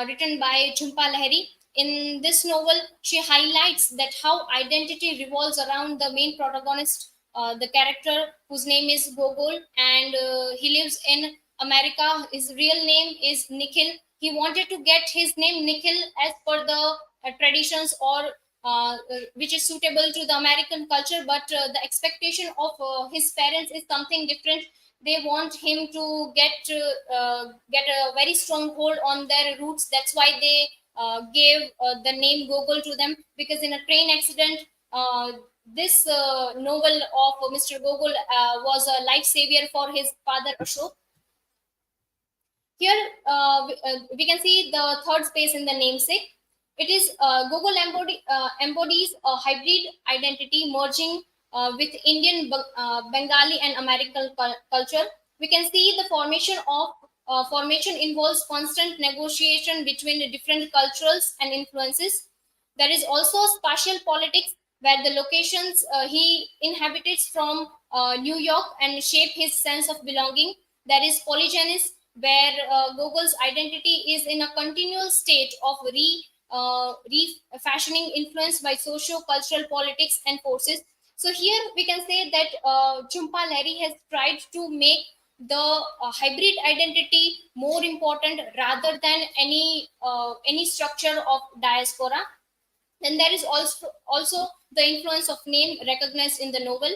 written by Jhumpa Lahiri. In this novel, she highlights that how identity revolves around the main protagonist, the character whose name is Gogol, and he lives in America. His real name is Nikhil. He wanted to get his name Nikhil as per the traditions, or which is suitable to the American culture, but the expectation of his parents is something different. They want him to get a very strong hold on their roots. That's why they gave the name Gogol to them, because in a train accident, this novel of Mr. Gogol was a life savior for his father Ashok. Here we can see the third space in the namesake. It is Gogol embodies a hybrid identity merging with Indian, Bengali, and American culture. We can see the formation involves constant negotiation between the different cultures and influences. There is also spatial politics, where the locations he inhabits from New York and shape his sense of belonging. There is polygenes, where Gogol's identity is in a continual state of refashioning, influenced by socio-cultural politics and forces. So here we can say that Jhumpa Lahiri has tried to make the hybrid identity more important rather than any structure of diaspora. Then there is also the influence of name recognized in the novel.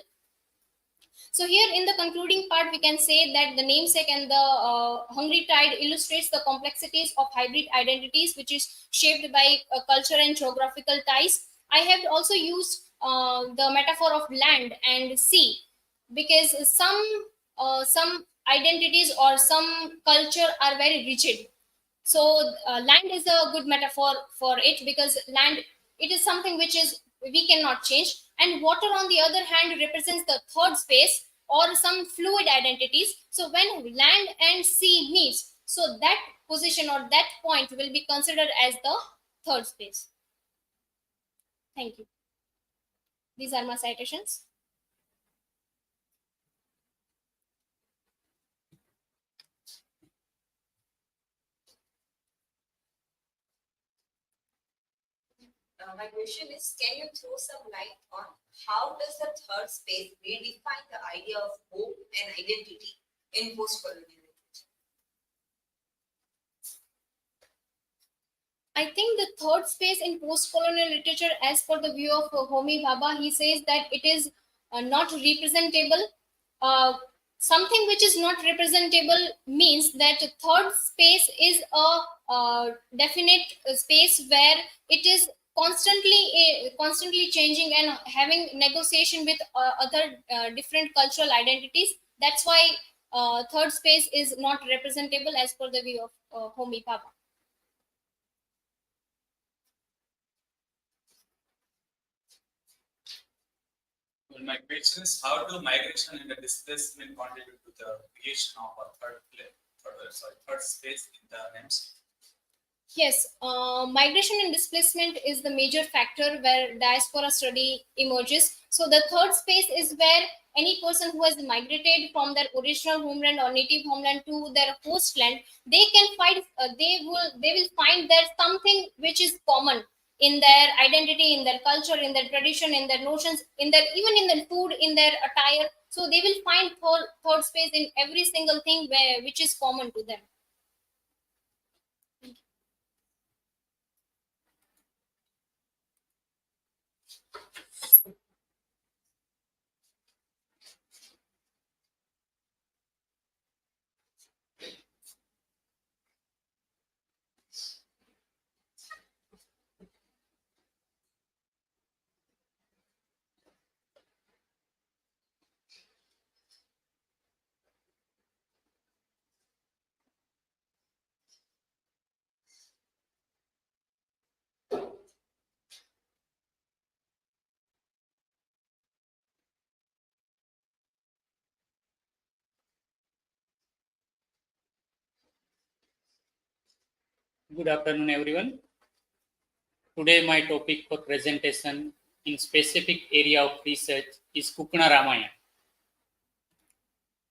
So here in the concluding part, we can say that The Namesake and The Hungry Tide illustrates the complexities of hybrid identities, which is shaped by culture and geographical ties. I have also used the metaphor of land and sea, because some identities or some culture are very rigid. So land is a good metaphor for it, because land, it is something which is we cannot change, and water on the other hand represents the third space or some fluid identities. So when land and sea meets, So that position or that point will be considered as the third space. Thank you. These are my citations. My question is, can you throw some light on how does the third space redefine the idea of hope and identity in post-colonial literature? I think the third space in post-colonial literature, as per the view of Homi Bhabha, he says that it is not representable. Something which is not representable means that third space is a definite space where it is constantly changing and having negotiation with other different cultural identities. That's why third space is not representable as per the view of Homi Bhabha. Well, my question is, how do migration and the displacement contribute to the creation of a third space in the NEMS? Yes, migration and displacement is the major factor where diaspora study emerges. So the third space is where any person who has migrated from their original homeland or native homeland to their host land, they can find they will find there something which is common in their identity, in their culture, in their tradition, in their notions, in their even in their food, in their attire. So they will find third space in every single thing which is common to them. Good afternoon, everyone. Today, my topic for presentation in specific area of research is Kukna Ramayana.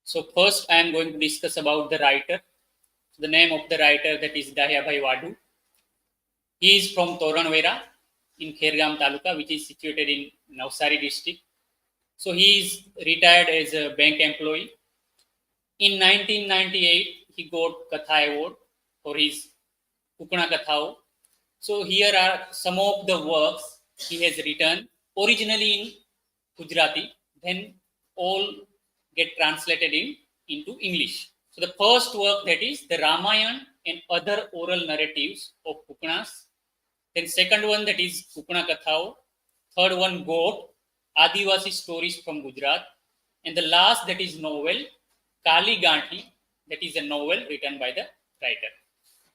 So first, I am going to discuss about the writer. The name of the writer, that is Dahyabhai Wadu. He is from Toranvera in Khergam Taluka, which is situated in Navsari district. So he is retired as a bank employee. In 1998, he got Katha Award for his Kukna Kathao. So here are some of the works he has written, originally in Gujarati, then all get translated into English. So the first work, that is the Ramayana and other oral narratives of Kuknas. Then second one, that is Kukna Kathao. Third one, Goat, Adivasi stories from Gujarat. And the last, that is novel, Kali Ganthi, that is a novel written by the writer.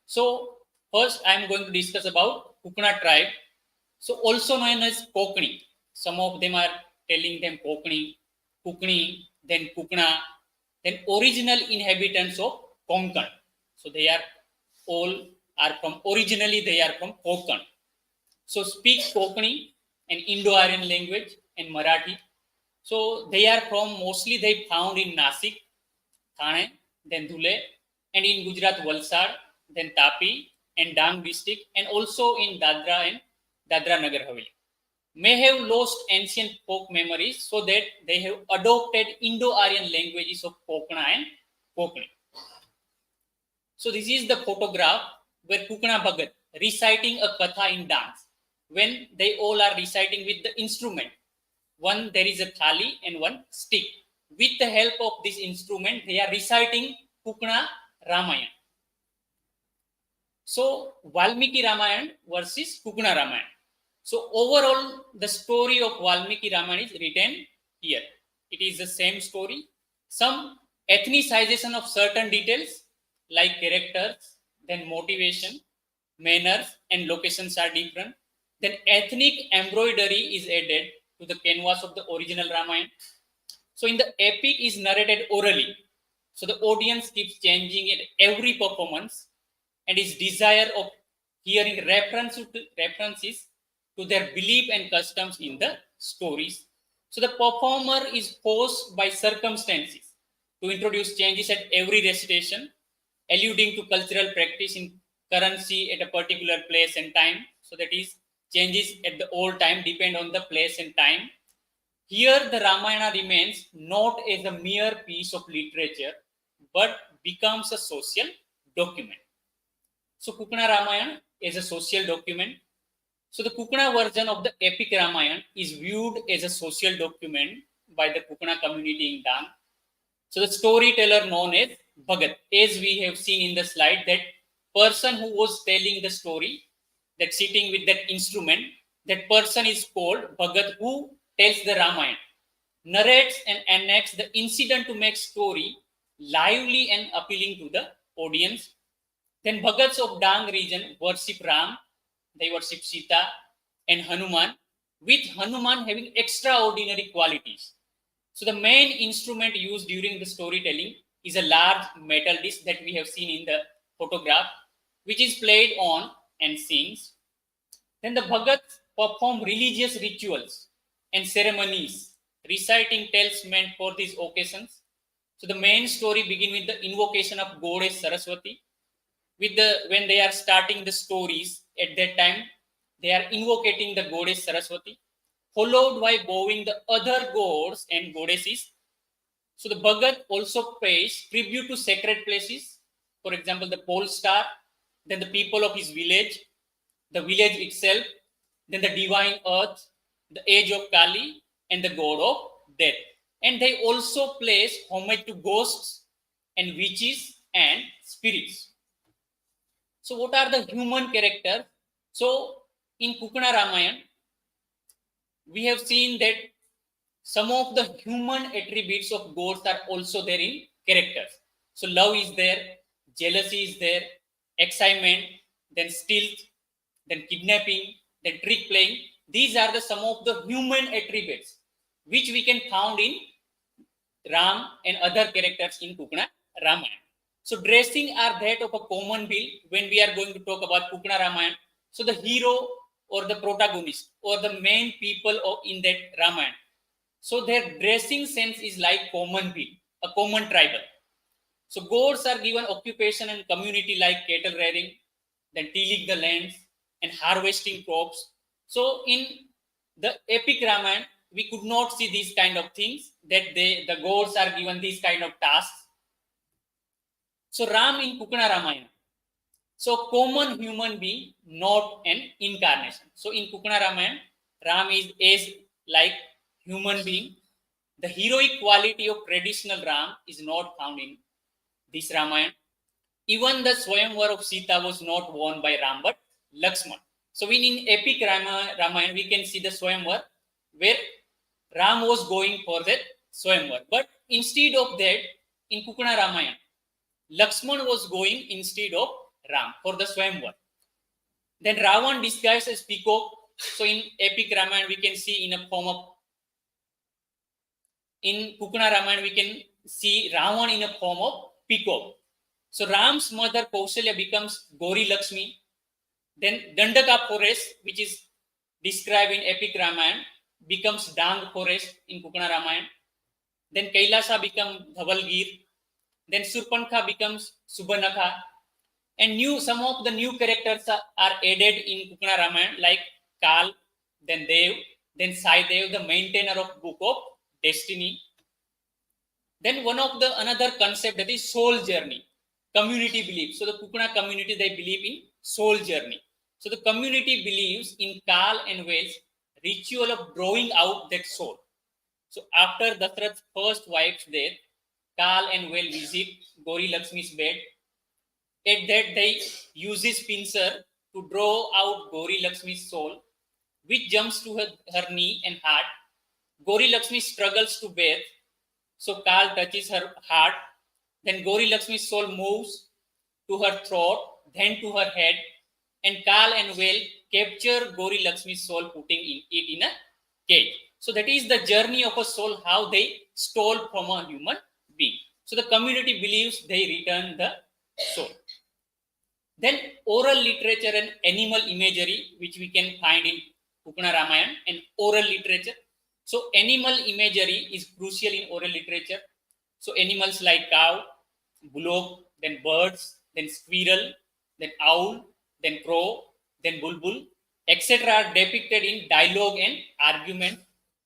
So first, I am going to discuss about Kukna tribe. So also known as Kokni. Some of them are telling them Kokni, Kukni, then Kukna, then original inhabitants of Konkan. So they are all originally they are from Konkan. So speak Kokni, an Indo-Aryan language, and Marathi. So they are mostly they found in Nasik, Thane, then Dhule, and in Gujarat, Valsad, then Tapi, and Dang district, and also in Dadra and Dadra Nagar Haveli. May have lost ancient folk memories, so that they have adopted Indo-Aryan languages of Kokna and Kokni. So this is the photograph where Kukna Bhagat reciting a katha in dance, when they all are reciting with the instrument. One, there is a thali and one stick. With the help of this instrument, they are reciting Kukna Ramayana. So Valmiki Ramayana versus Kukna Ramayana. So overall, the story of Valmiki Ramayana is written here. It is the same story. Some ethnicization of certain details like characters, then motivation, manners, and locations are different. Then ethnic embroidery is added to the canvas of the original Ramayana. So in the epic is narrated orally. So the audience keeps changing at every performance, and his desire of hearing references to their belief and customs in the stories. So the performer is forced by circumstances to introduce changes at every recitation, alluding to cultural practice in currency at a particular place and time. So that is, changes at the old time depend on the place and time. Here the Ramayana remains not as a mere piece of literature, but becomes a social document. So Kukna Ramayana is a social document. So the Kukna version of the epic Ramayana is viewed as a social document by the Kukna community in Dang. So the storyteller known as Bhagat, as we have seen in the slide, that person who was telling the story, that sitting with that instrument, that person is called Bhagat, who tells the Ramayana, narrates and enacts the incident to make story lively and appealing to the audience. Then Bhagats of Dang region worship Ram, they worship Sita and Hanuman, with Hanuman having extraordinary qualities. So the main instrument used during the storytelling is a large metal disc that we have seen in the photograph, which is played on and sings. Then the Bhagats perform religious rituals and ceremonies, reciting tales meant for these occasions. So the main story begins with the invocation of Goddess Saraswati. When they are starting the stories, at that time they are invocating the Goddess Saraswati, followed by bowing the other gods and goddesses. So the Bhagat also pays tribute to sacred places, for example the pole star, then the people of his village, the village itself, then the divine earth, the age of Kali, and the god of death. And they also place homage to ghosts and witches and spirits. So what are the human characters? So in Kukna Ramayana, we have seen that some of the human attributes of gods are also there in characters. So love is there, jealousy is there, excitement, then stealth, then kidnapping, then trick playing. These are some of the human attributes which we can found in Ram and other characters in Kukna Ramayana. So dressing are that of a common bill when we are going to talk about Kukna Ramayana. So the hero or the protagonist or the main people in that Ramayana, so their dressing sense is like common bill, a common tribal. So gods are given occupation and community like cattle rearing, then tilling the lands and harvesting crops. So in the epic Ramayana, we could not see these kind of things, that the gods are given these kind of tasks. So Ram in Kukna Ramayana, so common human being, not an incarnation. So in Kukna Ramayana, Ram is as like human being. The heroic quality of traditional Ram is not found in this Ramayana. Even the Swayamvar of Sita was not won by Ram but Lakshman. So in epic Ramayana, we can see the Swayamvar where Ram was going for that Swayamvar. But instead of that, in Kukna Ramayana, Lakshman was going instead of Ram for the Swayamvar. Then Ravan disguised as Peacock. So in epic Ramayana, we can see in a form of, in Kukna Ramayana, we can see Ravan in a form of Peacock. So Ram's mother Kausalya becomes Gauri Lakshmi. Then Dandaka forest, which is described in epic Ramayana, becomes Dang forest in Kukna Ramayana. Then Kailasa becomes Dhaval. Then Surpankha becomes Subhanakha. And some of the new characters are added in Kukna Ramayana, like Kal, then Dev, then Sai Dev, the maintainer of Book of Destiny. Then another concept, that is soul journey, community belief. So the Kukna community, they believe in soul journey. So the community believes in Kal and Vel's ritual of drawing out that soul. So after Dathrath's first wife's death, Kal and Vel visit Gauri Lakshmi's bed. At that, they use his pincer to draw out Gauri Lakshmi's soul, which jumps to her knee and heart. Gauri Lakshmi struggles to bathe, so Kal touches her heart. Then Gauri Lakshmi's soul moves to her throat, then to her head, and Kal and Vel capture Gauri Lakshmi's soul, putting it in a cage. So that is the journey of a soul, how they stole from a human being. So the community believes they return the soul. Then oral literature and animal imagery, which we can find in Kukuna Ramayana and oral literature. So animal imagery is crucial in oral literature. So animals like cow, bullock, then birds, then squirrel, then owl, then crow, then bulbul, etc. are depicted in dialogue and argument.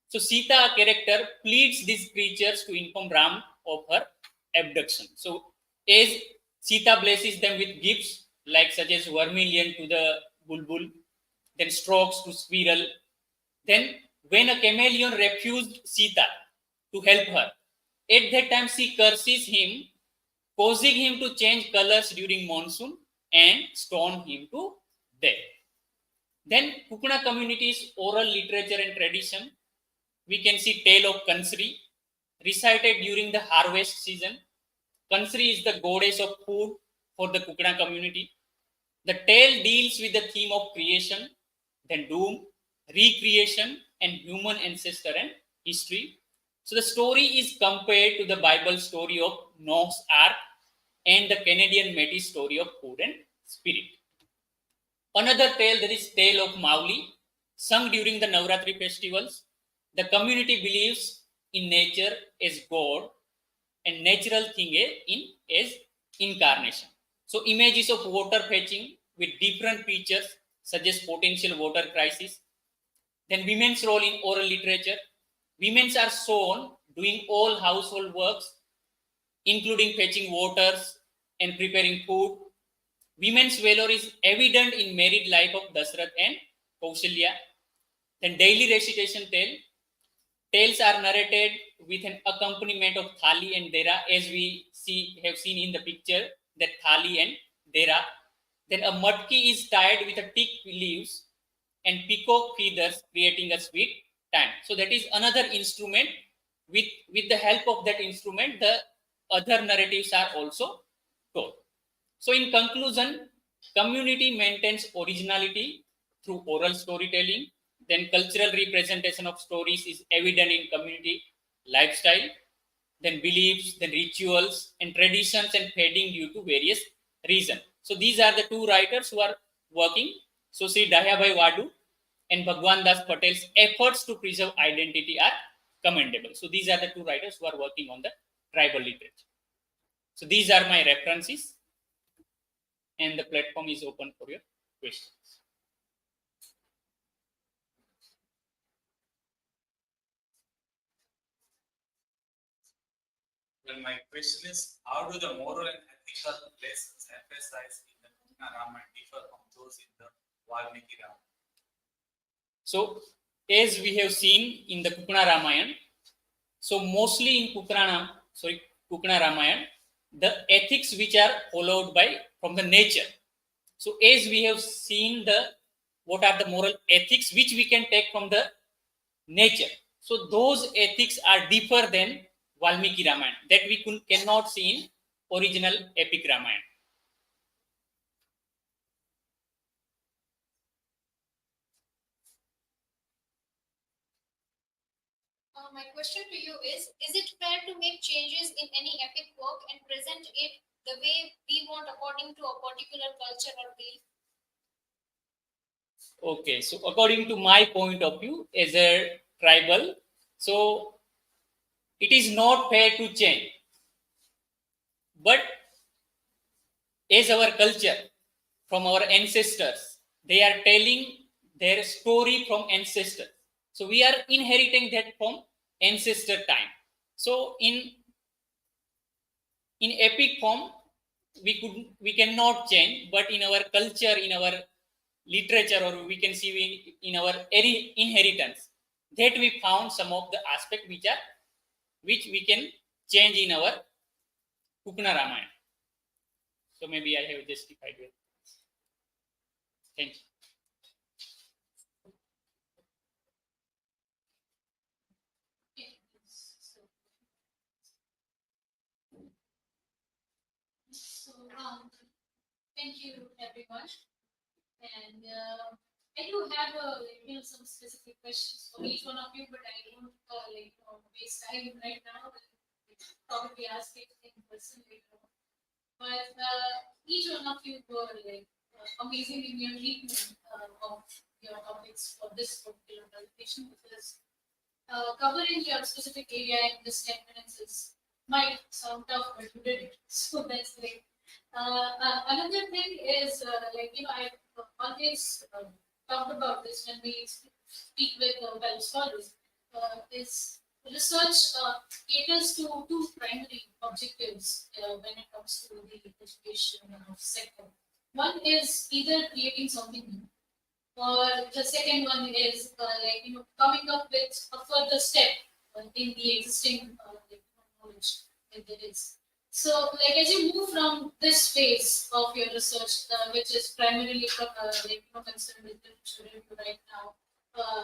So Sita, a character, pleads these creatures to inform Ram of her abduction. So as Sita blesses them with gifts, like such as vermilion to the bulbul, then strokes to squirrel. Then when a chameleon refused Sita to help her, at that time she curses him, causing him to change colors during monsoon and stone him to death. Then Kukuna community's oral literature and tradition, we can see tale of Kansri recited during the harvest season. Kansri is the goddess of food for the Kukuna community. The tale deals with the theme of creation, then doom, recreation, and human ancestor and history. So the story is compared to the Bible story of Noah's Ark and the Canadian Métis story of food and spirit. Another tale, that is tale of Mauli, sung during the Navratri festivals. The community believes in nature as God and natural thing as incarnation. So images of water fetching with different features suggest potential water crisis. Then women's role in oral literature. Women are shown doing all household works, including fetching waters and preparing food. Women's valor is evident in married life of Dasrath and Kaushalya. Then daily recitation tale. Tales are narrated with an accompaniment of thali and dera, as we have seen in the picture, that thali and dera. Then a matki is tied with a teak leaves and peacock feathers, creating a sweet time. So that is another instrument. With the help of that instrument, the other narratives are also told. So in conclusion, community maintains originality through oral storytelling. Then cultural representation of stories is evident in community lifestyle, then beliefs, then rituals and traditions and fading due to various reasons. So these are the two writers who are working. So Sri Dahyabhai Wadu and Bhagwan Das Patel's efforts to preserve identity are commendable. So these are the two writers who are working on the tribal literature. So these are my references, and the platform is open for your questions. Well, my question is, how do the moral and ethical lessons emphasized in the Kukuna Ramayana differ from those in the Valmiki Ramayana? So, as we have seen in the Kukuna Ramayana, so mostly in Kukuna Ramayana, the ethics which are followed by from the nature. So, as we have seen what are the moral ethics which we can take from the nature. So, those ethics are differ than Valmiki Ramayana that we cannot see in original epic Ramayana. My question to you is it fair to make changes in any epic work and present it the way we want according to a particular culture or belief? Okay, so according to my point of view as a tribal, so it is not fair to change. But as our culture from our ancestors, they are telling their story from ancestors. So we are inheriting that from ancestor time. So in epic form, we cannot change, but in our culture, in our literature, or we can see in our inheritance, that we found some of the aspects which we can change in our Kukuna Ramayana. So maybe I have justified it. Thank you. So, thank you, everyone. And I do have some specific questions for each one of you, but I don't waste time right now with probably ask it in person later on. But each one of you were like amazing in your treatment of your topics for this particular presentation, because covering your specific area in this 10 minutes might sound tough, but you did it. So that's great. Another thing is, I always talked about this when we speak with fellow scholars, is research caters to two primary objectives when it comes to the education sector. One is either creating something new, or the second one is coming up with a further step in the existing knowledge that there is. So, as you move from this phase of your research, which is primarily concerned with literature review right now,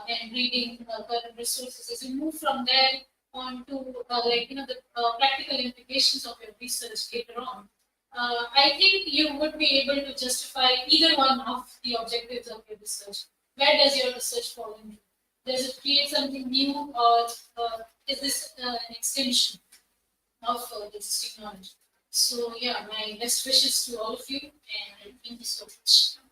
and reading current resources, as you move from there on to the practical implications of your research later on, I think you would be able to justify either one of the objectives of your research. Where does your research fall into? Does it create something new, or is this an extension of the existing knowledge? So yeah, my best wishes to all of you, and thank you so much.